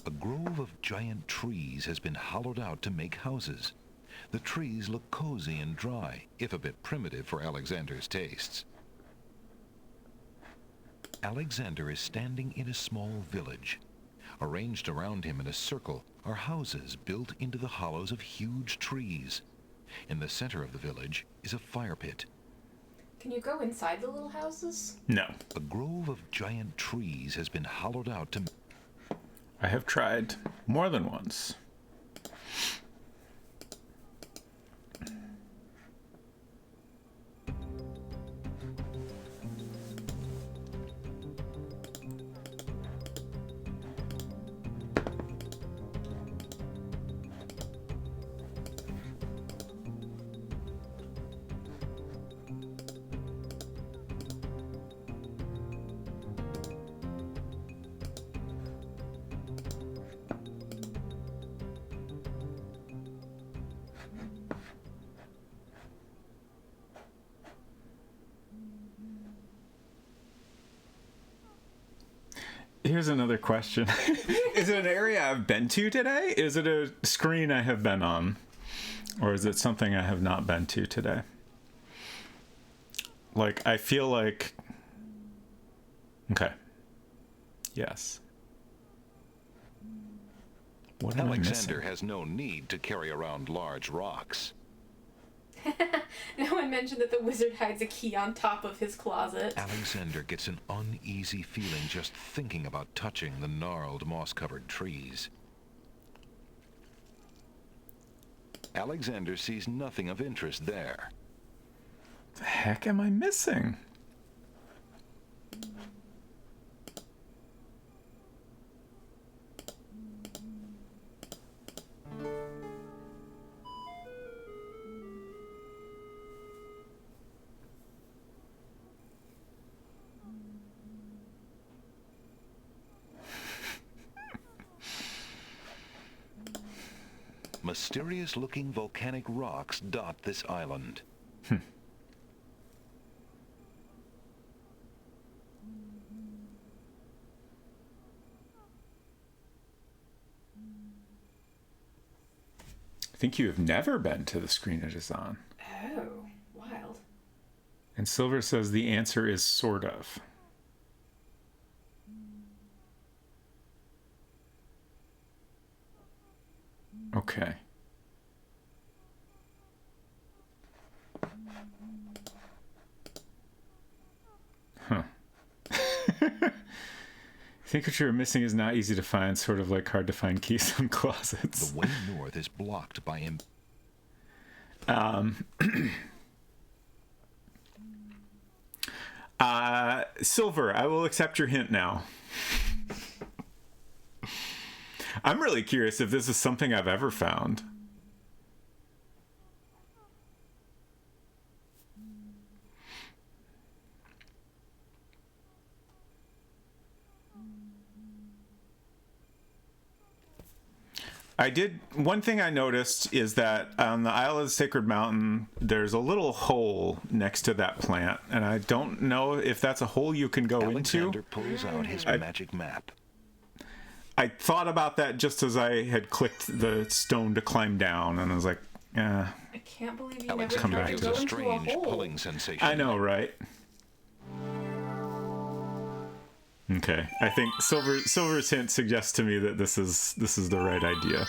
Speaker 3: A grove of giant trees has been hollowed out to make houses. The trees look cozy and dry, if a bit primitive for Alexander's tastes. Alexander is standing in a small village. Arranged around him in a circle are houses built into the hollows of huge trees. In the center of the village is a fire pit.
Speaker 2: Can you go inside the little houses?
Speaker 1: No.
Speaker 3: A grove of giant trees has been hollowed out to...
Speaker 1: I have tried more than once. Here's another question. Is it an area I've been to today? Is it a screen I have been on? Or is it something I have not been to today? Like, I feel like... Okay. Yes. What am I missing?
Speaker 3: Alexander has no need to carry around large rocks.
Speaker 2: No one mentioned that the wizard hides a key on top of his closet.
Speaker 3: Alexander gets an uneasy feeling just thinking about touching the gnarled, moss-covered trees. Alexander sees nothing of interest there.
Speaker 1: The heck am I missing?
Speaker 3: Mysterious-looking volcanic rocks dot this island.
Speaker 1: I think you have never been to the screen it is on.
Speaker 2: Oh.
Speaker 1: And Silver says the answer is sort of. Okay. Huh. I think what you're missing is not easy to find, sort of like hard to find keys in closets.
Speaker 3: The way north is blocked by
Speaker 1: Silver, I will accept your hint now. I'm really curious if this is something I've ever found. One thing I noticed is that on the Isle of the Sacred Mountain, there's a little hole next to that plant, and I don't know if that's a hole you can go
Speaker 3: Alexander
Speaker 1: into.
Speaker 3: pulls out his magic map.
Speaker 1: I thought about that just as I had clicked the stone to climb down, and I was like,
Speaker 2: I can't believe you never
Speaker 1: come
Speaker 2: tried
Speaker 1: back
Speaker 2: to
Speaker 1: to
Speaker 2: go
Speaker 1: this
Speaker 2: into a
Speaker 3: strange
Speaker 2: hole.
Speaker 3: pulling sensation.
Speaker 1: I know, right? Okay, I think Silver's hint suggests to me that this is the right idea.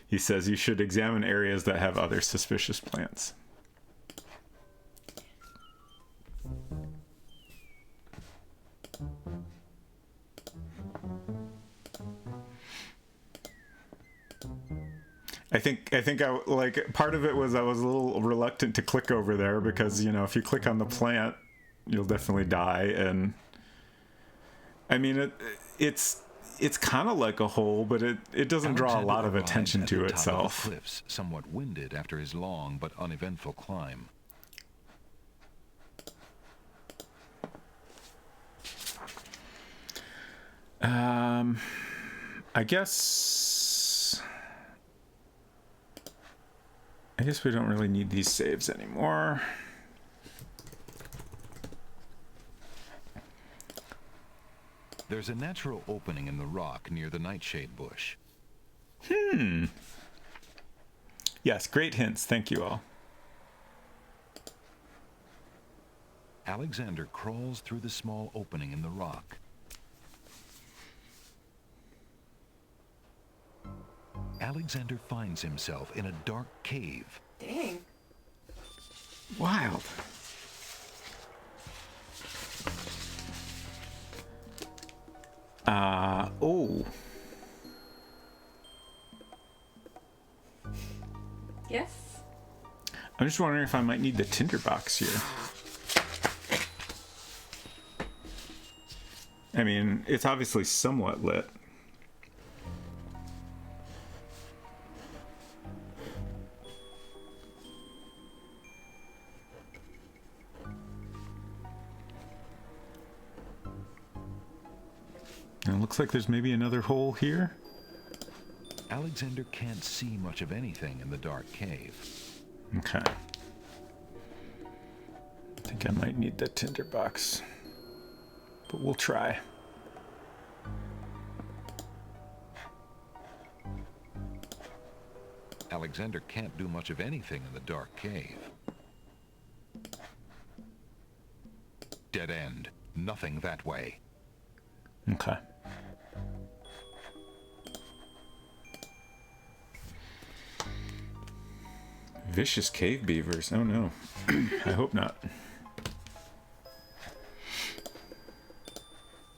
Speaker 1: He says you should examine areas that have other suspicious plants. I think I like part of it was I was a little reluctant to click over there because, you know, if you click on the plant, you'll definitely die. And I mean, it's kind of like a hole, but it doesn't draw a lot of attention to itself.
Speaker 3: Cliffs, somewhat winded after his long but uneventful climb.
Speaker 1: I guess we don't really need these saves anymore.
Speaker 3: There's a natural opening in the rock near the nightshade bush.
Speaker 1: Yes, great hints. Thank you all.
Speaker 3: Alexander crawls through the small opening in the rock. Alexander finds himself in a dark cave.
Speaker 2: Dang.
Speaker 1: Wild. Oh.
Speaker 2: Yes?
Speaker 1: I'm just wondering if I might need the tinderbox here. I mean, it's obviously somewhat lit. And it looks like there's maybe another hole here.
Speaker 3: Alexander can't see much of anything in the dark cave.
Speaker 1: Okay. I think I might need the tinderbox, but we'll try.
Speaker 3: Alexander can't do much of anything in the dark cave. Dead end. Nothing that way.
Speaker 1: Okay. Vicious cave beavers. Oh no. I hope not.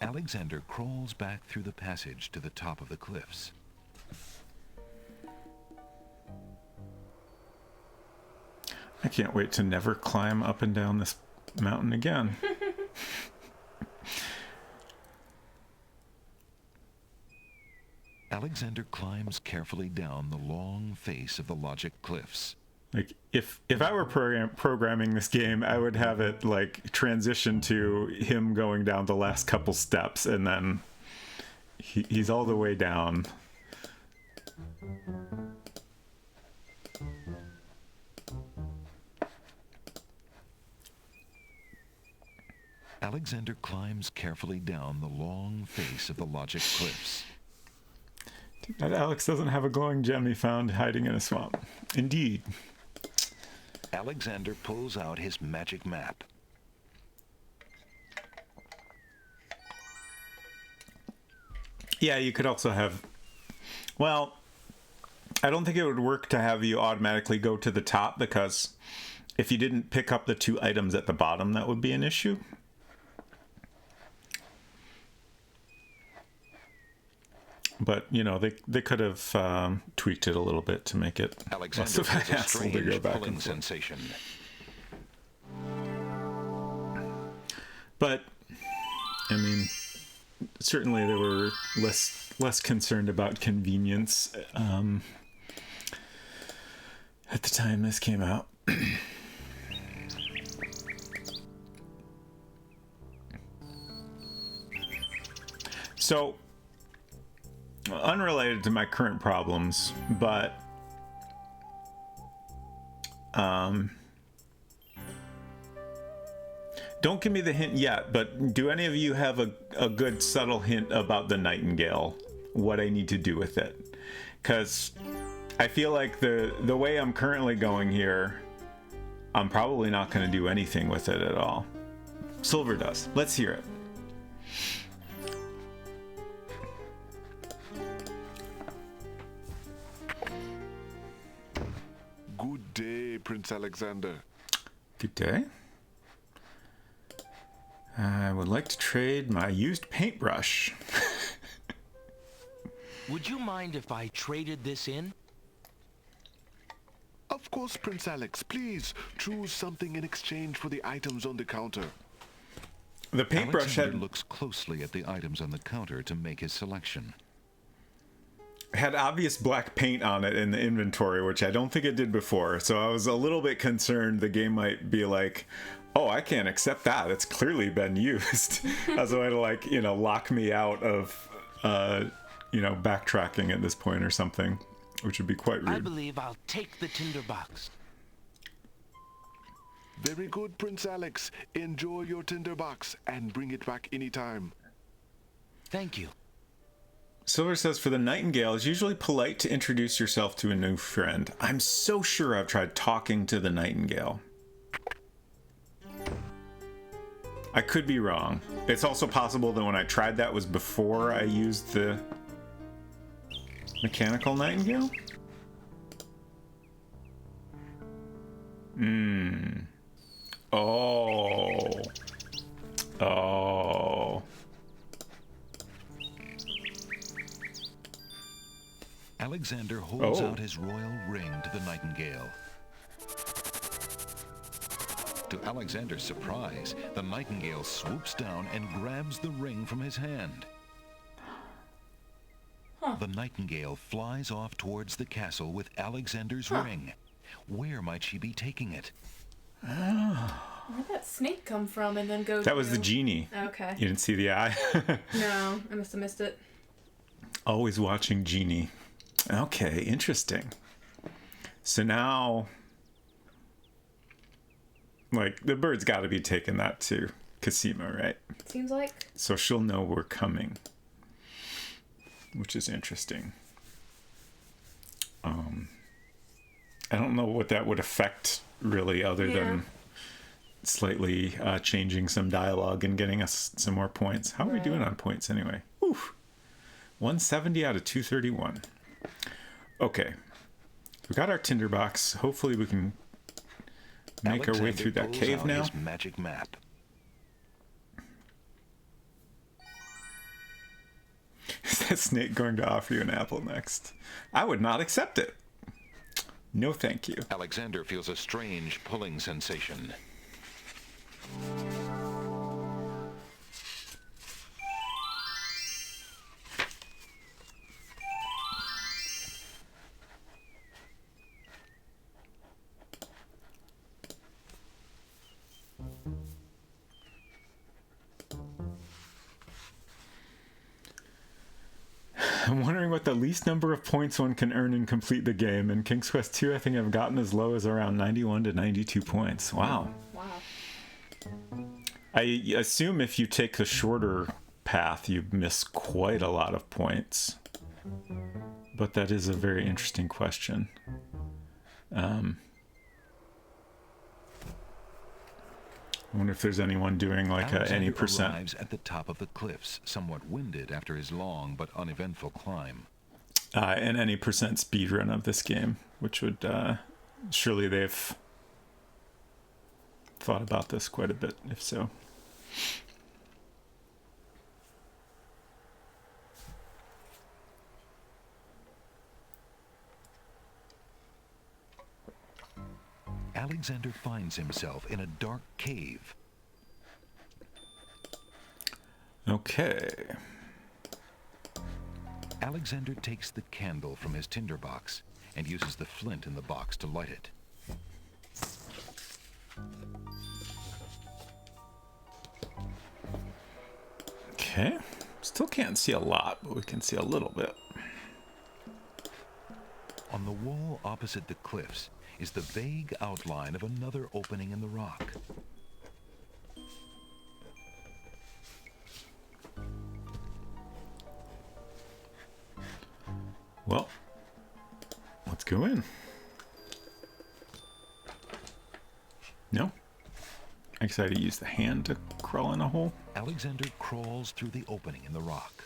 Speaker 3: Alexander crawls back through the passage to the top of the cliffs.
Speaker 1: I can't wait to never climb up and down this mountain again.
Speaker 3: Alexander climbs carefully down the long face of the Logic Cliffs.
Speaker 1: Like, if I were programming this game, I would have it, like, transition to him going down the last couple steps, and then he's all the way down.
Speaker 3: Alexander climbs carefully down the long face of the Logic Cliffs.
Speaker 1: That Alex doesn't have a glowing gem he found hiding in a swamp. Indeed.
Speaker 3: Alexander pulls out his magic map.
Speaker 1: Yeah, you could also have... Well, I don't think it would work to have you automatically go to the top, because if you didn't pick up the 2 items at the bottom, that would be an issue. But, you know, they could have tweaked it a little bit to make it less of a hassle to go back and forth.
Speaker 3: Sensation.
Speaker 1: But, I mean, certainly they were less concerned about convenience at the time this came out. So, unrelated to my current problems, but don't give me the hint yet, but do any of you have a good subtle hint about the Nightingale? What I need to do with it? Because I feel like the way I'm currently going here, I'm probably not going to do anything with it at all. Silver does. Let's hear it.
Speaker 14: Good day, Prince Alexander.
Speaker 1: Good day. I would like to trade my used paintbrush.
Speaker 5: Would you mind if I traded this in?
Speaker 14: Of course, Prince Alex. Please choose something in exchange for the items on the counter.
Speaker 1: The paintbrush
Speaker 3: looks closely at the items on the counter to make his selection.
Speaker 1: Had obvious black paint on it in the inventory, which I don't think it did before. So I was a little bit concerned the game might be like, oh, I can't accept that. It's clearly been used as a way to, like, you know, lock me out of, you know, backtracking at this point or something, which would be quite rude.
Speaker 5: I believe I'll take the tinderbox.
Speaker 14: Very good, Prince Alex. Enjoy your tinderbox and bring it back anytime.
Speaker 5: Thank you.
Speaker 1: Silver says, for the Nightingale, it's usually polite to introduce yourself to a new friend. I'm so sure I've tried talking to the Nightingale. I could be wrong. It's also possible that when I tried that was before I used the mechanical Nightingale? Oh. Oh.
Speaker 3: Alexander holds out his royal ring to the Nightingale. To Alexander's surprise, the Nightingale swoops down and grabs the ring from his hand. The Nightingale flies off towards the castle with Alexander's ring. Where might she be taking it?
Speaker 2: Where'd that snake come from and then go
Speaker 1: That was the genie.
Speaker 2: Okay.
Speaker 1: You didn't see the eye?
Speaker 2: No, I must have missed it.
Speaker 1: Always watching Genie. Okay, interesting. So now, like, the bird's got to be taking that to Cosima, right?
Speaker 2: Seems like.
Speaker 1: So she'll know we're coming, which is interesting. I don't know what that would affect, really, other than slightly changing some dialogue and getting us some more points. How are we doing on points, anyway? Oof. 170 out of 231. Okay. We got our tinderbox. Hopefully we can make our way through that cave now.
Speaker 3: His magic map.
Speaker 1: Is that snake going to offer you an apple next? I would not accept it. No, thank you.
Speaker 3: Alexander feels a strange pulling sensation.
Speaker 1: I'm wondering what the least number of points one can earn and complete the game. In King's Quest 2, I think I've gotten as low as around 91 to 92 points. Wow.
Speaker 2: Wow.
Speaker 1: I assume if you take the shorter path, you miss quite a lot of points. But that is a very interesting question. I wonder if there's anyone doing like any percent.
Speaker 3: Arrives at the top of the cliffs, somewhat winded after his long but uneventful climb.
Speaker 1: And any percent speedrun of this game, which would surely they've thought about this quite a bit, if so.
Speaker 3: Alexander finds himself in a dark cave.
Speaker 1: Okay.
Speaker 3: Alexander takes the candle from his tinderbox and uses the flint in the box to light it.
Speaker 1: Okay. Still can't see a lot, but we can see a little bit.
Speaker 3: On the wall opposite the cliffs is the vague outline of another opening in the rock.
Speaker 1: Well, let's go in. No? I guess I had to use the hand to crawl in a hole.
Speaker 3: Alexander crawls through the opening in the rock.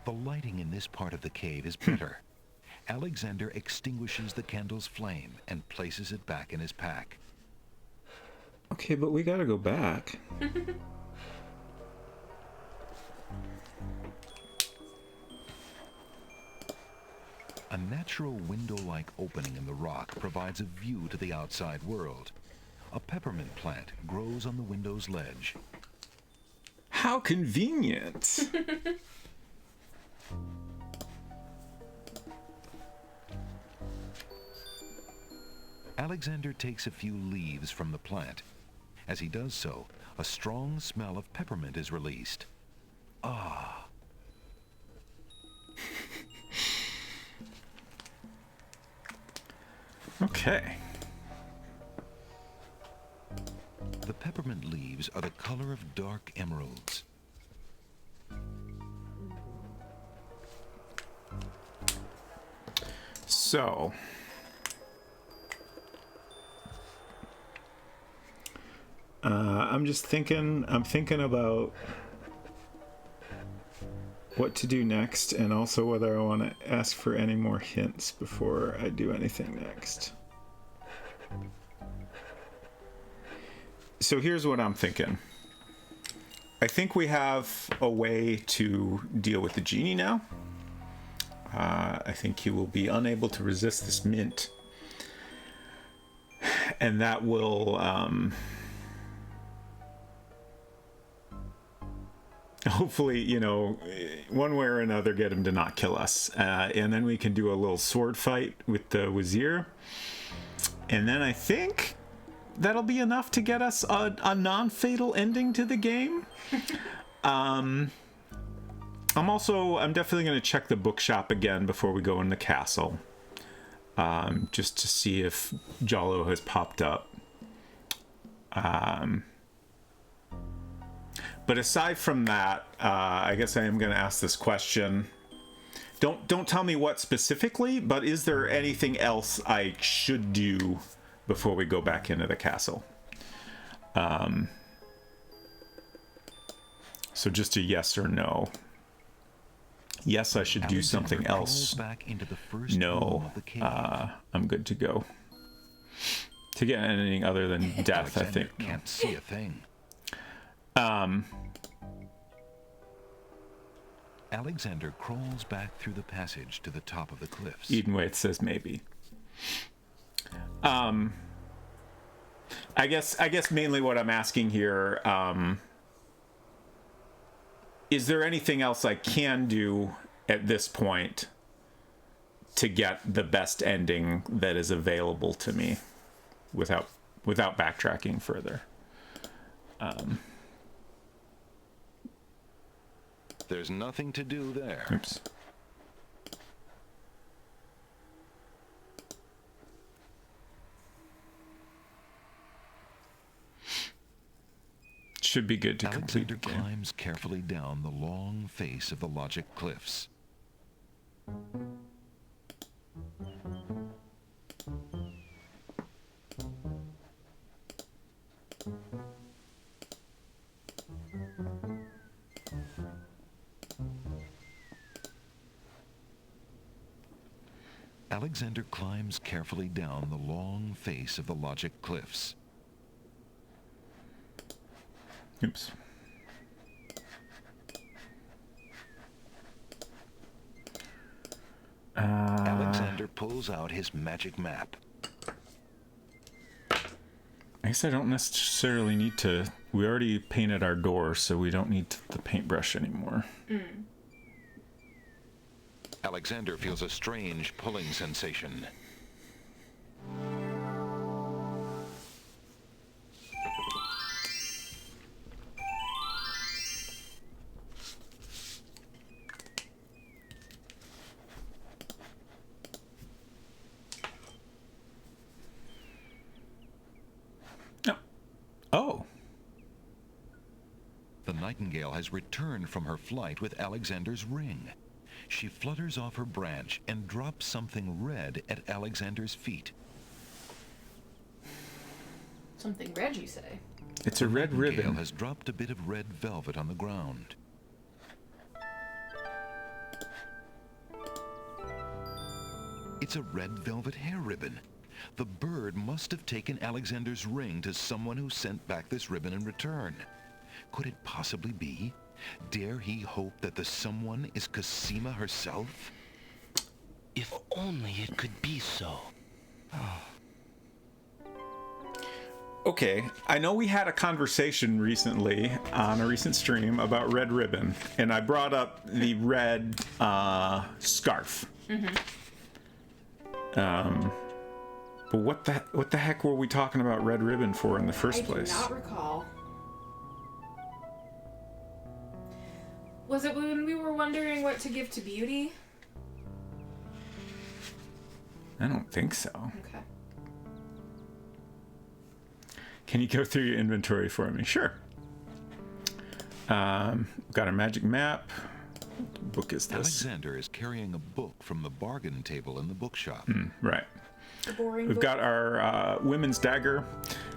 Speaker 3: The lighting in this part of the cave is better. Alexander extinguishes the candle's flame and places it back in his pack.
Speaker 1: Okay, but we gotta go back.
Speaker 3: A natural window-like opening in the rock provides a view to the outside world. A peppermint plant grows on the window's ledge.
Speaker 1: How convenient!
Speaker 3: Alexander takes a few leaves from the plant. As he does so, a strong smell of peppermint is released. Ah.
Speaker 1: Okay.
Speaker 3: The peppermint leaves are the color of dark emeralds.
Speaker 1: So, I'm thinking about what to do next, and also whether I want to ask for any more hints before I do anything next. So here's what I'm thinking. I think we have a way to deal with the genie now. I think he will be unable to resist this mint. And that will hopefully, you know, one way or another get him to not kill us. And then we can do a little sword fight with the Wazir. And then I think that'll be enough to get us a non-fatal ending to the game. I'm definitely going to check the bookshop again before we go in the castle. Just to see if Jalo has popped up. But aside from that, I guess I am going to ask this question. Don't tell me what specifically, but is there anything else I should do before we go back into the castle? So just a yes or no. Yes, I should do something else.
Speaker 3: Back into the first
Speaker 1: no, I'm good to go. To get anything other than death, I think.
Speaker 3: Can't see a thing. Alexander crawls back through the passage to the top of the cliffs.
Speaker 1: Edenwaith says maybe. I guess mainly what I'm asking here, is there anything else I can do at this point to get the best ending that is available to me without backtracking further?
Speaker 3: There's nothing to do there.
Speaker 1: Oops. Should be good to complete the game.
Speaker 3: Alexander climbs carefully down the long face of the Logic Cliffs. Alexander climbs carefully down the long face of the logic cliffs.
Speaker 1: Oops.
Speaker 3: Alexander pulls out his magic map.
Speaker 1: I guess I don't necessarily need to... We already painted our door, so we don't need the paintbrush anymore.
Speaker 3: Alexander feels a strange pulling sensation.
Speaker 1: Oh.
Speaker 3: The nightingale has returned from her flight with Alexander's ring. She flutters off her branch and drops something red at Alexander's feet.
Speaker 2: Something red, you say?
Speaker 1: It's a red ribbon.
Speaker 3: The nightingale has dropped a bit of red velvet on the ground. It's a red velvet hair ribbon. The bird must have taken Alexander's ring to someone who sent back this ribbon in return. Could it possibly be? Dare he hope that the someone is Cosima herself?
Speaker 5: If only it could be so.
Speaker 1: Okay, I know we had a conversation recently on a recent stream about red ribbon, and I brought up the red scarf. But what the heck were we talking about red ribbon for in the first place?
Speaker 2: I do not recall. Was it when we were wondering what to give to Beauty?
Speaker 1: I don't think so.
Speaker 2: Okay.
Speaker 1: Can you go through your inventory for me? Sure. Got a magic map. What book is this?
Speaker 3: Alexander is carrying a book from the bargain table in the bookshop.
Speaker 1: Right.
Speaker 2: The boring
Speaker 1: We've
Speaker 2: book.
Speaker 1: got our women's dagger.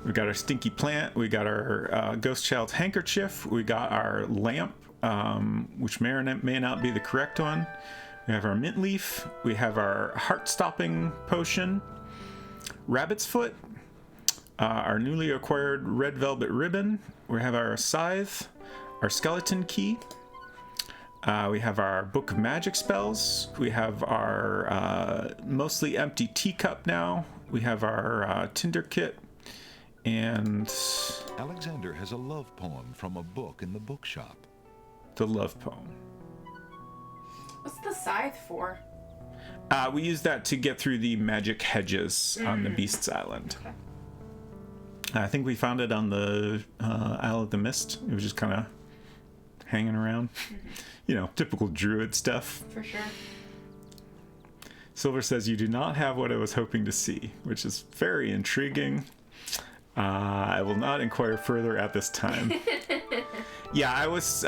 Speaker 1: We've got our stinky plant. We got our ghost child's handkerchief. We got our lamp, which may or may not be the correct one. We have our mint leaf. We have our heart-stopping potion. Rabbit's foot. Our newly acquired red velvet ribbon. We have our scythe. Our skeleton key. We have our book of magic spells. We have our mostly empty teacup now. We have our tinder kit. And
Speaker 3: Alexander has a love poem from a book in the bookshop.
Speaker 1: The love poem.
Speaker 2: What's the scythe for?
Speaker 1: We use that to get through the magic hedges on the Beast's Island.
Speaker 2: Okay.
Speaker 1: I think we found it on the Isle of the Mist. It was just kind of hanging around. You know, typical druid stuff.
Speaker 2: For sure.
Speaker 1: Silver says, you do not have what I was hoping to see, which is very intriguing. I will not inquire further at this time. Yeah, I was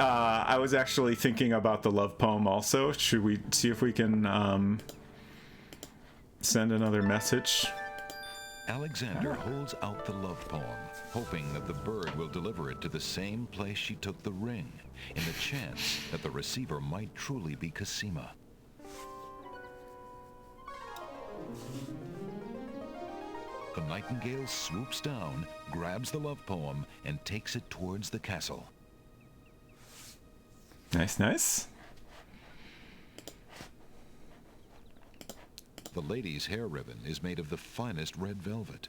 Speaker 1: actually thinking about the love poem also. Should we see if we can send another message?
Speaker 3: Alexander holds out the love poem, hoping that the bird will deliver it to the same place she took the ring, in the chance that the receiver might truly be Cosima. The nightingale swoops down, grabs the love poem, and takes it towards the castle.
Speaker 1: Nice, nice.
Speaker 3: The lady's hair ribbon is made of the finest red velvet.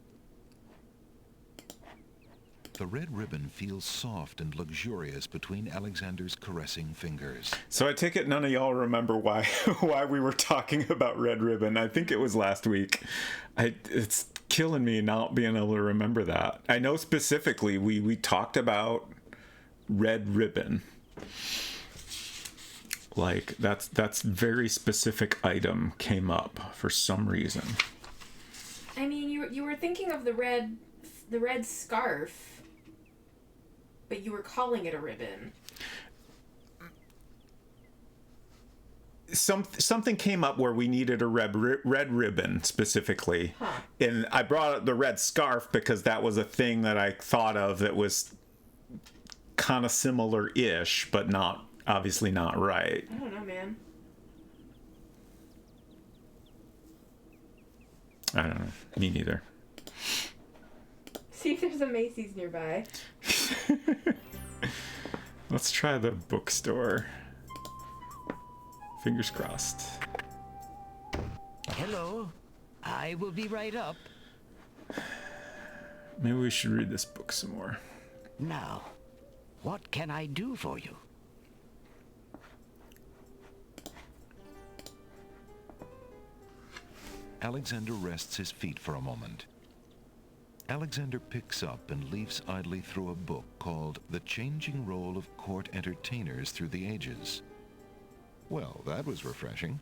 Speaker 3: The red ribbon feels soft and luxurious between Alexander's caressing fingers.
Speaker 1: So I take it none of y'all remember why we were talking about red ribbon. I think it was last week. It's killing me not being able to remember that. I know specifically we talked about red ribbon. Like that's very specific item came up for some reason.
Speaker 2: I mean, you were thinking of the red scarf, but you were calling it a ribbon.
Speaker 1: Something came up where we needed a red ribbon specifically, and I brought up the red scarf because that was a thing that I thought of that was kind of similar-ish, but not obviously not right.
Speaker 2: I don't know, man.
Speaker 1: I don't know. Me neither.
Speaker 2: See if there's a Macy's nearby.
Speaker 1: Let's try the bookstore. Fingers crossed.
Speaker 6: Hello. I will be right up.
Speaker 1: Maybe we should read this book some more.
Speaker 13: Now, what can I do for you?
Speaker 3: Alexander rests his feet for a moment. Alexander picks up and leafs idly through a book called The Changing Role of Court Entertainers Through the Ages. Well, that was refreshing.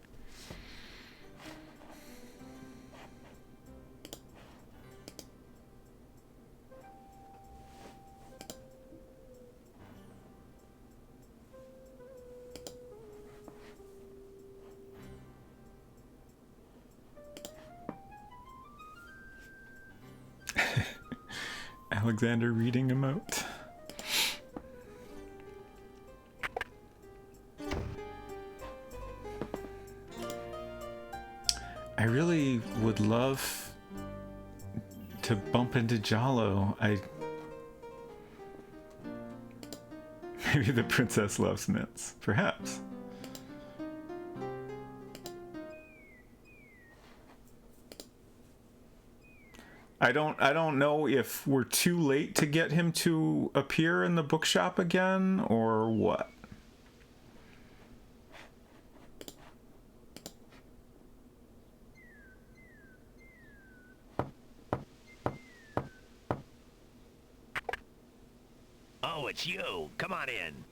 Speaker 1: Alexander reading emote. I really would love to bump into Jalo. Maybe the princess loves mints. Perhaps. I don't know if we're too late to get him to appear in the bookshop again or what.
Speaker 6: Oh, it's you. Come on in.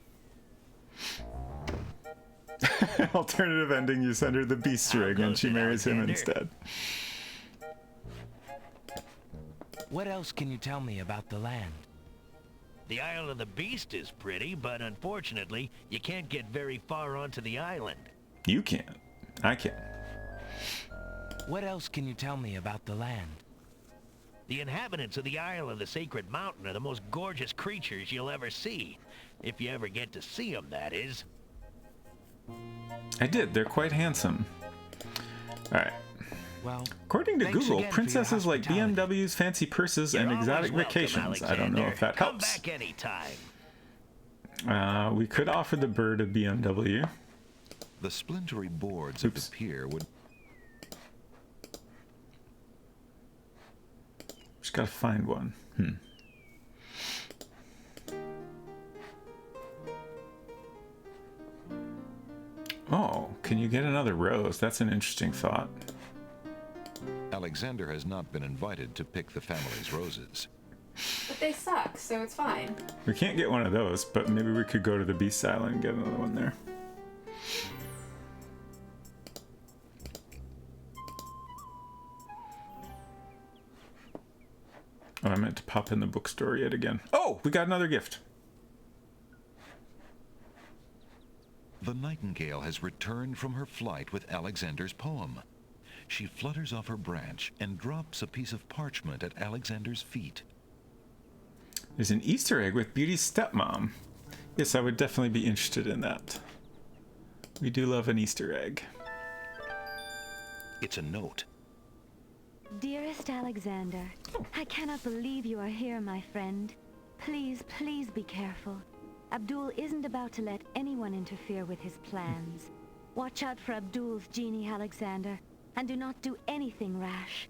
Speaker 1: Alternative ending, you send her the beast ring and she marries him instead.
Speaker 5: What else can you tell me about the land?
Speaker 6: The Isle of the Beast is pretty, but unfortunately, you can't get very far onto the island.
Speaker 1: You can't. I can.
Speaker 5: What else can you tell me about the land?
Speaker 6: The inhabitants of the Isle of the Sacred Mountain are the most gorgeous creatures you'll ever see. If you ever get to see them, that is.
Speaker 1: I did. They're quite handsome. Alright.
Speaker 5: Well,
Speaker 1: according to Google, princesses like
Speaker 5: hospitality.
Speaker 1: BMWs, fancy purses, and exotic vacations. I don't know if that
Speaker 6: Come
Speaker 1: helps.
Speaker 6: back anytime.
Speaker 1: We could offer the bird a BMW.
Speaker 3: The splintery boards of the pier would...
Speaker 1: Just gotta find one. Oh, can you get another rose? That's an interesting thought.
Speaker 3: Alexander has not been invited to pick the family's roses.
Speaker 2: But they suck, so it's fine.
Speaker 1: We can't get one of those, but maybe we could go to the Beast Island and get another one there. Oh, I meant to pop in the bookstore yet again. Oh, we got another gift.
Speaker 3: The nightingale has returned from her flight with Alexander's poem. She flutters off her branch and drops a piece of parchment at Alexander's feet.
Speaker 1: There's an Easter egg with Beauty's stepmom. Yes, I would definitely be interested in that. We do love an Easter egg.
Speaker 3: It's a note.
Speaker 8: Dearest Alexander, I cannot believe you are here, my friend. Please, please be careful. Abdul isn't about to let anyone interfere with his plans. Watch out for Abdul's genie, Alexander, and do not do anything rash.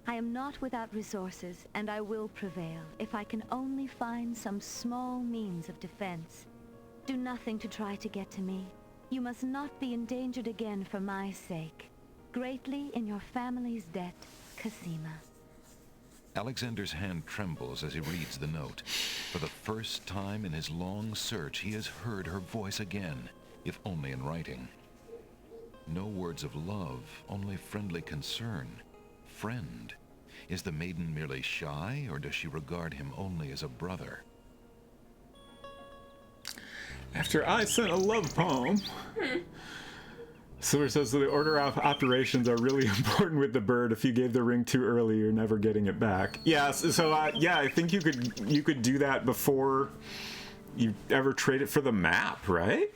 Speaker 8: I am not without resources, and I will prevail if I can only find some small means of defense. Do nothing to try to get to me. You must not be endangered again for my sake. Greatly in your family's debt, Cosima.
Speaker 3: Alexander's hand trembles as he reads the note. For the first time in his long search, he has heard her voice again, if only in writing. No words of love, only friendly concern. Friend. Is the maiden merely shy, or does she regard him only as a brother?
Speaker 1: After I sent a love poem. Silver says the order of operations are really important with the bird. If you gave the ring too early, you're never getting it back. Yeah, yeah, I think you could do that before you ever trade it for the map, right?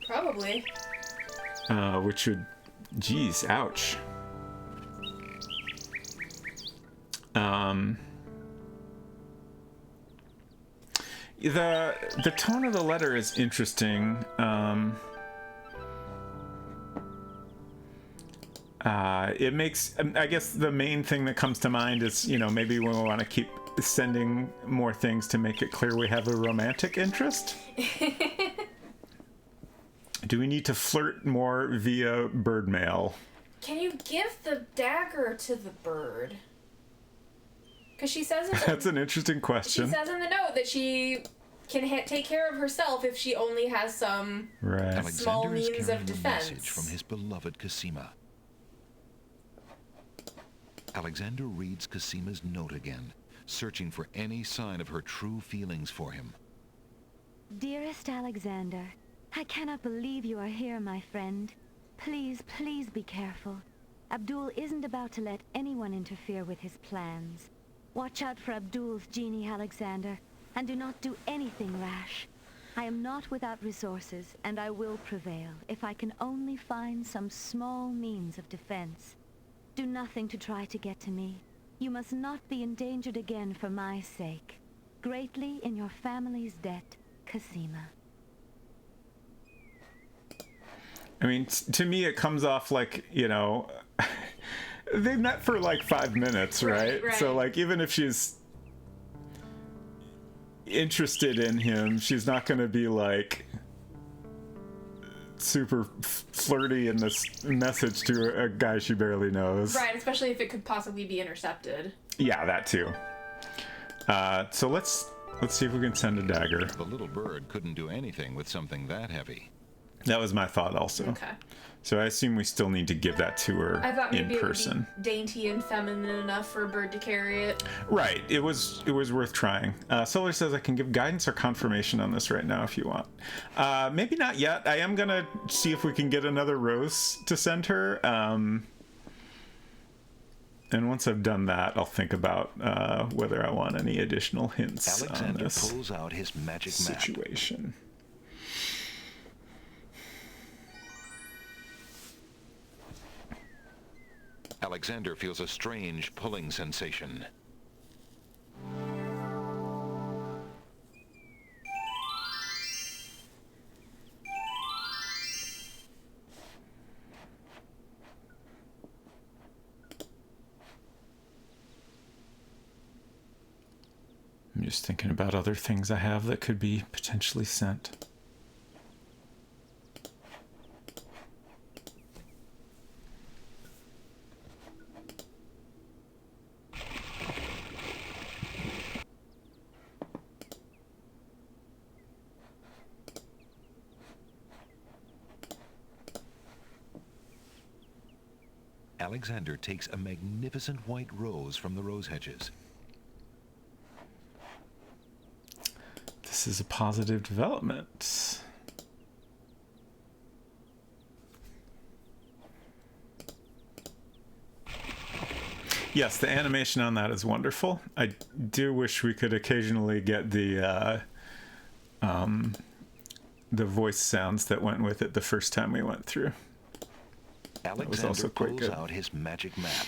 Speaker 2: Probably.
Speaker 1: Which would, geez, ouch. The tone of the letter is interesting. It makes, I guess the main thing that comes to mind is, you know, maybe we want to keep sending more things to make it clear we have a romantic interest. Do we need to flirt more via bird mail?
Speaker 2: Can you give the dagger to the bird? Because she says in
Speaker 1: That's an interesting question.
Speaker 2: She says in the note that she can take care of herself if she only has some small
Speaker 3: Alexander is
Speaker 2: means
Speaker 3: carrying
Speaker 2: of
Speaker 3: a
Speaker 2: defense.
Speaker 3: message from his beloved Cassima. Alexander reads Cassima's note again, searching for any sign of her true feelings for him.
Speaker 8: Dearest Alexander, I cannot believe you are here, my friend. Please, please be careful. Abdul isn't about to let anyone interfere with his plans. Watch out for Abdul's genie, Alexander, and do not do anything rash. I am not without resources, and I will prevail if I can only find some small means of defense. Do nothing to try to get to me. You must not be endangered again for my sake. Greatly in your family's debt, Cassima.
Speaker 1: I mean, to me, it comes off like, you know, they met for like 5 minutes, right? So, like, even if she's interested in him, she's not going to be like super flirty in this message to a guy she barely knows.
Speaker 2: Right, especially if it could possibly be intercepted.
Speaker 1: Yeah, that too. So let's see if we can send a dagger.
Speaker 3: The little bird couldn't do anything with something that heavy.
Speaker 1: That was my thought also.
Speaker 2: Okay.
Speaker 1: So I assume we still need to give that to her
Speaker 2: I thought maybe
Speaker 1: in person.
Speaker 2: It would be dainty and feminine enough for a bird to carry it.
Speaker 1: Right. It was worth trying. Solar says I can give guidance or confirmation on this right now if you want. Maybe not yet. I am gonna see if we can get another rose to send her. And once I've done that, I'll think about whether I want any additional hints
Speaker 3: Alexander
Speaker 1: on this
Speaker 3: pulls out his magic
Speaker 1: situation.
Speaker 3: Map. Alexander feels a strange pulling sensation.
Speaker 1: I'm just thinking about other things I have that could be potentially sent.
Speaker 3: Alexander takes a magnificent white rose from the rose hedges.
Speaker 1: This is a positive development. Yes, the animation on that is wonderful. I do wish we could occasionally get the voice sounds that went with it the first time we went through.
Speaker 3: Alexander pulls out his magic map.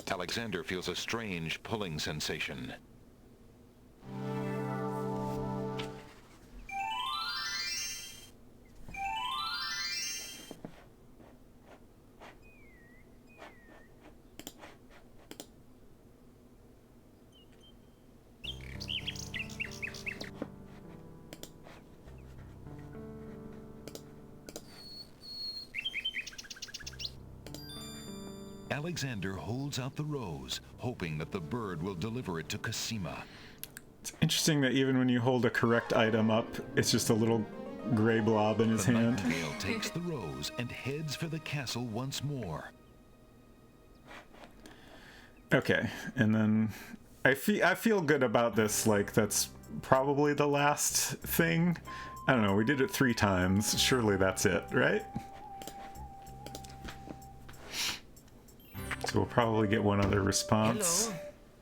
Speaker 3: Alexander feels a strange pulling sensation. Alexander holds out the rose, hoping that the bird will deliver it to Cassima.
Speaker 1: It's interesting that even when you hold a correct item up, it's just a little gray blob in his hand.
Speaker 3: The nightingale takes the rose and heads for the castle once more.
Speaker 1: Okay, and then I feel good about this. Like, that's probably the last thing. I don't know, we did it 3 times. Surely that's it, right? So we'll probably get one other response.
Speaker 13: Hello.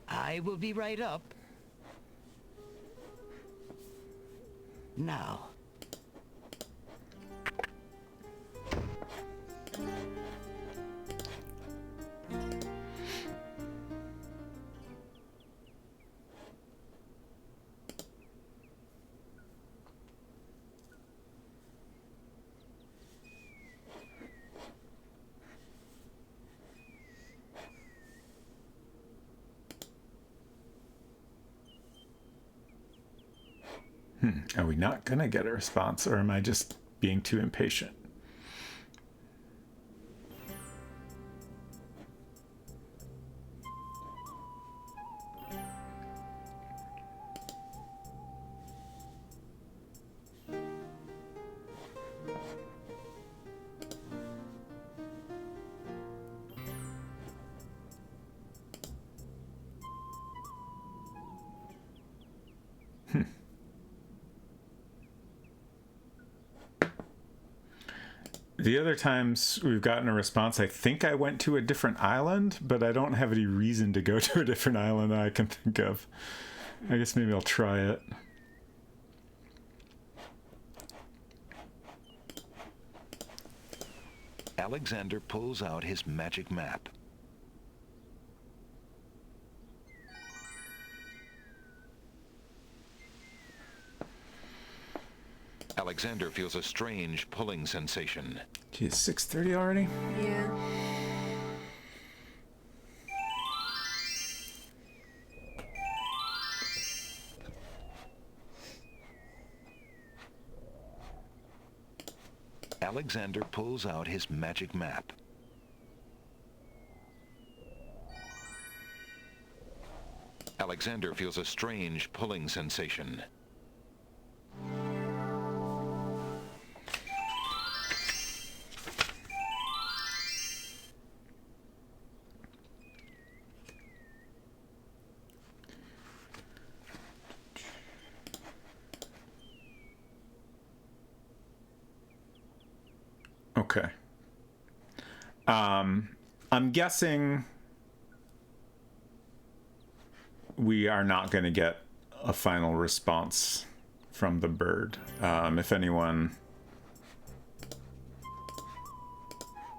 Speaker 13: I will be right up. Now,
Speaker 1: Are we not gonna get a response, or am I just being too impatient? The other times we've gotten a response, I think I went to a different island, but I don't have any reason to go to a different island that I can think of. I guess maybe I'll try it.
Speaker 3: Alexander pulls out his magic map. Alexander feels a strange pulling sensation.
Speaker 1: Geez, 6:30 already?
Speaker 2: Yeah.
Speaker 3: Alexander pulls out his magic map. Alexander feels a strange pulling sensation.
Speaker 1: Okay. I'm guessing we are not going to get a final response from the bird. If anyone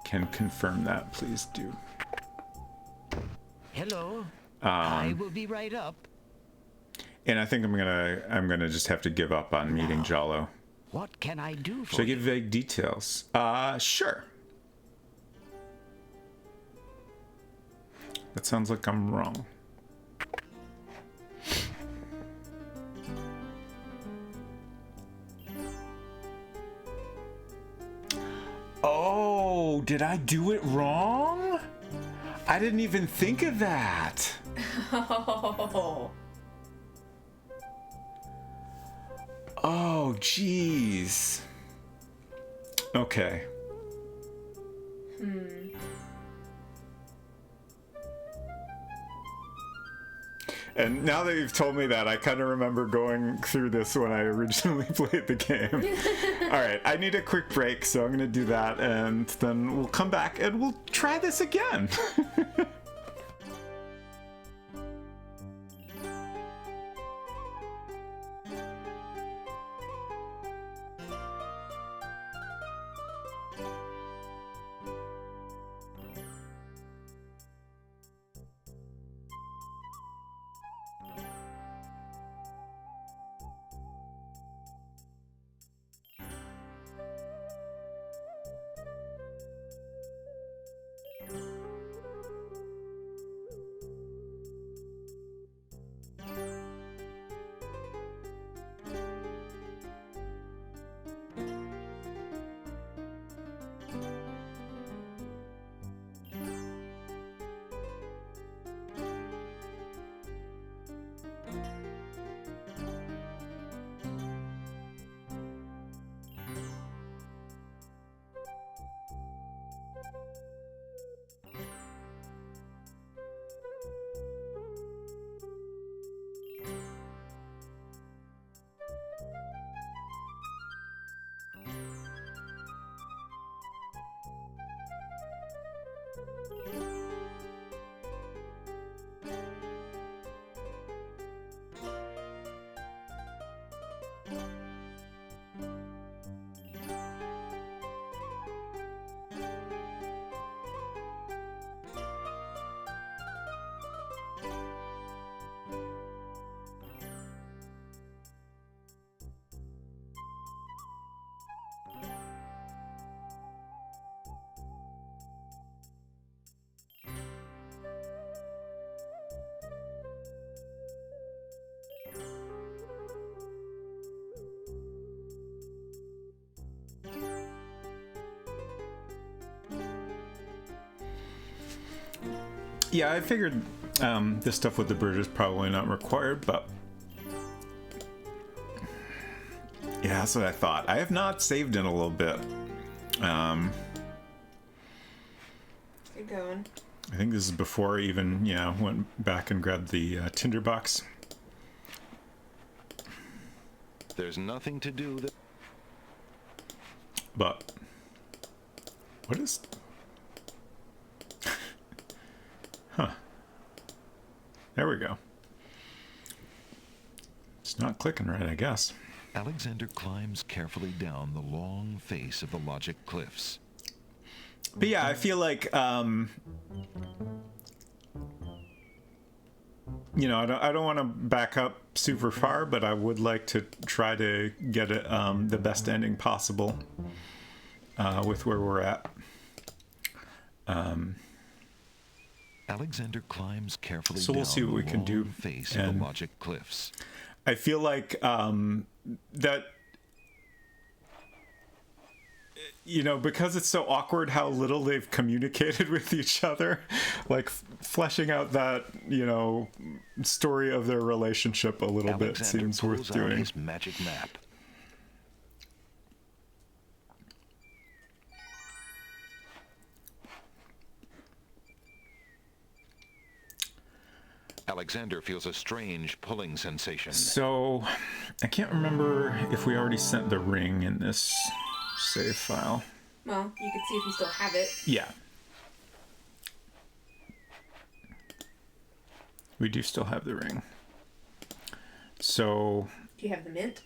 Speaker 1: can confirm that, please do.
Speaker 13: Hello. I will be right up.
Speaker 1: And I think I'm gonna just have to give up on meeting Jalo.
Speaker 13: What can I do for
Speaker 1: Should I
Speaker 13: you?
Speaker 1: give vague details? Sure. That sounds like I'm wrong. Oh, did I do it wrong? I didn't even think of that.
Speaker 2: Oh.
Speaker 1: Oh, jeez. Okay. And now that you've told me that, I kind of remember going through this when I originally played the game. All right, I need a quick break, so I'm going to do that, and then we'll come back and we'll try this again. Yeah, I figured this stuff with the bird is probably not required, but yeah, that's what I thought. I have not saved in a little bit.
Speaker 2: Good going.
Speaker 1: I think this is before I even, went back and grabbed the tinderbox.
Speaker 3: There's nothing to do that...
Speaker 1: But what is... Huh. There we go. It's not clicking right, I guess.
Speaker 3: Alexander climbs carefully down the long face of the Logic Cliffs.
Speaker 1: But yeah, I feel like, I don't want to back up super far, but I would like to try to get it the best ending possible with where we're at.
Speaker 3: Alexander climbs carefully
Speaker 1: so we'll
Speaker 3: down
Speaker 1: see what we can do.
Speaker 3: Face of the Logic Cliffs.
Speaker 1: I feel like that, because it's so awkward how little they've communicated with each other, like fleshing out that, story of their relationship a little bit seems worth doing.
Speaker 3: His magic map. Alexander feels a strange pulling sensation.
Speaker 1: So, I can't remember if we already sent the ring in this save file.
Speaker 2: Well, you could see if you still have it.
Speaker 1: Yeah. We do still have the ring. So...
Speaker 2: Do you have the mint?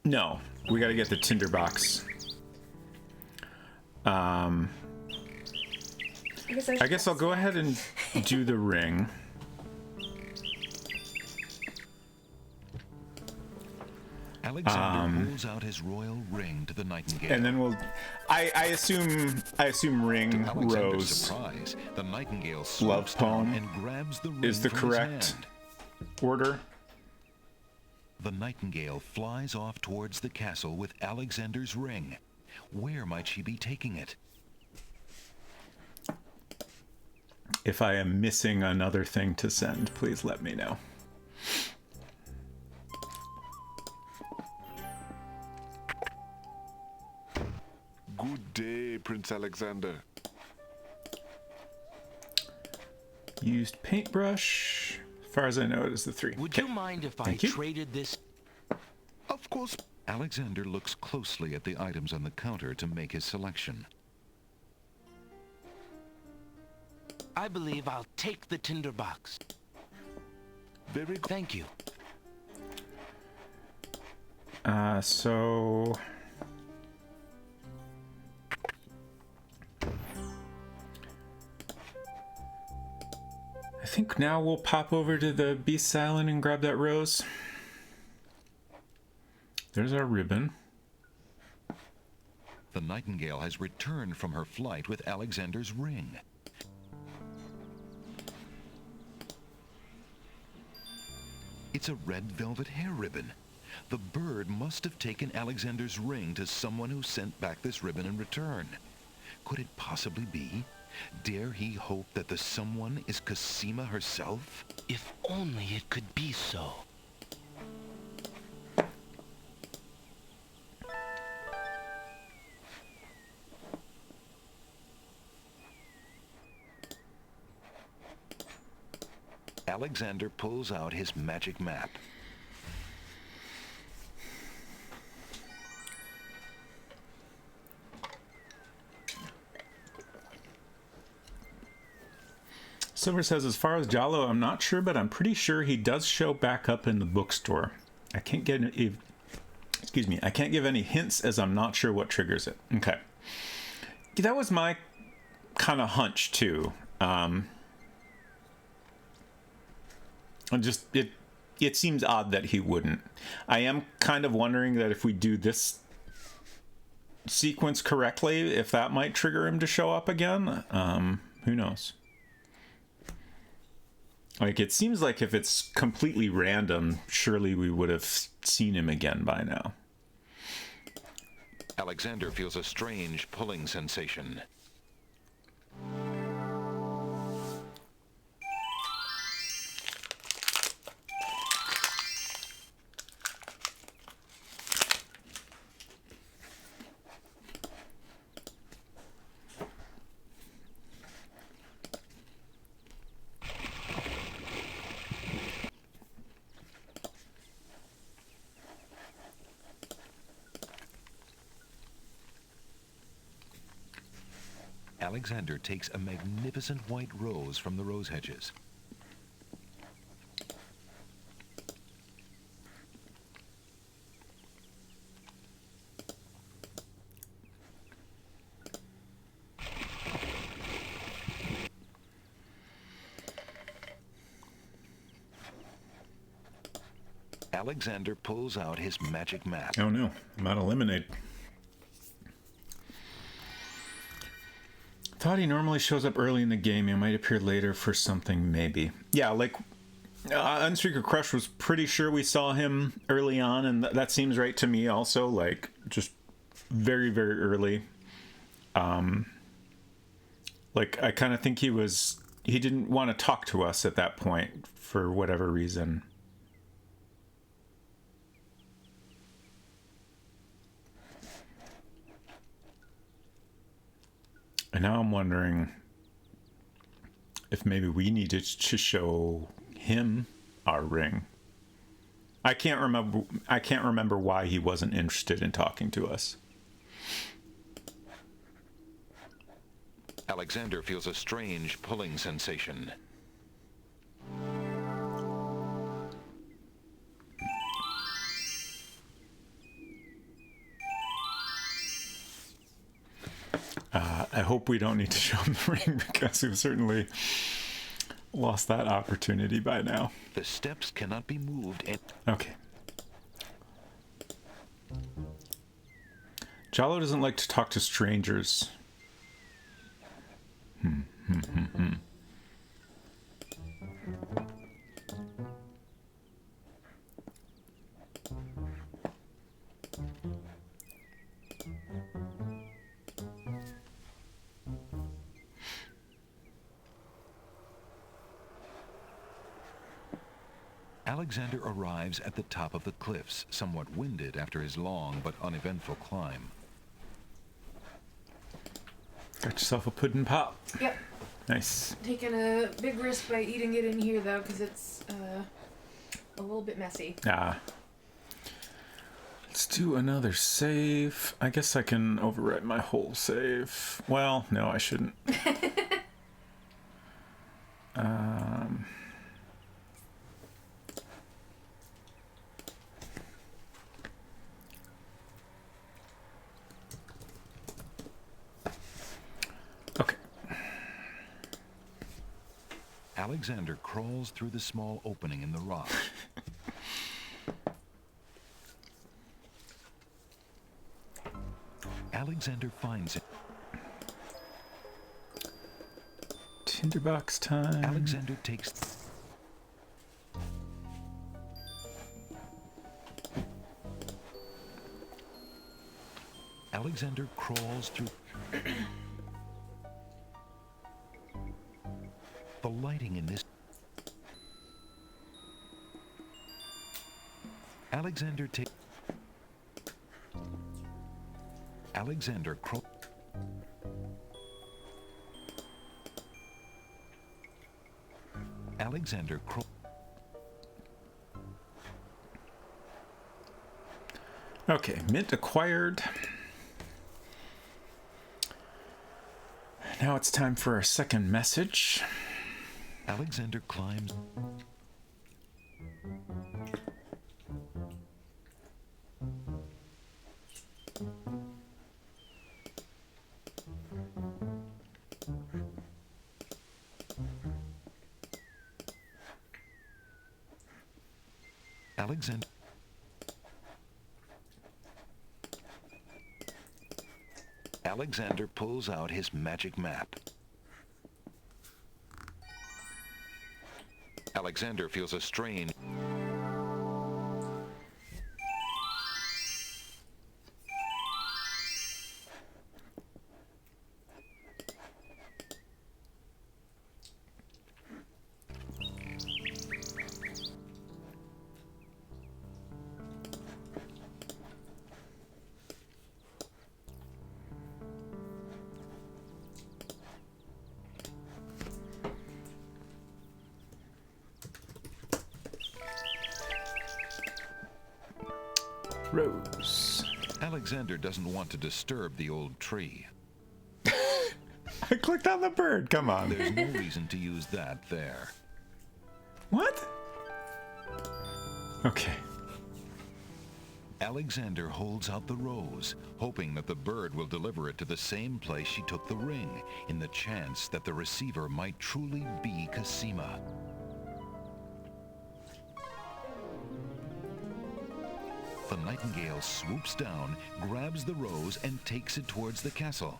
Speaker 1: No. We gotta get the tinderbox. I guess I'll go ahead and do the ring.
Speaker 3: Alexander pulls out his royal ring to the Nightingale.
Speaker 1: And then I assume ring
Speaker 3: to Alexander's
Speaker 1: rose
Speaker 3: surprise, the Nightingale
Speaker 1: love poem
Speaker 3: and grabs the ring
Speaker 1: is the
Speaker 3: from his
Speaker 1: correct
Speaker 3: hand.
Speaker 1: order.
Speaker 3: The Nightingale flies off towards the castle with Alexander's ring. Where might she be taking it?
Speaker 1: If I am missing another thing to send, please let me know.
Speaker 14: Good day, Prince Alexander.
Speaker 1: Used paintbrush. As far as I know, it is the 3.
Speaker 5: Would you mind if I traded this?
Speaker 3: Of course. Alexander looks closely at the items on the counter to make his selection.
Speaker 5: I believe I'll take the tinderbox.
Speaker 14: Very good.
Speaker 5: Thank you.
Speaker 1: So... I think now we'll pop over to the Beast's Island and grab that rose. There's our ribbon.
Speaker 3: The Nightingale has returned from her flight with Alexander's ring. It's a red velvet hair ribbon. The bird must have taken Alexander's ring to someone who sent back this ribbon in return. Could it possibly be? Dare he hope that the someone is Cosima herself?
Speaker 5: If only it could be so.
Speaker 3: Alexander pulls out his magic map.
Speaker 1: Silver says, as far as Jallo, I'm not sure, but I'm pretty sure he does show back up in the bookstore. I can't get I can't give any hints as I'm not sure what triggers it. Okay. That was my kind of hunch too. It seems odd that he wouldn't. I am kind of wondering that if we do this sequence correctly, if that might trigger him to show up again. Who knows? Like, it seems like if it's completely random, surely we would have seen him again by now.
Speaker 3: Alexander feels a strange pulling sensation. Alexander takes a magnificent white rose from the rose hedges. Alexander pulls out his magic map.
Speaker 1: Oh no, I'm not eliminated. Thought he normally shows up early in the game. He might appear later for something, maybe. Yeah, like Unstreaker Crush was pretty sure we saw him early on, and that seems right to me also. Like just very, very early. Like I kind of think he didn't want to talk to us at that point for whatever reason. And now I'm wondering if maybe we needed to show him our ring. I can't remember why he wasn't interested in talking to us.
Speaker 3: Alexander feels a strange pulling sensation.
Speaker 1: I hope we don't need to show him the ring because we've certainly lost that opportunity by now.
Speaker 3: The steps cannot be moved and...
Speaker 1: Okay. Jalo doesn't like to talk to strangers.
Speaker 3: Alexander arrives at the top of the cliffs, somewhat winded after his long but uneventful climb.
Speaker 1: Got yourself a pudding pop.
Speaker 2: Yep.
Speaker 1: Nice.
Speaker 2: Taking a big risk by eating it in here, though, because it's a little bit messy.
Speaker 1: Let's do another save. I guess I can overwrite my whole save. Well, no, I shouldn't. Okay.
Speaker 3: Alexander crawls through the small opening in the rock. Alexander finds it.
Speaker 1: Tinderbox time.
Speaker 3: Alexander takes... Alexander crawls through... The lighting in this... Alexander takes... Alexander crawls... Alexander crawls...
Speaker 1: Okay, mint acquired. Now it's time for our second message.
Speaker 3: Alexander climbs... Alexander... Alexander pulls out his magic map. Alexander feels a strain.
Speaker 1: Rose.
Speaker 3: Alexander doesn't want to disturb the old tree.
Speaker 1: I clicked on the bird. Come on.
Speaker 3: There's no reason to use that there.
Speaker 1: What? Okay.
Speaker 3: Alexander holds out the rose, hoping that the bird will deliver it to the same place she took the ring, in the chance that the receiver might truly be Cosima. The nightingale swoops down, grabs the rose, and takes it towards the castle.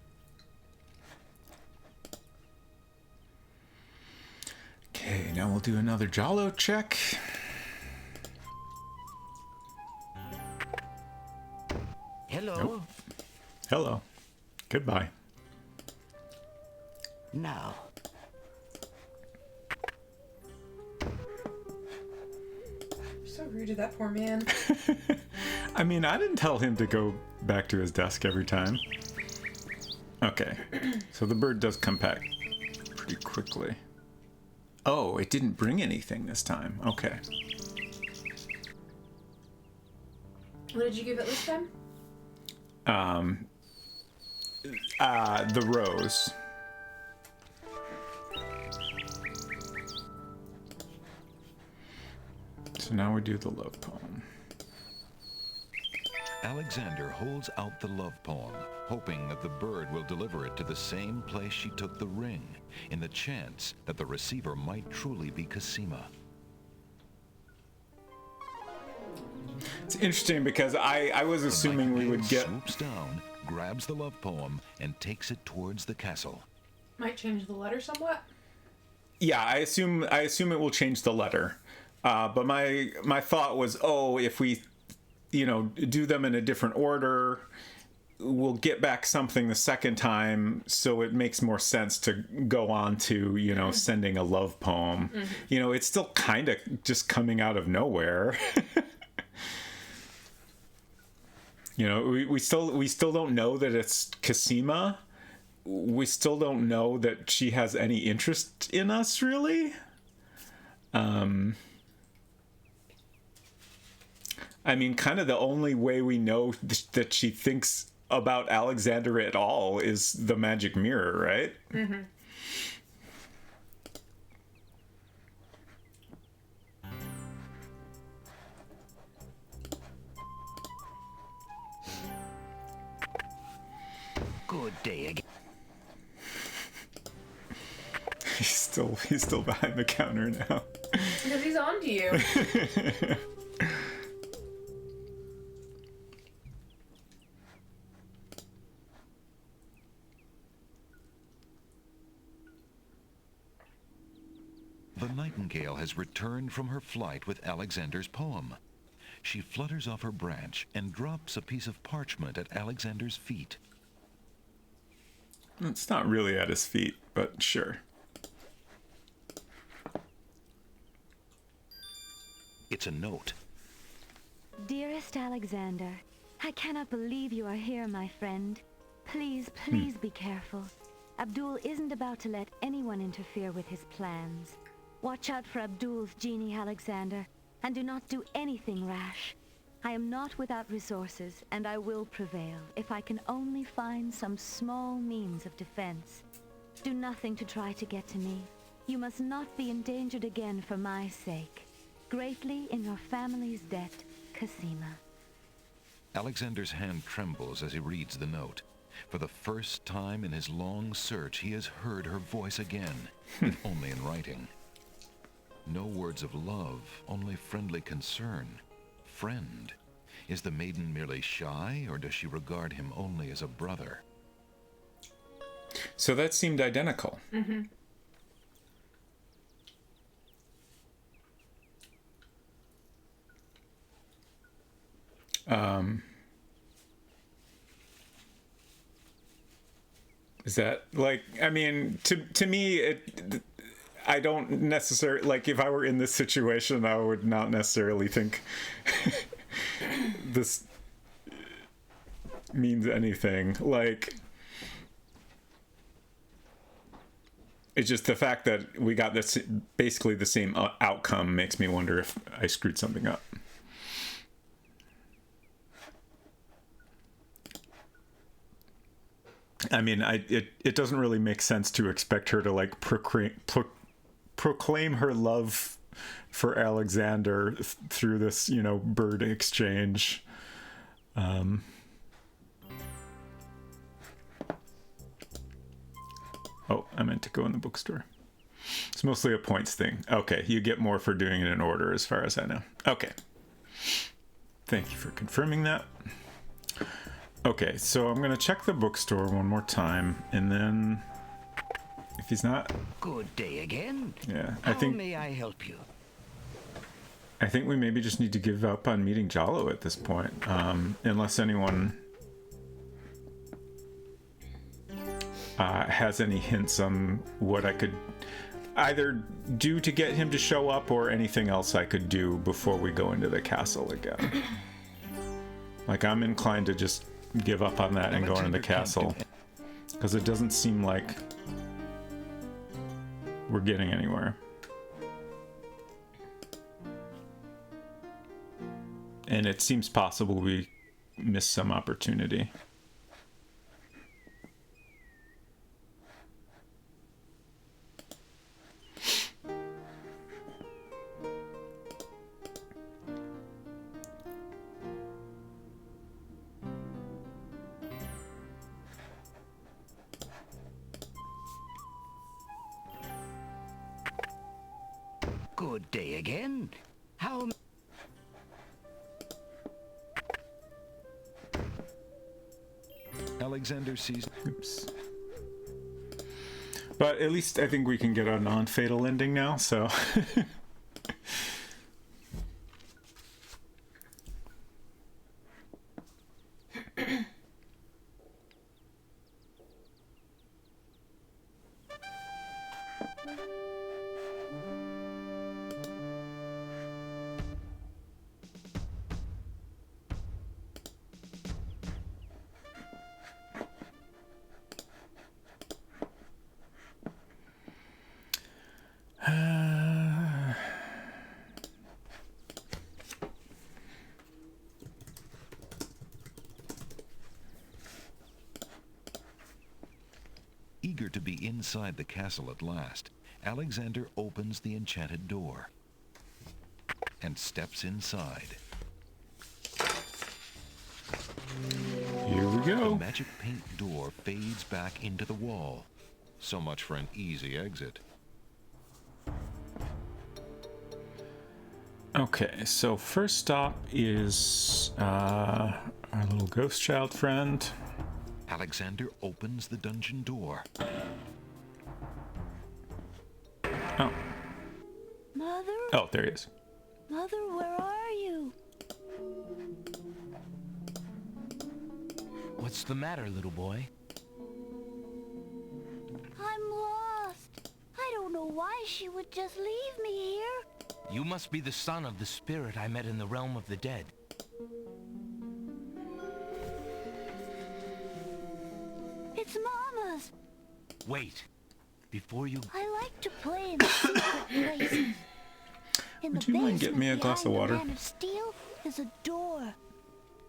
Speaker 1: Okay, now we'll do another Jalo check.
Speaker 13: Hello.
Speaker 1: Nope. Hello. Goodbye.
Speaker 13: Now.
Speaker 2: So rude to that poor man.
Speaker 1: I mean, I didn't tell him to go back to his desk every time. Okay, so the bird does come back pretty quickly. Oh, it didn't bring anything this time. Okay.
Speaker 2: What did you give it this time?
Speaker 1: The rose. So now we do the love poem.
Speaker 3: Alexander holds out the love poem, hoping that the bird will deliver it to the same place she took the ring, in the chance that the receiver might truly be Cosima.
Speaker 1: It's interesting because I was assuming we would get...
Speaker 3: Swoops down, grabs the love poem, and takes it towards the castle.
Speaker 2: Might change the letter somewhat.
Speaker 1: Yeah, I assume it will change the letter. But my thought was, oh, if we, do them in a different order, we'll get back something the second time, so it makes more sense to go on to, sending a love poem. Mm-hmm. It's still kind of just coming out of nowhere. We still don't know that it's Cosima. We still don't know that she has any interest in us, really. I mean, kind of the only way we know that she thinks about Alexander at all is the magic mirror, right?
Speaker 2: Mm-hmm.
Speaker 13: Good day again.
Speaker 1: He's still behind the counter now.
Speaker 2: Because he's on to you.
Speaker 3: The nightingale has returned from her flight with Alexander's poem. She flutters off her branch and drops a piece of parchment at Alexander's feet.
Speaker 1: It's not really at his feet, but sure.
Speaker 3: It's a note.
Speaker 8: Dearest Alexander, I cannot believe you are here, my friend. Please be careful. Abdul isn't about to let anyone interfere with his plans. Watch out for Abdul's genie, Alexander, and do not do anything rash. I am not without resources, and I will prevail if I can only find some small means of defense. Do nothing to try to get to me. You must not be endangered again for my sake. Greatly in your family's debt, Cosima.
Speaker 3: Alexander's hand trembles as he reads the note. For the first time in his long search, he has heard her voice again, if only in writing. No words of love, only friendly concern. Friend. Is the maiden merely shy, or does she regard him only as a brother?
Speaker 1: So that seemed identical.
Speaker 2: Mm-hmm.
Speaker 1: Is that I mean, to me, I don't necessarily, if I were in this situation, I would not necessarily think this means anything. It's just the fact that we got this basically the same outcome makes me wonder if I screwed something up. I mean, it doesn't really make sense to expect her to like proclaim her love for Alexander through this, you know, bird exchange. Oh, I meant to go in the bookstore. It's mostly a points thing. Okay, you get more for doing it in order as far as I know. Okay. Thank you for confirming that. Okay, so I'm going to check the bookstore one more time, and then if he's not...
Speaker 13: Good day again.
Speaker 1: Yeah,
Speaker 13: How may I help you?
Speaker 1: I think we maybe just need to give up on meeting Jalo at this point, unless anyone has any hints on what I could either do to get him to show up or anything else I could do before we go into the castle again. Like, I'm inclined to just give up on that and go into the castle, because it doesn't seem like we're getting anywhere. And it seems possible we missed some opportunity.
Speaker 13: Good day again. How...
Speaker 3: Alexander sees...
Speaker 1: Oops. But at least I think we can get a non-fatal ending now, so...
Speaker 3: Eager to be inside the castle at last, Alexander opens the enchanted door and steps inside.
Speaker 1: Here we go.
Speaker 3: The magic paint door fades back into the wall. So much for an easy exit.
Speaker 1: Okay, so first stop is our little ghost child friend.
Speaker 3: Alexander opens the dungeon door.
Speaker 1: Oh.
Speaker 4: Mother?
Speaker 1: Oh, there he is.
Speaker 4: Mother, where are you?
Speaker 5: What's the matter, little boy?
Speaker 4: I'm lost. I don't know why she would just leave me here.
Speaker 5: You must be the son of the spirit I met in the realm of the dead.
Speaker 4: It's Mama's.
Speaker 5: Wait. Before you...
Speaker 4: I like to play in secret places. In
Speaker 1: Would
Speaker 4: the
Speaker 1: you mind getting me a
Speaker 4: basement
Speaker 1: glass of
Speaker 4: behind
Speaker 1: water?
Speaker 4: the Man of Steel is a door.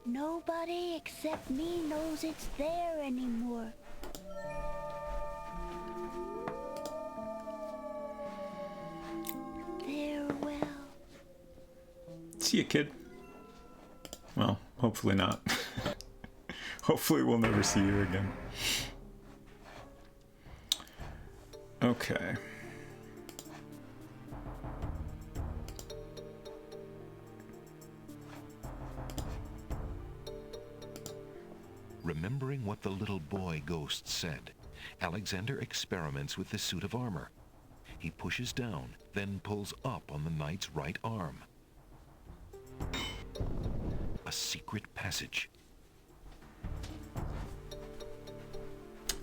Speaker 4: Nobody except me knows it's there anymore. Farewell.
Speaker 1: See ya, kid. Well, hopefully not. Hopefully we'll never see you again. Okay.
Speaker 3: Remembering what the little boy ghost said, Alexander experiments with the suit of armor. He pushes down, then pulls up on the knight's right arm. A secret passage.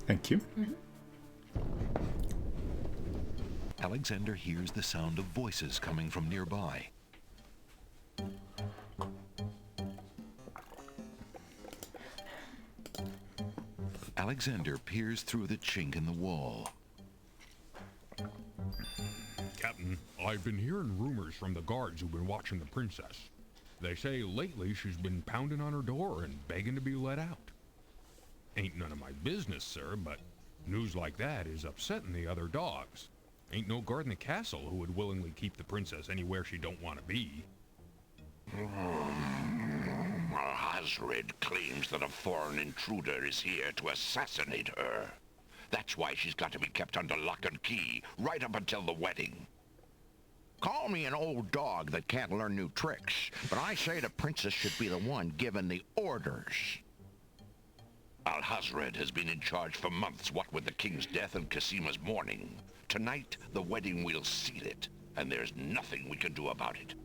Speaker 1: Thank you.
Speaker 3: Alexander hears the sound of voices coming from nearby. Alexander peers through the chink in the wall.
Speaker 9: Captain, I've been hearing rumors from the guards who've been watching the princess. They say lately she's been pounding on her door and begging to be let out. Ain't none of my business, sir, but news like that is upsetting the other dogs. Ain't no guard in the castle who would willingly keep the princess anywhere she don't want to be.
Speaker 10: Alhazred claims that a foreign intruder is here to assassinate her. That's why she's got to be kept under lock and key, right up until the wedding.
Speaker 11: Call me an old dog that can't learn new tricks, but I say the princess should be the one given the orders.
Speaker 10: Alhazred has been in charge for months, what with the king's death and Casima's mourning. Tonight, the wedding will seal it, and there's nothing we can do about it.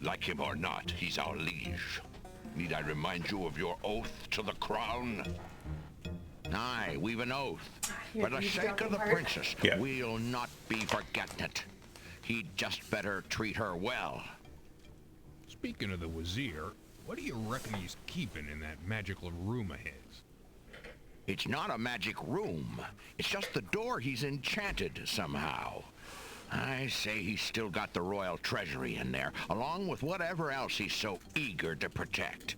Speaker 10: Like him or not, he's our liege. Need I remind you of your oath to the crown?
Speaker 11: Aye, we've an oath.
Speaker 2: Here,
Speaker 11: For the
Speaker 2: you
Speaker 11: sake
Speaker 2: drop
Speaker 11: of
Speaker 2: the
Speaker 11: the
Speaker 2: heart.
Speaker 11: princess,
Speaker 1: Yeah.
Speaker 11: we'll not be forgetting it. He'd just better treat her well.
Speaker 9: Speaking of the Wazir, what do you reckon he's keeping in that magical room of his?
Speaker 11: It's not a magic room. It's just the door he's enchanted somehow. I say he's still got the royal treasury in there, along with whatever else he's so eager to protect.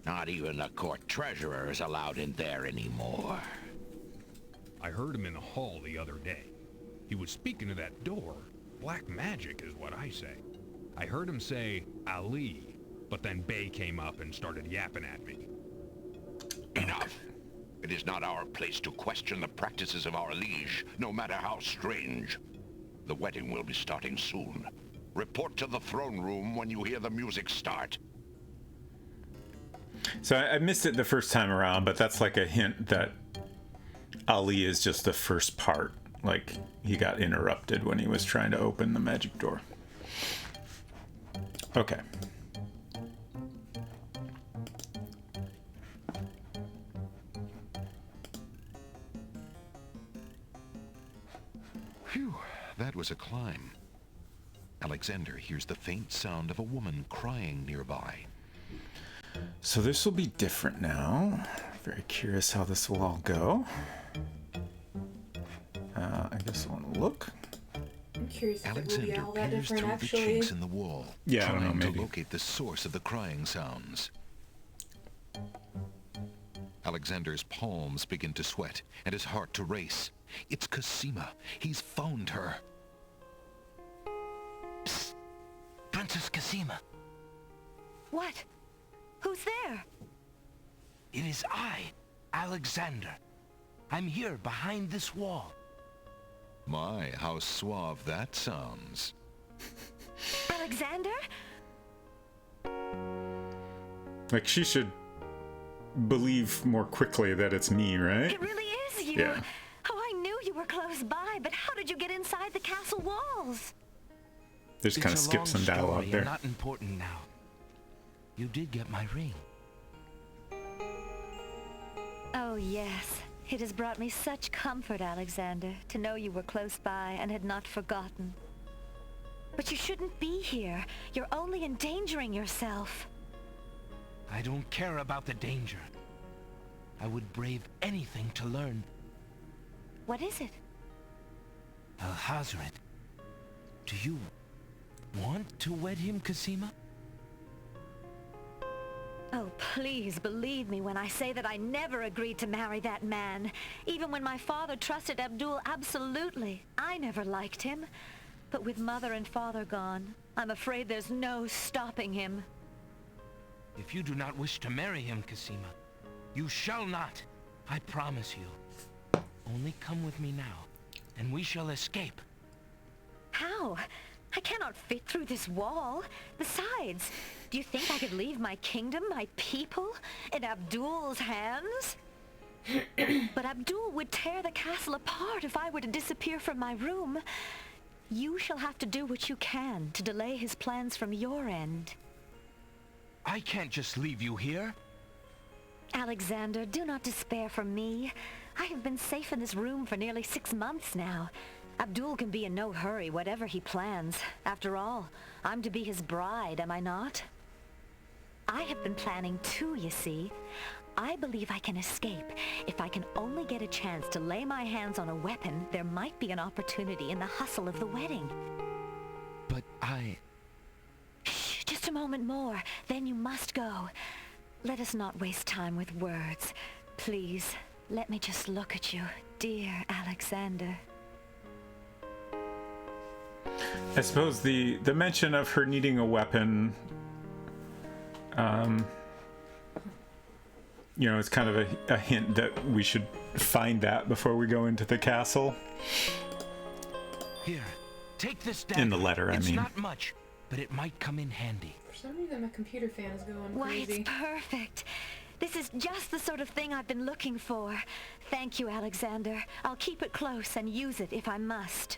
Speaker 11: Not even the court treasurer is allowed in there anymore.
Speaker 9: I heard him in the hall the other day. He was speaking of that door. Black magic is what I say. I heard him say, Ali, but then Bay came up and started yapping at me.
Speaker 10: Enough. It is not our place to question the practices of our liege, no matter how strange. The wedding will be starting soon. Report to the throne room when you hear the music start.
Speaker 1: So I missed it the first time around, but that's like a hint that Ali is just the first part. Like, he got interrupted when he was trying to open the magic door. Okay.
Speaker 3: Phew, that was a climb. Alexander hears the faint sound of a woman crying nearby.
Speaker 1: So this will be different now. Very curious how this will all go. I guess I want to look.
Speaker 2: I'm curious if it will be
Speaker 3: Alexander
Speaker 2: all that
Speaker 3: peers
Speaker 2: different,
Speaker 3: through
Speaker 2: actually.
Speaker 3: the chinks in the wall,
Speaker 1: Yeah, I don't know,
Speaker 3: trying to
Speaker 1: maybe.
Speaker 3: locate the source of the crying sounds. Alexander's palms begin to sweat and his heart to race. It's Casima. He's found her.
Speaker 5: Psst. Princess Casima.
Speaker 8: What? Who's there?
Speaker 5: It is I, Alexander. I'm here behind this wall.
Speaker 3: My, how suave that sounds.
Speaker 8: Alexander?
Speaker 1: Like, she should believe more quickly that it's me, right?
Speaker 8: It really is you.
Speaker 1: Yeah.
Speaker 8: Oh, I knew you were close by, but how did you get inside the castle walls?
Speaker 1: They just kind of
Speaker 5: It's a
Speaker 1: skip
Speaker 5: long
Speaker 1: some dialogue
Speaker 5: story,
Speaker 1: there.
Speaker 5: Not important now. You did get my ring.
Speaker 8: Oh, yes. It has brought me such comfort, Alexander, to know you were close by and had not forgotten. But you shouldn't be here. You're only endangering yourself.
Speaker 5: I don't care about the danger. I would brave anything to learn.
Speaker 8: What is it?
Speaker 5: Alhazred, do you want to wed him, Casima?
Speaker 8: Oh, please believe me when I say that I never agreed to marry that man. Even when my father trusted Abdul absolutely. I never liked him. But with mother and father gone, I'm afraid there's no stopping him.
Speaker 5: If you do not wish to marry him, Casima, you shall not. I promise you. Only come with me now, and we shall escape.
Speaker 8: How? I cannot fit through this wall. Besides, do you think I could leave my kingdom, my people, in Abdul's hands? But Abdul would tear the castle apart if I were to disappear from my room. You shall have to do what you can to delay his plans from your end.
Speaker 5: I can't just leave you here.
Speaker 8: Alexander, do not despair for me. I have been safe in this room for nearly 6 months now. Abdul can be in no hurry, whatever he plans. After all, I'm to be his bride, am I not? I have been planning too, you see. I believe I can escape. If I can only get a chance to lay my hands on a weapon, there might be an opportunity in the hustle of the wedding.
Speaker 5: But I...
Speaker 8: Shh, just a moment more, then you must go. Let us not waste time with words. Please, let me just look at you, dear Alexander.
Speaker 1: I suppose the mention of her needing a weapon, it's kind of a hint that we should find that before we go into the castle.
Speaker 5: Here, take this dagger.
Speaker 1: In the letter, I mean.
Speaker 5: It's not much, but it might come in handy.
Speaker 2: For some reason, my computer fan is going
Speaker 8: Why,
Speaker 2: crazy.
Speaker 8: it's perfect. This is just the sort of thing I've been looking for. Thank you, Alexander. I'll keep it close and use it if I must.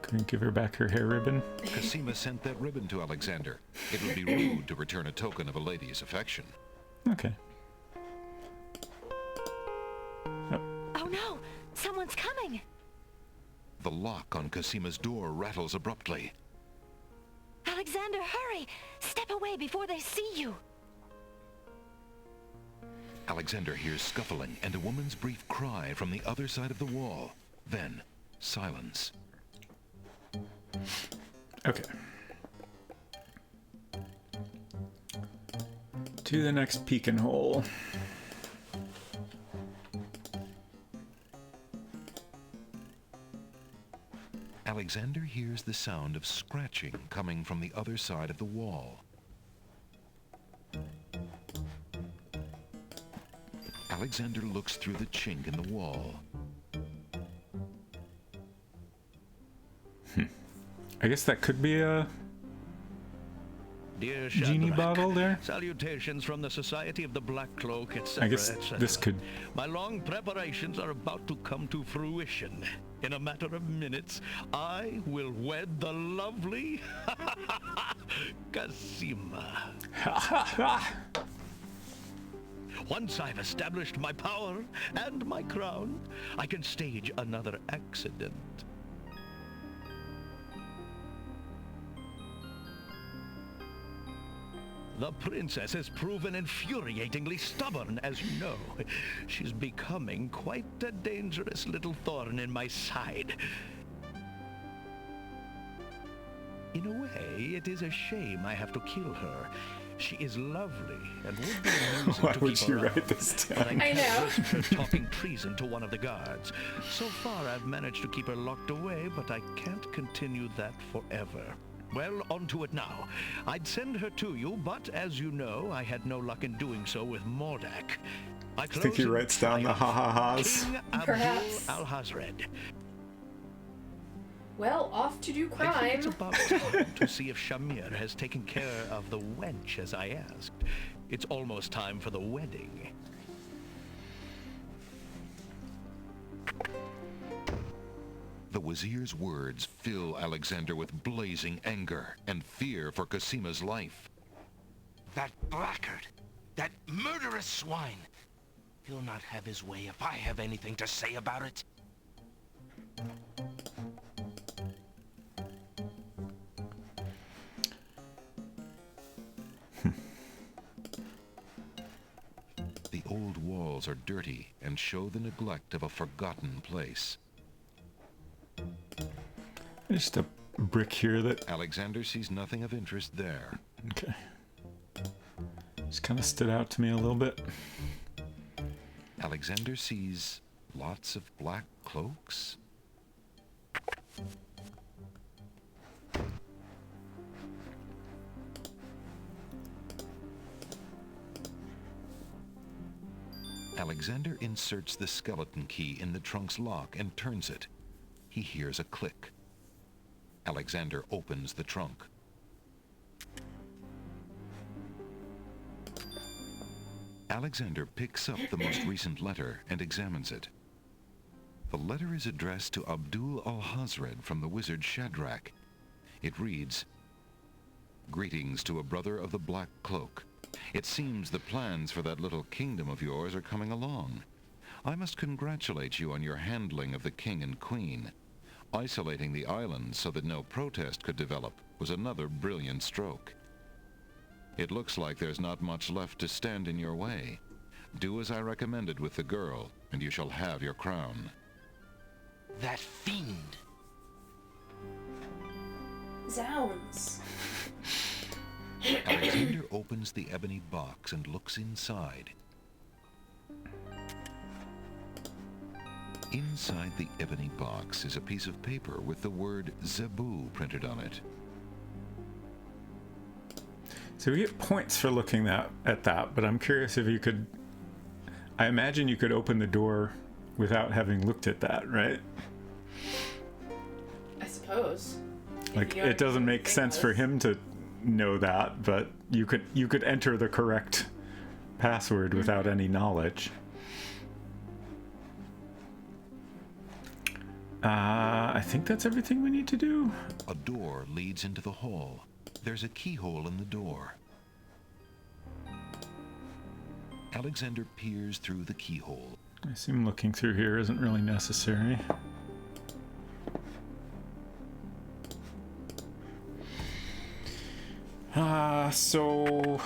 Speaker 1: Couldn't give her back her hair ribbon.
Speaker 3: Cosima sent that ribbon to Alexander. It would be rude to return a token of a lady's affection.
Speaker 1: Okay.
Speaker 8: Oh no! Someone's coming!
Speaker 3: The lock on Cosima's door rattles abruptly.
Speaker 8: Alexander, hurry! Step away before they see you!
Speaker 3: Alexander hears scuffling and a woman's brief cry from the other side of the wall. Then, silence.
Speaker 1: Okay. To the next peeking hole.
Speaker 3: Alexander hears the sound of scratching coming from the other side of the wall. Alexander looks through the chink in the wall.
Speaker 1: I guess that could be a
Speaker 6: Dear
Speaker 1: genie
Speaker 6: Shadrach,
Speaker 1: bottle there.
Speaker 6: Salutations from the Society of the Black Cloak, etc.
Speaker 1: I guess
Speaker 6: etc.
Speaker 1: this could.
Speaker 6: My long preparations are about to come to fruition. In a matter of minutes, I will wed the lovely Cosima. Once I've established my power and my crown, I can stage another accident. The princess has proven infuriatingly stubborn, as you know. She's becoming quite a dangerous little thorn in my side. In a way, it is a shame I have to kill her. She is lovely and would be amusing
Speaker 1: Why
Speaker 6: to
Speaker 1: would
Speaker 6: keep
Speaker 1: you
Speaker 6: around,
Speaker 1: write this
Speaker 6: but
Speaker 1: down?
Speaker 2: I know.
Speaker 6: risk her talking treason to one of the guards. So far, I've managed to keep her locked away, but I can't continue that forever. Well, on to it now. I'd send her to you, but as you know, I had no luck in doing so with Mordak. I
Speaker 1: think he writes down the ha-ha-has.
Speaker 6: King Abdul
Speaker 2: Perhaps.
Speaker 6: Al-Hazred.
Speaker 2: Well, off to do
Speaker 6: I think
Speaker 2: crime.
Speaker 6: it's about time to see if Shamir has taken care of the wench as I asked. It's almost time for the wedding.
Speaker 3: The Wazir's words fill Alexander with blazing anger and fear for Cosima's life.
Speaker 5: That blackguard! That murderous swine! He'll not have his way if I have anything to say about it.
Speaker 3: The old walls are dirty and show the neglect of a forgotten place.
Speaker 1: Just a brick here that...
Speaker 3: Alexander sees nothing of interest there.
Speaker 1: Okay. Just kind of stood out to me a little bit.
Speaker 3: Alexander sees lots of black cloaks. Alexander inserts the skeleton key in the trunk's lock and turns it. He hears a click. Alexander opens the trunk. Alexander picks up the most recent letter and examines it. The letter is addressed to Abdul Al-Hazred from the wizard Shadrach. It reads, "Greetings to a brother of the Black Cloak. It seems the plans for that little kingdom of yours are coming along. I must congratulate you on your handling of the king and queen. Isolating the islands so that no protest could develop was another brilliant stroke. It looks like there's not much left to stand in your way. Do as I recommended with the girl, and you shall have your crown."
Speaker 5: That fiend!
Speaker 2: Zounds.
Speaker 3: Alexander opens the ebony box and looks inside. Inside the ebony box is a piece of paper with the word Zebu printed on it.
Speaker 1: So we get points for looking at that, but I'm curious if you could... I imagine you could open the door without having looked at that, right?
Speaker 2: I suppose.
Speaker 1: Like, it doesn't make sense for him to know that, but you could enter the correct password without any knowledge. I think that's everything we need to do.
Speaker 3: A door leads into the hall. There's a keyhole in the door. Alexander peers through the keyhole.
Speaker 1: I assume looking through here isn't really necessary. So...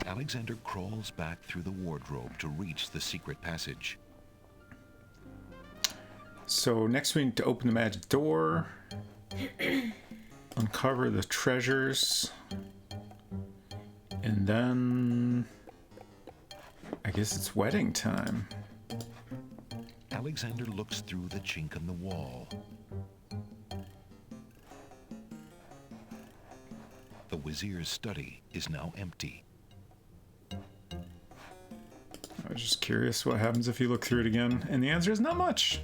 Speaker 3: Alexander crawls back through the wardrobe to reach the secret passage.
Speaker 1: So next we need to open the magic door, uncover the treasures, and then I guess it's wedding time.
Speaker 3: Alexander looks through the chink in the wall. The Wazir's study is now empty.
Speaker 1: I was just curious what happens if you look through it again, and the answer is not much.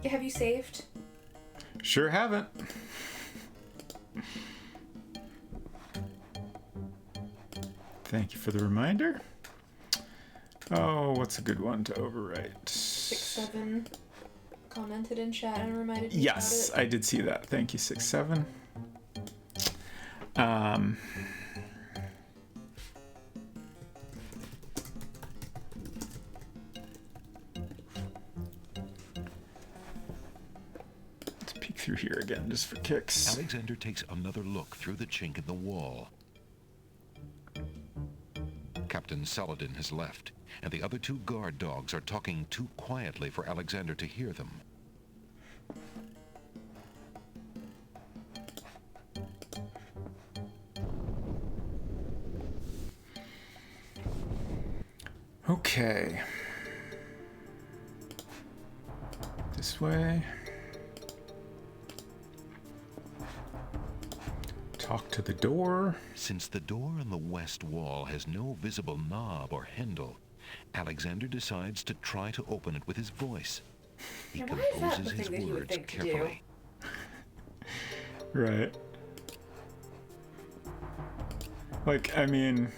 Speaker 2: Have you saved?
Speaker 1: Sure haven't. Thank you for the reminder. Oh, what's a good one to overwrite?
Speaker 2: 6-7 commented in chat and reminded me
Speaker 1: Yes,
Speaker 2: about it.
Speaker 1: I did see that. Thank you, 6-7. Let's peek through here again, just for kicks.
Speaker 3: Alexander takes another look through the chink in the wall. Captain Saladin has left, and the other two guard dogs are talking too quietly for Alexander to hear them.
Speaker 1: Okay. This way. Talk to the door.
Speaker 3: Since the door on the west wall has no visible knob or handle, Alexander decides to try to open it with his voice. He
Speaker 2: Now, why is that
Speaker 3: composes
Speaker 2: the
Speaker 3: his
Speaker 2: thing that he would
Speaker 3: words
Speaker 2: think to do?
Speaker 3: carefully.
Speaker 1: Right. Like, I mean...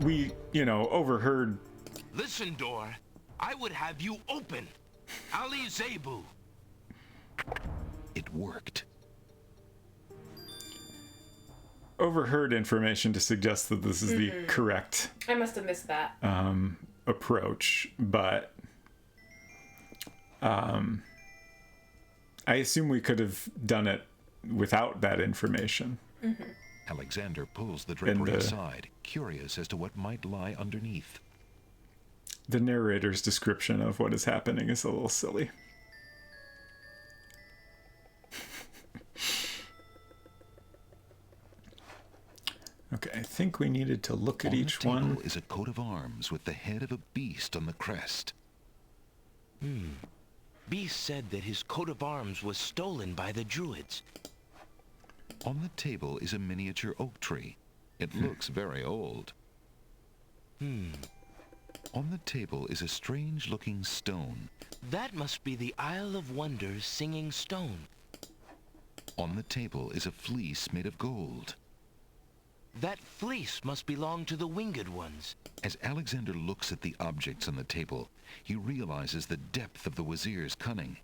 Speaker 1: We, overheard...
Speaker 5: Listen, door. I would have you open. Ali Zebu.
Speaker 3: It worked.
Speaker 1: Overheard information to suggest that this is the correct
Speaker 2: I must have missed that.
Speaker 1: approach, but I assume we could have done it without that information.
Speaker 3: Alexander pulls the drapery aside, curious as to what might lie underneath.
Speaker 1: The narrator's description of what is happening is a little silly. Okay, I think we needed to look at each one.
Speaker 3: On the table is a coat of arms with the head of a beast on the crest.
Speaker 5: Beast said that his coat of arms was stolen by the druids.
Speaker 3: On the table is a miniature oak tree. It looks very old. On the table is a strange-looking stone.
Speaker 5: That must be the Isle of Wonders singing stone.
Speaker 3: On the table is a fleece made of gold.
Speaker 5: That fleece must belong to the winged ones.
Speaker 3: As Alexander looks at the objects on the table, he realizes the depth of the Wazir's cunning.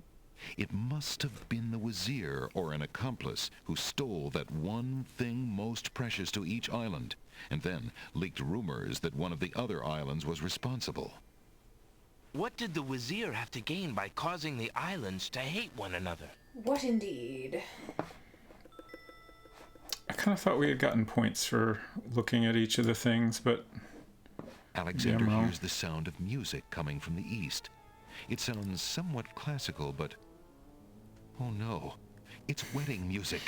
Speaker 3: It must have been the Wazir or an accomplice who stole that one thing most precious to each island, and then leaked rumors that one of the other islands was responsible.
Speaker 5: What did the Wazir have to gain by causing the islands to hate one another?
Speaker 2: What indeed?
Speaker 1: I kind of thought we had gotten points for looking at each of the things, but
Speaker 3: Alexander hears the sound of music coming from the east. It sounds somewhat classical, but... oh no, it's wedding music.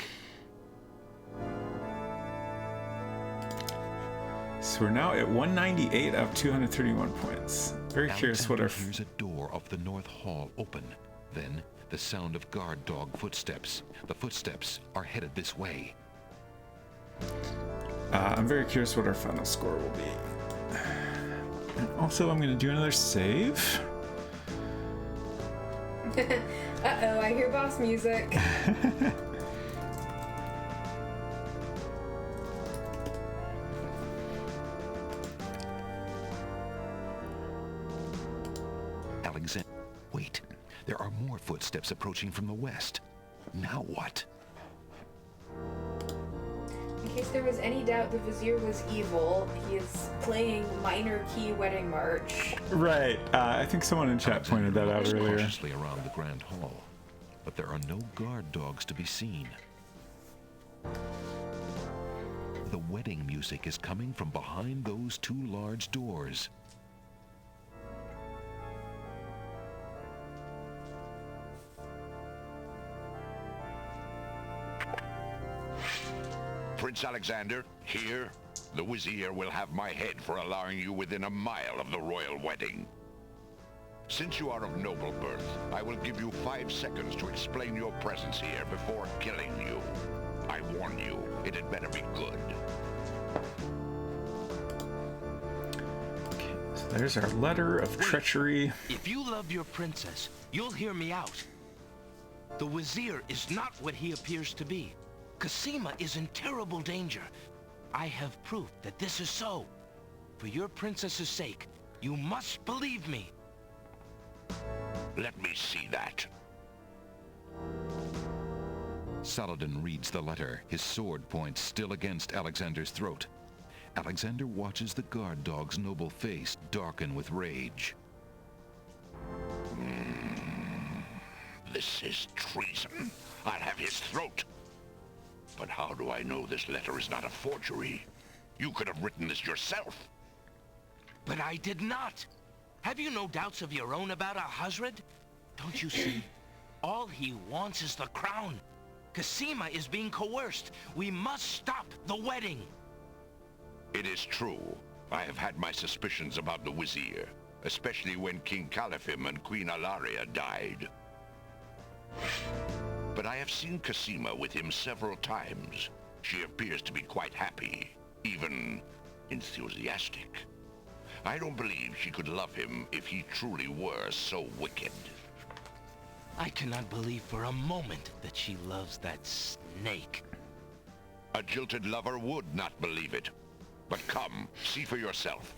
Speaker 1: So we're now at 198 out of 231 points. Very curious what our...
Speaker 3: Alexander hears a door off the north hall open. Then, the sound of guard dog footsteps. The footsteps are headed this way.
Speaker 1: I'm very curious what our final score will be. And also, I'm going to do another save.
Speaker 2: Uh-oh, I hear boss music.
Speaker 3: Alexander, wait. There are more footsteps approaching from the west. Now what?
Speaker 2: In case there was any doubt the Vizier was evil, he is playing minor key wedding march.
Speaker 1: Right. I think someone in chat pointed that out earlier.
Speaker 3: Cautiously around the grand hall, but there are no guard dogs to be seen. The wedding music is coming from behind those two large doors.
Speaker 10: Prince Alexander, here, the Vizier will have my head for allowing you within a mile of the royal wedding. Since you are of noble birth, I will give you 5 seconds to explain your presence here before killing you. I warn you, it had better be good.
Speaker 1: Okay, so there's our letter of treachery.
Speaker 5: If you love your princess, you'll hear me out. The Vizier is not what he appears to be. Cosima is in terrible danger. I have proof that this is so. For your princess's sake, you must believe me.
Speaker 10: Let me see that.
Speaker 3: Saladin reads the letter, his sword point still against Alexander's throat. Alexander watches the guard dog's noble face darken with rage.
Speaker 10: This is treason. I'll have his throat. But how do I know this letter is not a forgery? You could have written this yourself.
Speaker 5: But I did not. Have you no doubts of your own about Ahazred? Don't you see? All he wants is the crown. Cosima is being coerced. We must stop the wedding.
Speaker 10: It is true. I have had my suspicions about the Vizier, especially when King Califim and Queen Alaria died. But I have seen Cosima with him several times. She appears to be quite happy, even enthusiastic. I don't believe she could love him if he truly were so wicked.
Speaker 5: I cannot believe for a moment that she loves that snake.
Speaker 10: A jilted lover would not believe it. But come, see for yourself.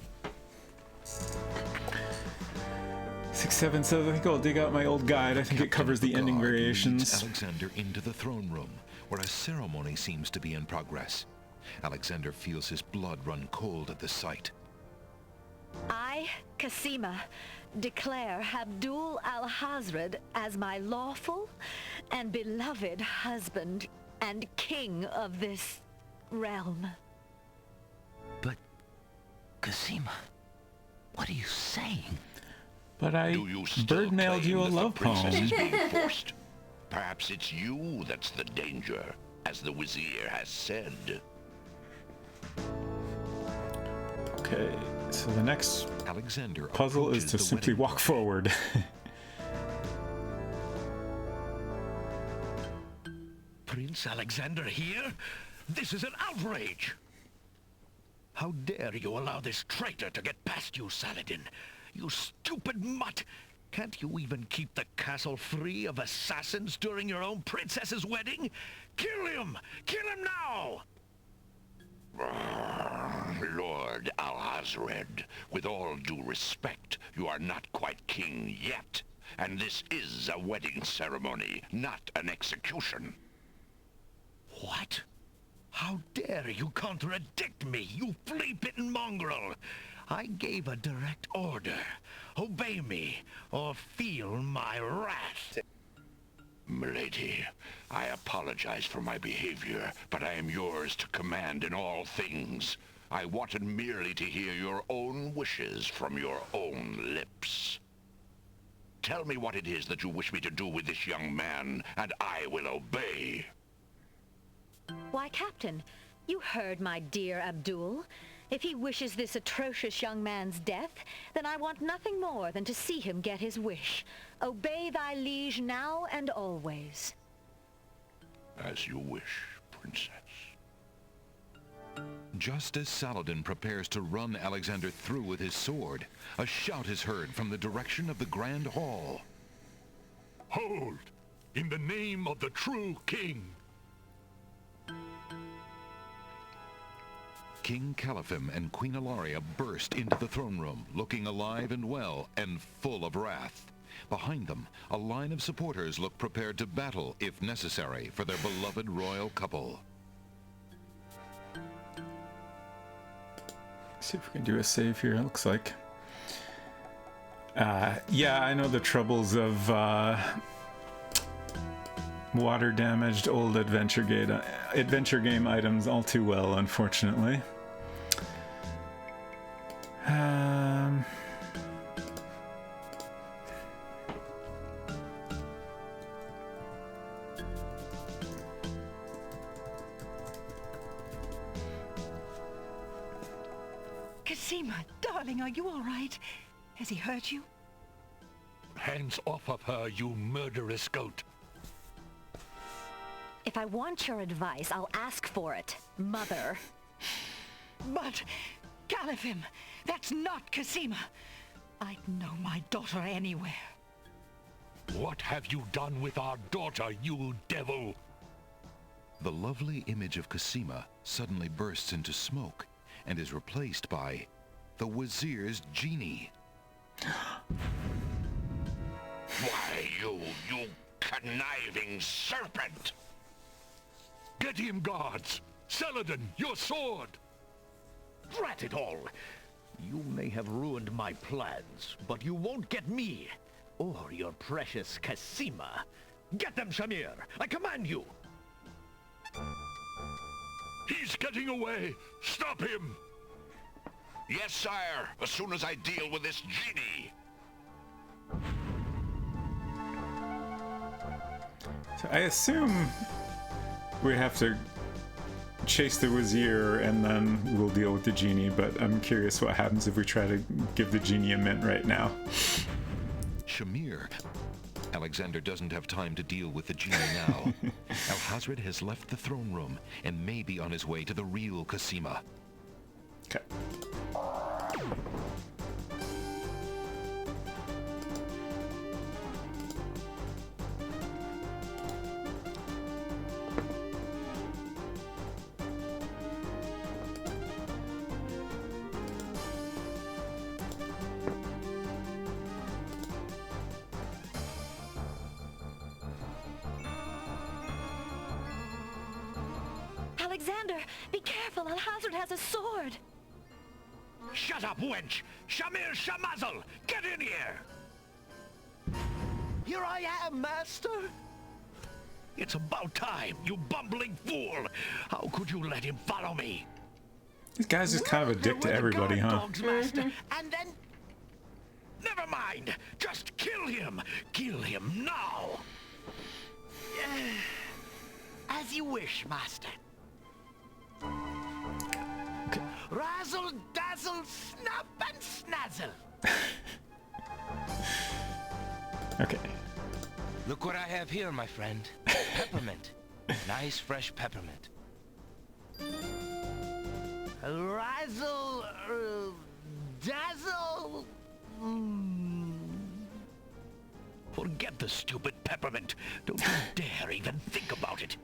Speaker 1: 6-7 says, I think I'll dig out my old guide. I think it covers the ending variations.
Speaker 3: Alexander into the throne room, where a ceremony seems to be in progress. Alexander feels his blood run cold at the sight.
Speaker 8: I, Cosima, declare Abdul al-Hazred as my lawful and beloved husband and king of this realm.
Speaker 5: But, Cosima, what are you saying?
Speaker 1: But I bird-mailed you a love poem.
Speaker 10: Perhaps it's you that's the danger, as the Vizier has said.
Speaker 1: Okay, so the next
Speaker 3: Alexander
Speaker 1: puzzle is to simply walk forward.
Speaker 6: Prince Alexander here? This is an outrage! How dare you allow this traitor to get past you, Saladin? You stupid mutt! Can't you even keep the castle free of assassins during your own princess's wedding? Kill him! Kill him now!
Speaker 10: Lord Alhazred, with all due respect, you are not quite king yet. And this is a wedding ceremony, not an execution.
Speaker 6: What? How dare you contradict me, you flea-bitten mongrel! I gave a direct order. Obey me, or feel my wrath.
Speaker 10: Milady, I apologize for my behavior, but I am yours to command in all things. I wanted merely to hear your own wishes from your own lips. Tell me what it is that you wish me to do with this young man, and I will obey.
Speaker 8: Why, Captain, you heard my dear Abdul. If he wishes this atrocious young man's death, then I want nothing more than to see him get his wish. Obey thy liege now and always.
Speaker 10: As you wish, Princess.
Speaker 3: Just as Saladin prepares to run Alexander through with his sword, a shout is heard from the direction of the Grand Hall.
Speaker 9: Hold! In the name of the true king!
Speaker 3: King Caliphim and Queen Ilaria burst into the throne room, looking alive and well and full of wrath. Behind them, a line of supporters look prepared to battle, if necessary, for their beloved royal couple.
Speaker 1: See if we can do a save here, it looks like. Yeah, I know the troubles of water-damaged old adventure game items all too well, unfortunately.
Speaker 12: Cosima, darling, are you all right? Has he hurt you?
Speaker 9: Hands off of her, you murderous goat!
Speaker 8: If I want your advice, I'll ask for it, Mother.
Speaker 12: But, Caliphim, that's not Cosima. I'd know my daughter anywhere.
Speaker 9: What have you done with our daughter, you devil?
Speaker 3: The lovely image of Cosima suddenly bursts into smoke and is replaced by the Wazir's genie.
Speaker 10: Why, you conniving serpent!
Speaker 9: Get him, guards! Saladin, your sword!
Speaker 6: Drat it all! You may have ruined my plans, but you won't get me, or your precious Cosima. Get them, Shamir! I command you!
Speaker 9: He's getting away! Stop him!
Speaker 10: Yes, sire, as soon as I deal with this genie.
Speaker 1: So I assume we have to chase the Wazir and then we'll deal with the genie, but I'm curious what happens if we try to give the genie a mint right now.
Speaker 3: Shamir. Alexander doesn't have time to deal with the genie now. Alhazred has left the throne room and may be on his way to the real Cosima.
Speaker 1: Okay.
Speaker 8: Alexander, be careful. Alhazred has a sword.
Speaker 6: Shut up, wench! Shamir Shamazel! Get in here!
Speaker 11: Here I am, master!
Speaker 6: It's about time, you bumbling fool! How could you let him follow me?
Speaker 1: This guy's just kind of a dick to everybody, huh?
Speaker 6: Dogs, master. And then... Never mind! Just kill him! Kill him now!
Speaker 11: As you wish, master. Razzle, dazzle, snap and snazzle.
Speaker 1: Okay.
Speaker 5: Look what I have here, my friend. Peppermint. Nice, fresh peppermint.
Speaker 11: Razzle, dazzle.
Speaker 6: Forget the stupid peppermint. Don't you dare even think about it.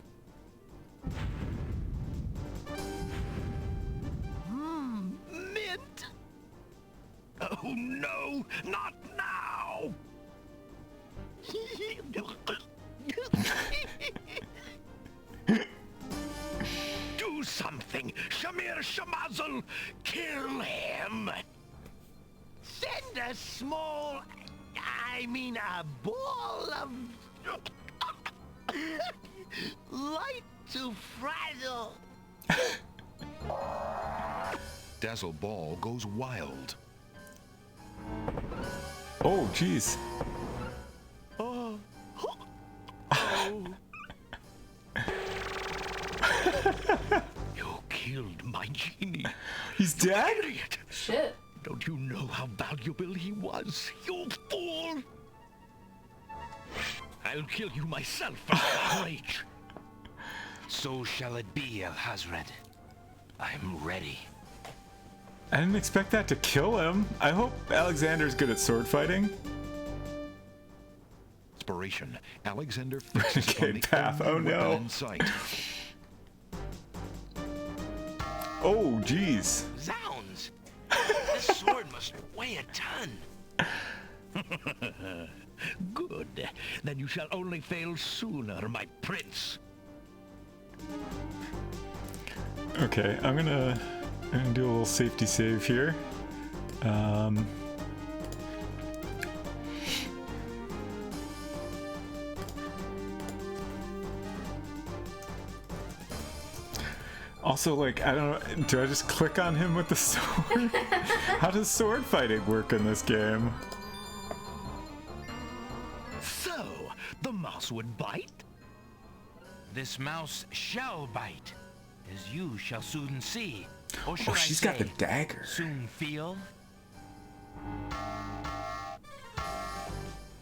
Speaker 11: Mint.
Speaker 6: Oh no, not now! Do something, Shamir Shamazel! Kill him!
Speaker 11: Send a small, I mean a ball of Light too fragile.
Speaker 3: Dazzle Ball goes wild.
Speaker 1: Oh, jeez.
Speaker 6: Oh.
Speaker 11: You killed my genie.
Speaker 1: He's dead?
Speaker 11: Idiot.
Speaker 2: Shit.
Speaker 6: Don't you know how valuable he was, you fool? I'll kill you myself for rage.
Speaker 5: So shall it be, Alhazred. I'm ready.
Speaker 1: I didn't expect that to kill him. I hope Alexander's good at sword fighting.
Speaker 3: Inspiration. Alexander fixes
Speaker 1: Okay,
Speaker 3: upon the
Speaker 1: path.
Speaker 3: only
Speaker 1: Oh, no.
Speaker 3: weapon in sight.
Speaker 1: Oh, jeez.
Speaker 5: Zounds! This sword must weigh a ton.
Speaker 6: Good. Then you shall only fail sooner, my prince.
Speaker 1: Okay, I'm gonna do a little safety save here. Also, like, I don't know, do I just click on him with the sword? How does sword fighting work in this game?
Speaker 6: So, the mouse would bite?
Speaker 5: This mouse shall bite, as you shall soon see. Or should
Speaker 1: Oh, she's got the
Speaker 5: say,
Speaker 1: dagger.
Speaker 5: soon feel?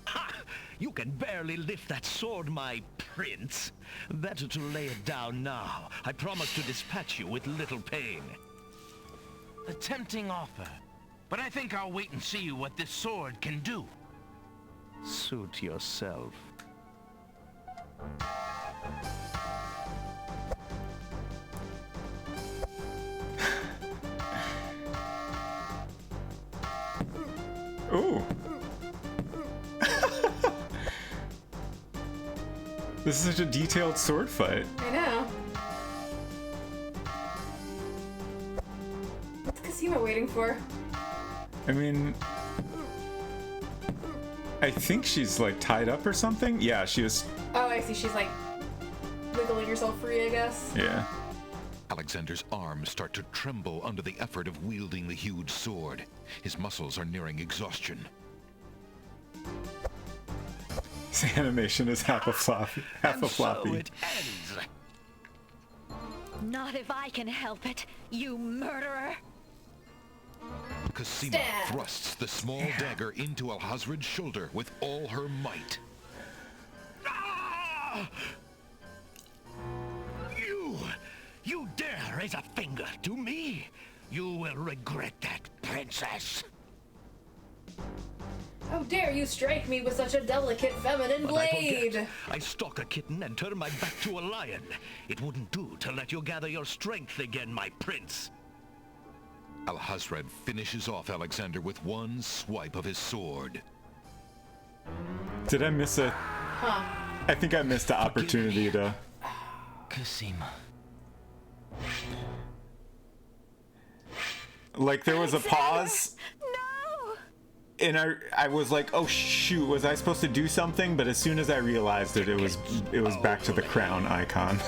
Speaker 6: Ha! You can barely lift that sword, my prince. Better to lay it down now. I promise to dispatch you with little pain.
Speaker 5: A tempting offer, but I think I'll wait and see what this sword can do.
Speaker 6: Suit yourself.
Speaker 1: Ooh. This is such a detailed sword fight.
Speaker 2: I know. What's Cosima waiting for?
Speaker 1: I mean, I think she's like tied up or something. Yeah, she was.
Speaker 2: Oh, I see. She's like wiggling herself free, I guess.
Speaker 1: Yeah.
Speaker 3: Alexander's arms start to tremble under the effort of wielding the huge sword. His muscles are nearing exhaustion.
Speaker 1: His animation is half a floppy. Half a floppy.
Speaker 6: So it ends.
Speaker 8: Not if I can help it, you murderer!
Speaker 3: Cosima
Speaker 2: Stab.
Speaker 3: thrusts the small dagger into Alhazred's shoulder with all her might.
Speaker 6: Ah! You dare raise a finger to me? You will regret that, princess.
Speaker 2: How dare you strike me with such a delicate feminine
Speaker 6: But I
Speaker 2: blade?
Speaker 6: forget. I stalk a kitten and turn my back to a lion. It wouldn't do to let you gather your strength again, my prince.
Speaker 3: Alhazred finishes off Alexander with one swipe of his sword.
Speaker 1: Did I miss a?
Speaker 2: Huh.
Speaker 1: I think I missed the opportunity to.
Speaker 5: Cosima.
Speaker 1: Like there was a pause.
Speaker 8: No!
Speaker 1: And I was like, oh shoot, was I supposed to do something? But as soon as I realized it, it was back to the crown icon.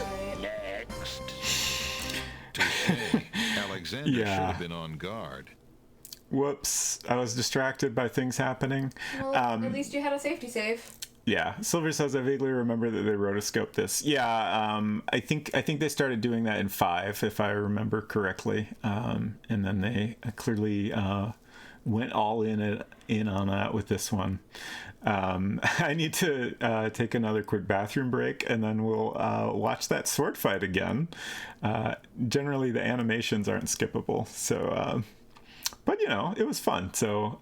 Speaker 6: Next.
Speaker 3: Touché. Alexander
Speaker 1: Yeah.
Speaker 3: should have been on guard.
Speaker 1: Whoops, I was distracted by things happening.
Speaker 2: Well, at least you had a safety save.
Speaker 1: Yeah, Silver says I vaguely remember that they rotoscoped this. Yeah, I think they started doing that in 5, if I remember correctly, and then they clearly went all in on that with this one. I need to take another quick bathroom break, and then we'll watch that sword fight again. Generally, the animations aren't skippable, so but you know, it was fun. So.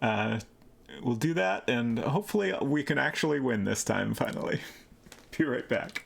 Speaker 1: We'll do that, and hopefully we can actually win this time, finally. Be right back.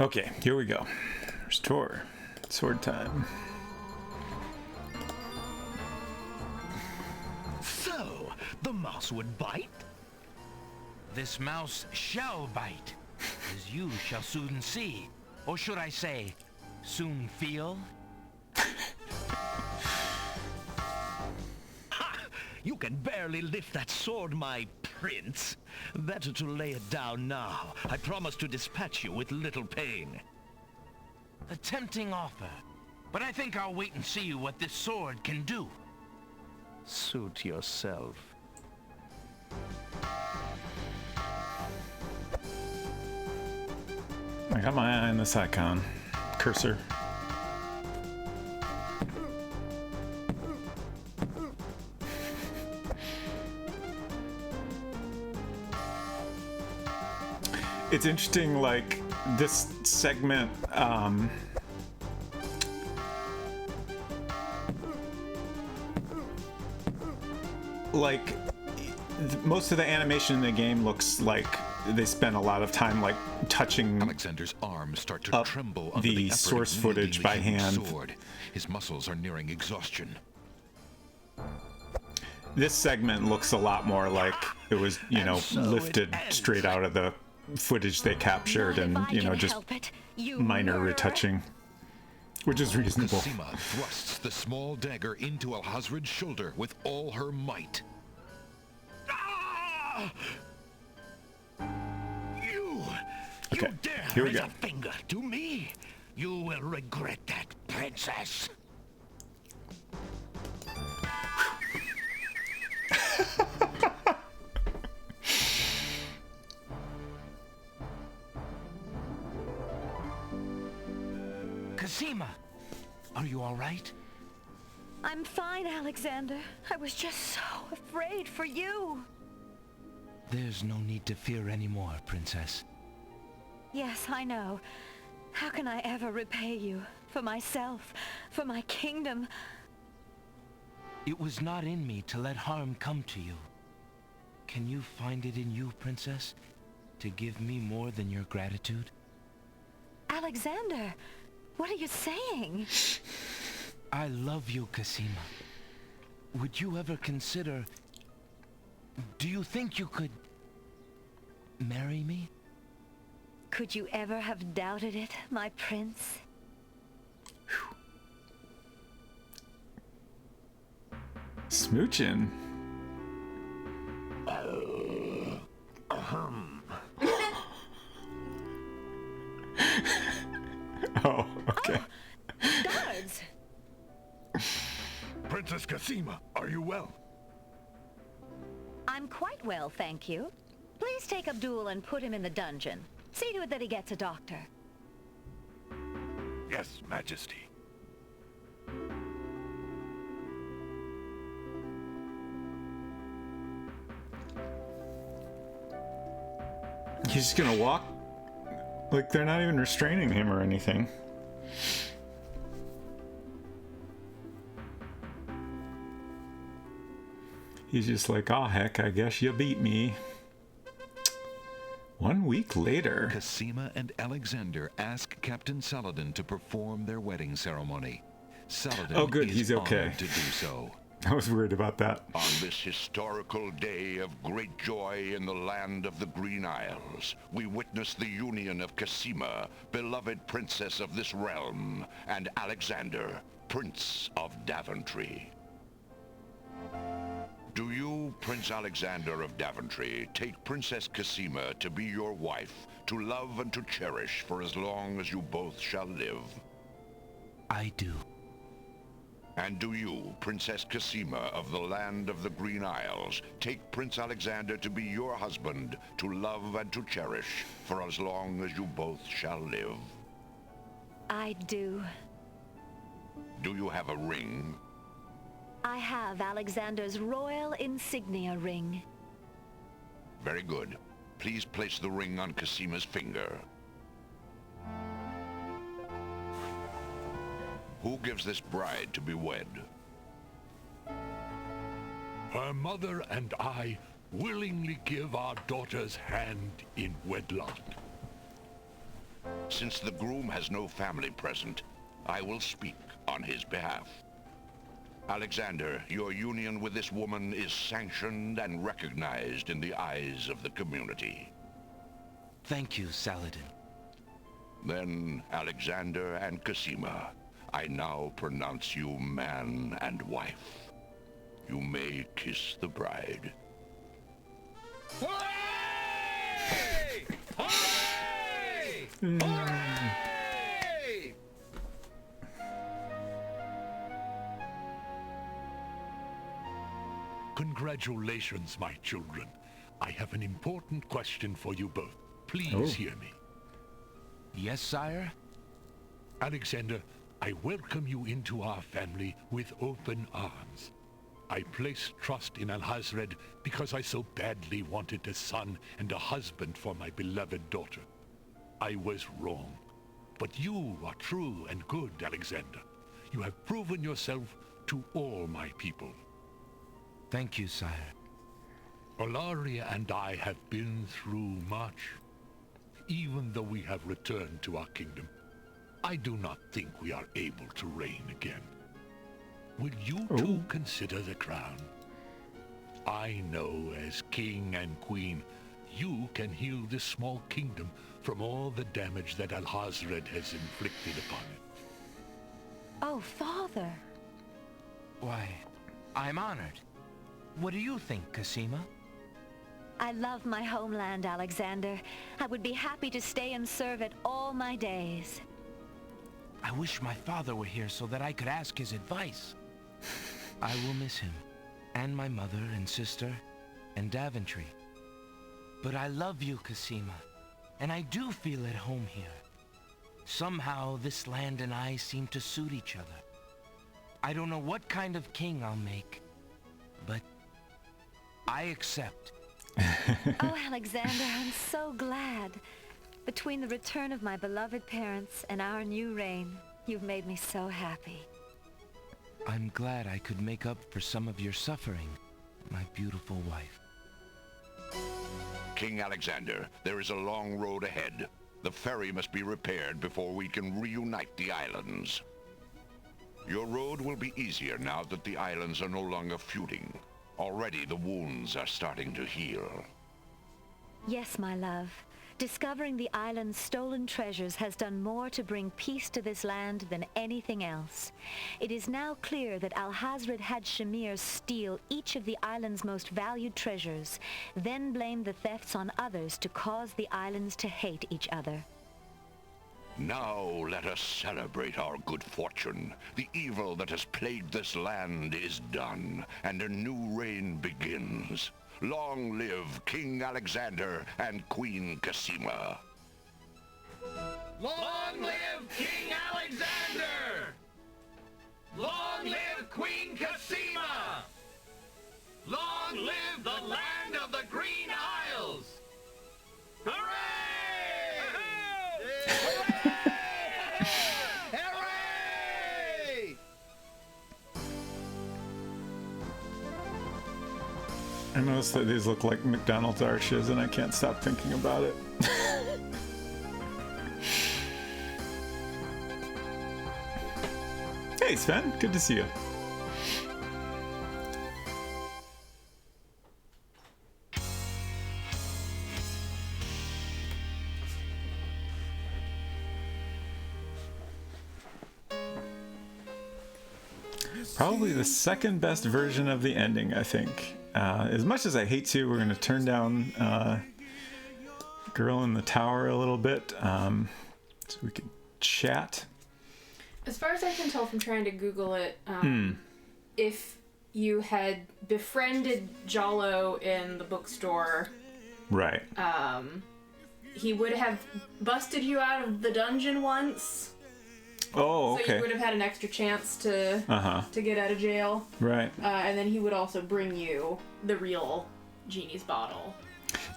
Speaker 1: Okay, here we go. Restore. Sword time.
Speaker 6: So, the mouse would bite?
Speaker 5: This mouse shall bite, as you shall soon see. Or should I say, soon feel?
Speaker 6: Ha! You can barely lift that sword, my prince. Better to lay it down now. I promise to dispatch you with little pain.
Speaker 5: A tempting offer, but I think I'll wait and see what this sword can do.
Speaker 6: Suit yourself.
Speaker 1: I got my eye on this icon. Cursor. It's interesting, like, this segment, like, most of the animation in the game looks like they spent a lot of time, like, touching
Speaker 3: Alexander's arms start to
Speaker 1: up
Speaker 3: tremble under
Speaker 1: the
Speaker 3: the effort
Speaker 1: source
Speaker 3: of wielding
Speaker 1: footage
Speaker 3: the
Speaker 1: by
Speaker 3: huge
Speaker 1: hand.
Speaker 3: sword. His muscles are nearing exhaustion.
Speaker 1: This segment looks a lot more like it was, you know,
Speaker 6: so
Speaker 1: lifted
Speaker 6: it ends.
Speaker 1: straight out of the footage they captured and, you know, just minor retouching, which is reasonable.
Speaker 3: Cosima thrusts the small dagger into Alhazred's shoulder with all her might.
Speaker 6: Ah! You
Speaker 1: Okay,
Speaker 6: dare
Speaker 1: here we
Speaker 6: raise
Speaker 1: go.
Speaker 6: a finger to me? You will regret that, princess.
Speaker 5: Cosima, are you all right?
Speaker 8: I'm fine, Alexander. I was just so afraid for you.
Speaker 5: There's no need to fear anymore, Princess.
Speaker 8: Yes, I know. How can I ever repay you? For myself, for my kingdom.
Speaker 5: It was not in me to let harm come to you. Can you find it in you, Princess, to give me more than your gratitude?
Speaker 8: Alexander, what are you saying?
Speaker 5: I love you, Cosima. Would you ever consider... Do you think you could... marry me?
Speaker 8: Could you ever have doubted it, my prince?
Speaker 1: Smooching. Oh, okay.
Speaker 8: Guards!
Speaker 14: Princess Cosima, are you well?
Speaker 8: I'm quite well, thank you. Please take Abdul and put him in the dungeon. See to it that he gets a doctor.
Speaker 14: Yes, Majesty.
Speaker 1: He's just gonna walk like they're not even restraining him or anything. He's just like, oh heck, I guess you beat me. 1 week later.
Speaker 3: Cosima and Alexander ask Captain Saladin to perform their wedding ceremony. Saladin
Speaker 1: Oh, good,
Speaker 3: is
Speaker 1: he's okay.
Speaker 3: honored to do so.
Speaker 1: I was worried about that.
Speaker 10: On this historical day of great joy in the land of the Green Isles, we witness the union of Cosima, beloved princess of this realm, and Alexander, Prince of Daventry. Do you, Prince Alexander of Daventry, take Princess Cosima to be your wife, to love and to cherish for as long as you both shall live?
Speaker 5: I do.
Speaker 10: And do you, Princess Cosima of the land of the Green Isles, take Prince Alexander to be your husband, to love and to cherish for as long as you both shall live?
Speaker 8: I do.
Speaker 10: Do you have a ring?
Speaker 8: I have Alexander's royal insignia ring.
Speaker 10: Very good. Please place the ring on Cosima's finger. Who gives this bride to be wed?
Speaker 14: Her mother and I willingly give our daughter's hand in wedlock.
Speaker 10: Since the groom has no family present, I will speak on his behalf. Alexander, your union with this woman is sanctioned and recognized in the eyes of the community.
Speaker 5: Thank you, Saladin.
Speaker 10: Then, Alexander and Cosima, I now pronounce you man and wife. You may kiss the bride.
Speaker 15: Hooray! Hooray! Hooray!
Speaker 6: Congratulations, my children. I have an important question for you both. Please hear me.
Speaker 5: Yes, sire?
Speaker 6: Alexander, I welcome you into our family with open arms. I place trust in Alhazred because I so badly wanted a son and a husband for my beloved daughter. I was wrong. But you are true and good, Alexander. You have proven yourself to all my people.
Speaker 5: Thank you, sire.
Speaker 6: Olaria and I have been through much. Even though we have returned to our kingdom, I do not think we are able to reign again. Will you two consider the crown? I know as king and queen, you can heal this small kingdom from all the damage that Alhazred has inflicted upon it.
Speaker 8: Oh, Father.
Speaker 5: Why, I'm honored. What do you think, Cosima?
Speaker 8: I love my homeland, Alexander. I would be happy to stay and serve it all my days.
Speaker 5: I wish my father were here so that I could ask his advice. I will miss him, and my mother and sister, and Daventry. But I love you, Cosima, and I do feel at home here. Somehow, this land and I seem to suit each other. I don't know what kind of king I'll make, but I accept.
Speaker 8: Oh, Alexander, I'm so glad. Between the return of my beloved parents and our new reign, you've made me so happy.
Speaker 5: I'm glad I could make up for some of your suffering, my beautiful wife.
Speaker 10: King Alexander, there is a long road ahead. The ferry must be repaired before we can reunite the islands. Your road will be easier now that the islands are no longer feuding. Already the wounds are starting to heal.
Speaker 8: Yes, my love. Discovering the island's stolen treasures has done more to bring peace to this land than anything else. It is now clear that Alhazred had Shamir steal each of the island's most valued treasures, then blame the thefts on others to cause the islands to hate each other.
Speaker 10: Now let us celebrate our good fortune. The evil that has plagued this land is done, and a new reign begins. Long live King Alexander and Queen Cosima.
Speaker 15: Long live King Alexander! Long live Queen Cosima! Long live the land of the Green Isles! Hooray! Hooray! Hooray!
Speaker 1: I noticed that these look like McDonald's arches, and I can't stop thinking about it. Hey Sven, good to see you. Probably the second best version of the ending, I think. As much as I hate to, we're going to turn down Girl in the Tower a little bit so we can chat.
Speaker 2: As far as I can tell from trying to Google it, if you had befriended Jalo in the bookstore,
Speaker 1: right,
Speaker 2: he would have busted you out of the dungeon once.
Speaker 1: Oh, okay.
Speaker 2: So you would have had an extra chance to get out of jail.
Speaker 1: Right.
Speaker 2: And then he would also bring you the real genie's bottle.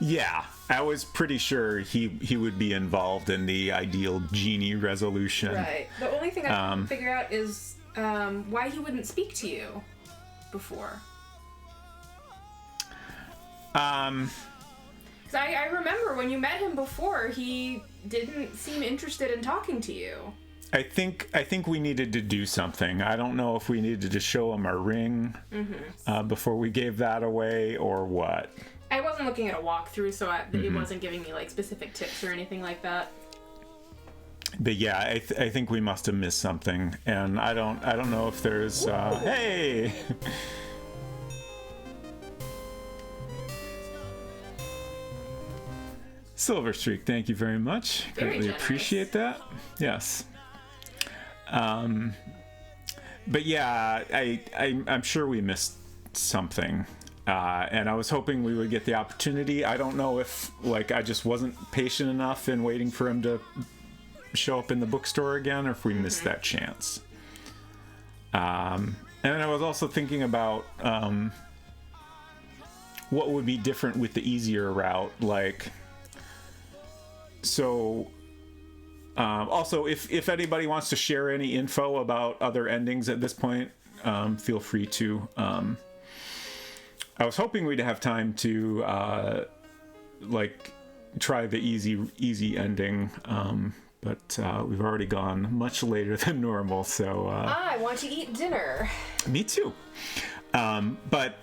Speaker 1: Yeah, I was pretty sure he would be involved in the ideal genie resolution.
Speaker 2: Right. The only thing I can't figure out is why he wouldn't speak to you before.
Speaker 1: Because
Speaker 2: I remember when you met him before, he didn't seem interested in talking to you.
Speaker 1: I think we needed to do something. I don't know if we needed to show him our ring before we gave that away or what.
Speaker 2: I wasn't looking at a walkthrough, so it wasn't giving me like specific tips or anything like that.
Speaker 1: But yeah, I think we must have missed something, and I don't know if there's hey. Silver Streak, thank you very much. Greatly appreciate that. Yes. But yeah, I'm sure we missed something. And I was hoping we would get the opportunity. I don't know if, like, I just wasn't patient enough in waiting for him to show up in the bookstore again, or if we missed that chance. And I was also thinking about what would be different with the easier route, like... So, also, if anybody wants to share any info about other endings at this point, feel free to. I was hoping we'd have time to, like, try the easy ending, but we've already gone much later than normal, so...
Speaker 2: I want to eat dinner.
Speaker 1: Me too. But...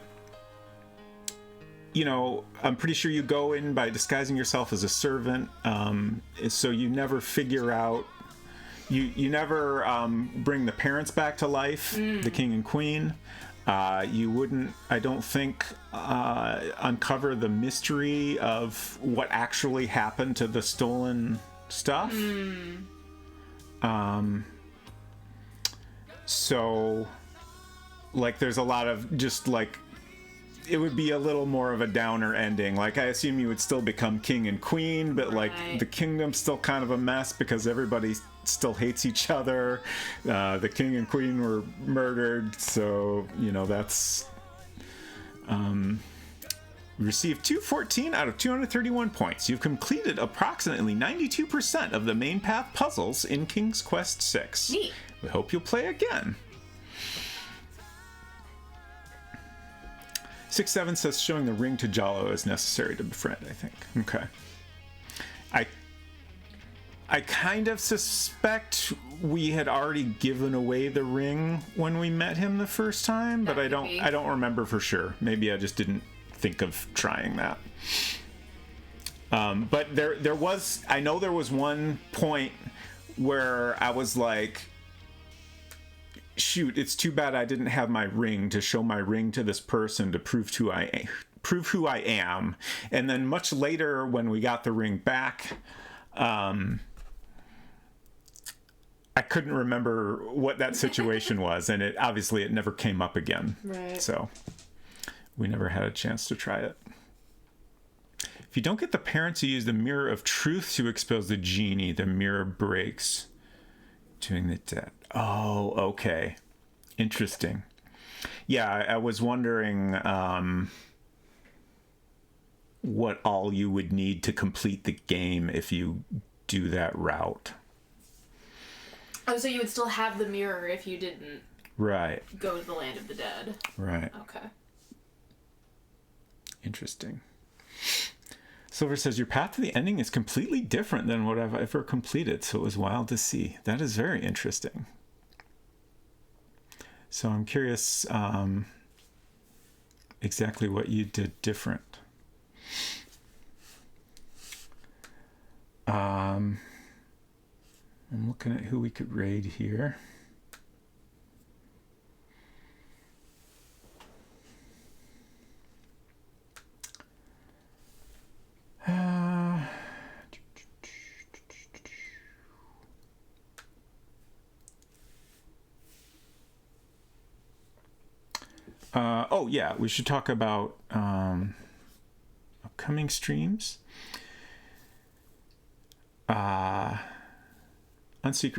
Speaker 1: You know, I'm pretty sure you go in by disguising yourself as a servant, so you never figure out... You never bring the parents back to life, the king and queen. You wouldn't, I don't think, uncover the mystery of what actually happened to the stolen stuff. So, like, there's a lot of just, like... It would be a little more of a downer ending. Like, I assume you would still become king and queen, but like the kingdom's still kind of a mess because everybody still hates each other. The king and queen were murdered, so you know that's. Received 214 out of 231 points. You've completed approximately 92% of the main path puzzles in King's Quest VI.
Speaker 2: Neat.
Speaker 1: We hope you'll play again. 6-7 says showing the ring to Jalo is necessary to befriend, I think. Okay. I kind of suspect we had already given away the ring when we met him the first time, but I don't remember for sure. Maybe I just didn't think of trying that. But there was, I know there was one point where I was like, shoot, it's too bad I didn't have my ring to show my ring to this person to prove who I am. And then much later when we got the ring back, I couldn't remember what that situation was, and it never came up again.
Speaker 2: Right.
Speaker 1: So we never had a chance to try it. If you don't get the parents, you use the mirror of truth to expose the genie. The mirror breaks, doing the dead. Oh, okay. Interesting. Yeah, I was wondering what all you would need to complete the game if you do that route.
Speaker 2: Oh, so you would still have the mirror if you didn't go to the land of the dead.
Speaker 1: Right.
Speaker 2: Okay.
Speaker 1: Interesting. Silver says, your path to the ending is completely different than what I've ever completed, so it was wild to see. That is very interesting. So I'm curious exactly what you did different. I'm looking at who we could raid here. Oh yeah, we should talk about upcoming streams. Unsecret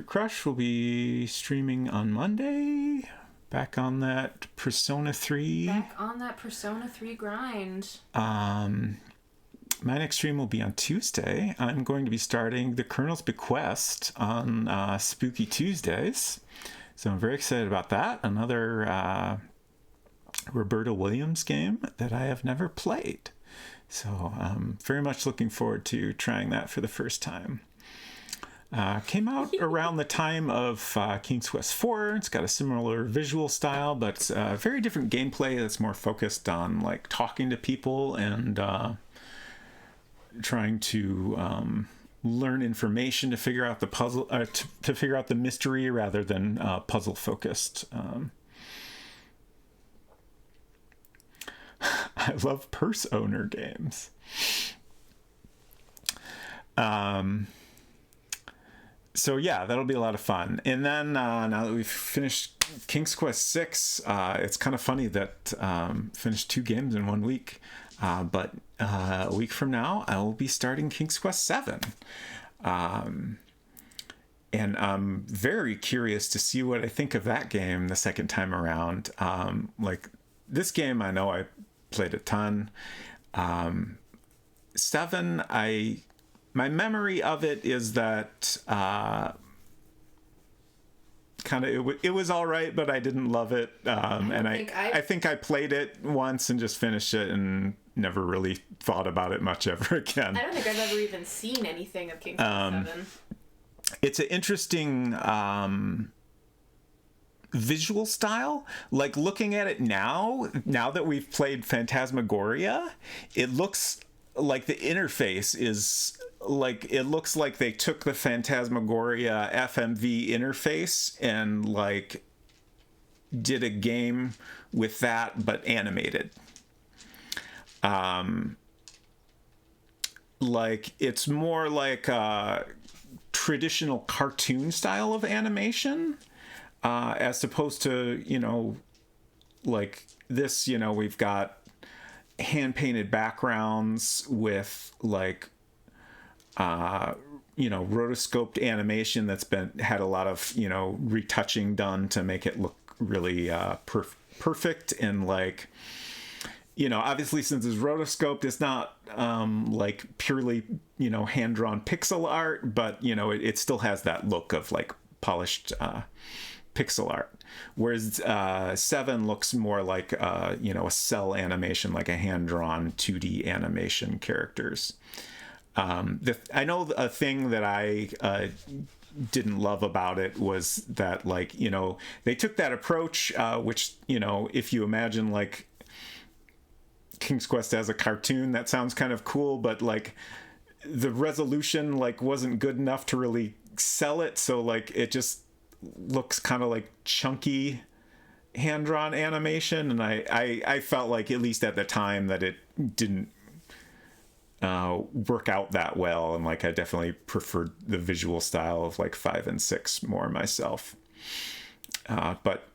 Speaker 1: Crush will be streaming on Monday. Back on that Persona 3.
Speaker 2: Back on that Persona 3 grind.
Speaker 1: My next stream will be on Tuesday. I'm going to be starting The Colonel's Bequest on Spooky Tuesdays. So I'm very excited about that. Another Roberta Williams game that I have never played. So I'm very much looking forward to trying that for the first time. Came out around the time of King's Quest IV. It's got a similar visual style, but it's very different gameplay that's more focused on like talking to people and trying to learn information to figure out the puzzle, to figure out the mystery rather than puzzle focused. I love purse owner games. So yeah, that'll be a lot of fun. And then now that we've finished King's Quest VI, it's kind of funny that finished 2 games in 1 week. But a week from now, I will be starting King's Quest VII. And I'm very curious to see what I think of that game the second time around. Like this game, I know I played a ton. 7, my memory of it is that kind of it was all right, but I didn't love it. And I think I played it once and just finished it and never really thought about it much ever again.
Speaker 2: I don't think I've ever even seen anything of King's Quest 7.
Speaker 1: It's an interesting visual style. Like looking at it now that we've played Phantasmagoria, it looks like the interface is like, it looks like they took the Phantasmagoria FMV interface and like did a game with that but animated. Like it's more like a traditional cartoon style of animation, as opposed to, you know, like this, you know, we've got hand painted backgrounds with like, you know, rotoscoped animation that's had a lot of, you know, retouching done to make it look really perfect. And like, you know, obviously since it's rotoscoped, it's not like purely, you know, hand-drawn pixel art, but, you know, it still has that look of like polished pixel art. Whereas 7 looks more like, you know, a cell animation, like a hand-drawn 2D animation characters. I know a thing that I didn't love about it was that, like, you know, they took that approach, which, you know, if you imagine like King's Quest as a cartoon, that sounds kind of cool, but like the resolution like wasn't good enough to really sell it, so like it just looks kind of like chunky hand-drawn animation, and I felt like, at least at the time, that it didn't work out that well, and like I definitely preferred the visual style of like 5 and 6 more myself. But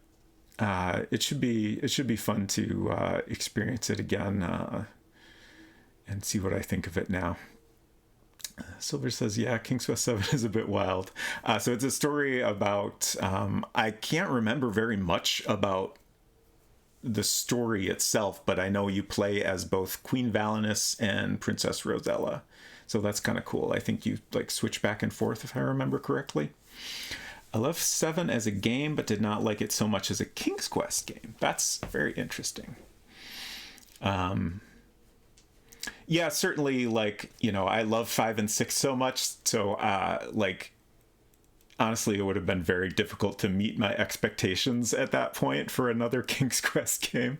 Speaker 1: it should be fun to experience it again and see what I think of it now. Silver says, yeah, King's Quest 7 is a bit wild. So it's a story about, I can't remember very much about the story itself, but I know you play as both Queen Valinus and Princess Rosella. So that's kind of cool. I think you like switch back and forth, if I remember correctly. I love 7 as a game, but did not like it so much as a King's Quest game. That's very interesting. Yeah, certainly, like, you know, I love 5 and 6 so much, so, like, honestly, it would have been very difficult to meet my expectations at that point for another King's Quest game.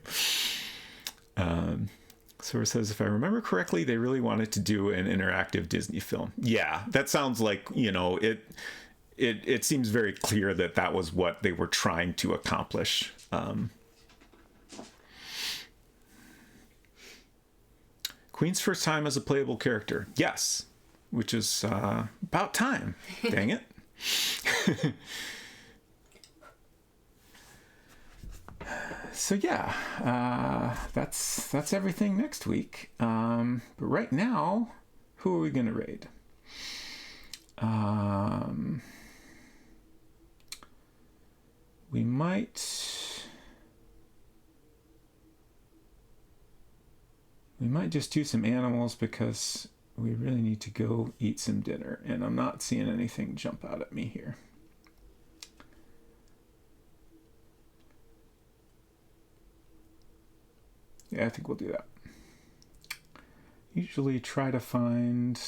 Speaker 1: So it says, if I remember correctly, they really wanted to do an interactive Disney film. Yeah, that sounds like, you know, it seems very clear that that was what they were trying to accomplish. Queen's first time as a playable character. Yes, which is about time. Dang it. So yeah, that's everything next week. But right now, who are we gonna raid? We might just do some animals because we really need to go eat some dinner, and I'm not seeing anything jump out at me here. Yeah, I think we'll do that. Usually try to find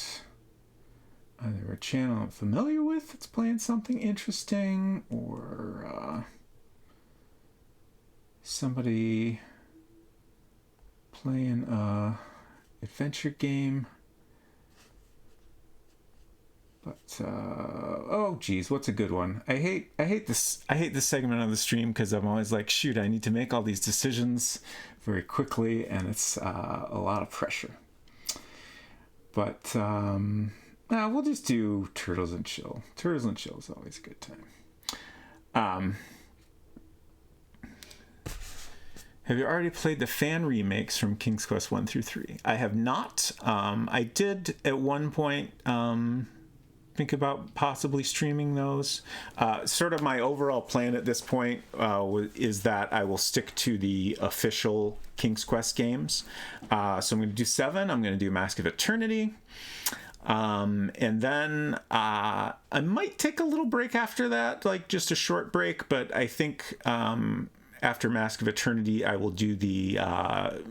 Speaker 1: either a channel I'm familiar with that's playing something interesting, or somebody playing a adventure game. But oh geez, what's a good one? I hate this segment of the stream because I'm always like, shoot, I need to make all these decisions very quickly, and it's a lot of pressure. But we'll just do Turtles and Chill. Turtles and Chill is always a good time. Have you already played the fan remakes from King's Quest 1 through 3? I have not. I did at one point think about possibly streaming those. Sort of my overall plan at this point is that I will stick to the official King's Quest games. So I'm going to do 7. I'm going to do Mask of Eternity. And then I might take a little break after that, like just a short break, but I think after Mask of Eternity, I will do the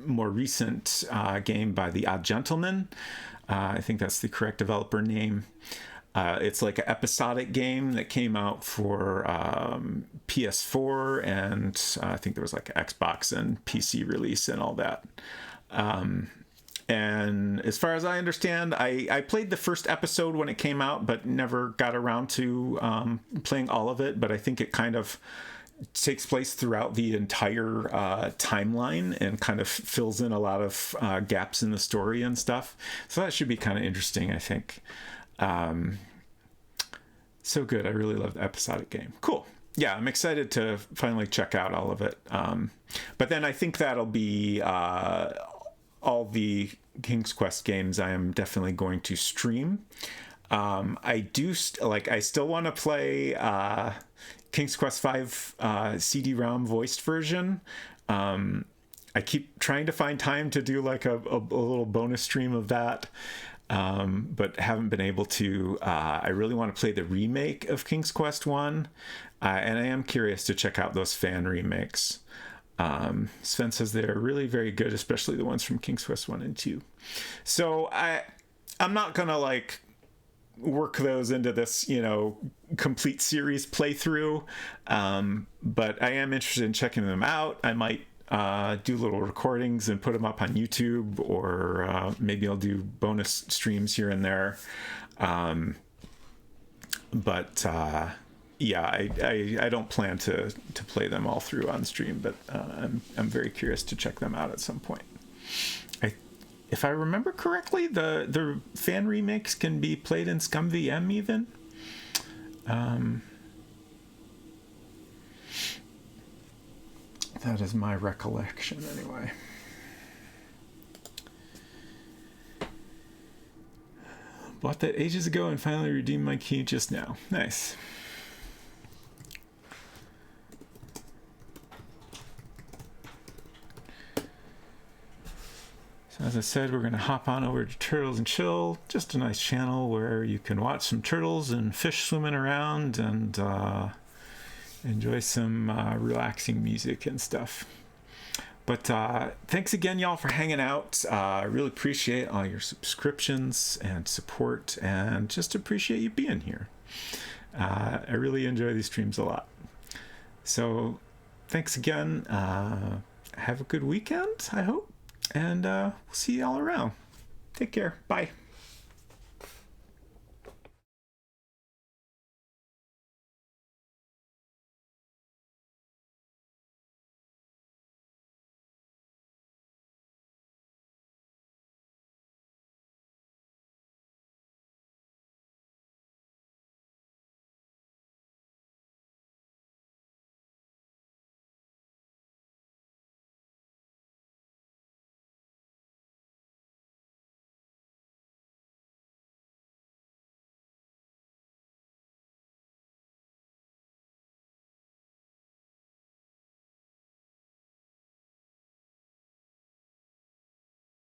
Speaker 1: more recent game by the Odd Gentleman. I think that's the correct developer name. It's like an episodic game that came out for PS4, and I think there was like an Xbox and PC release and all that. And as far as I understand, I played the first episode when it came out, but never got around to playing all of it. But I think it kind of takes place throughout the entire timeline and kind of fills in a lot of gaps in the story and stuff. So that should be kind of interesting, I think. So good. I really love the episodic game. Cool. Yeah, I'm excited to finally check out all of it. But then I think that'll be all the King's Quest games I am definitely going to stream. I still want to play King's Quest V CD-ROM voiced version. I keep trying to find time to do like a little bonus stream of that, but haven't been able to. I really want to play the remake of King's Quest 1, and I am curious to check out those fan remakes. Sven says they're really very good, especially the ones from King's Quest 1 and 2. So I'm not going to like work those into this, complete series playthrough. But I am interested in checking them out. I might do little recordings and put them up on YouTube, or maybe I'll do bonus streams here and there. Yeah, I don't plan to play them all through on stream, but I'm very curious to check them out at some point. If I remember correctly, the fan remakes can be played in ScumVM even. That is my recollection anyway. Bought that ages ago and finally redeemed my key just now. Nice. So as I said, we're going to hop on over to Turtles and Chill. Just a nice channel where you can watch some turtles and fish swimming around and enjoy some relaxing music and stuff. But thanks again, y'all, for hanging out. I really appreciate all your subscriptions and support, and just appreciate you being here. I really enjoy these streams a lot. So thanks again. Have a good weekend, I hope. And we'll see y'all around. Take care. Bye.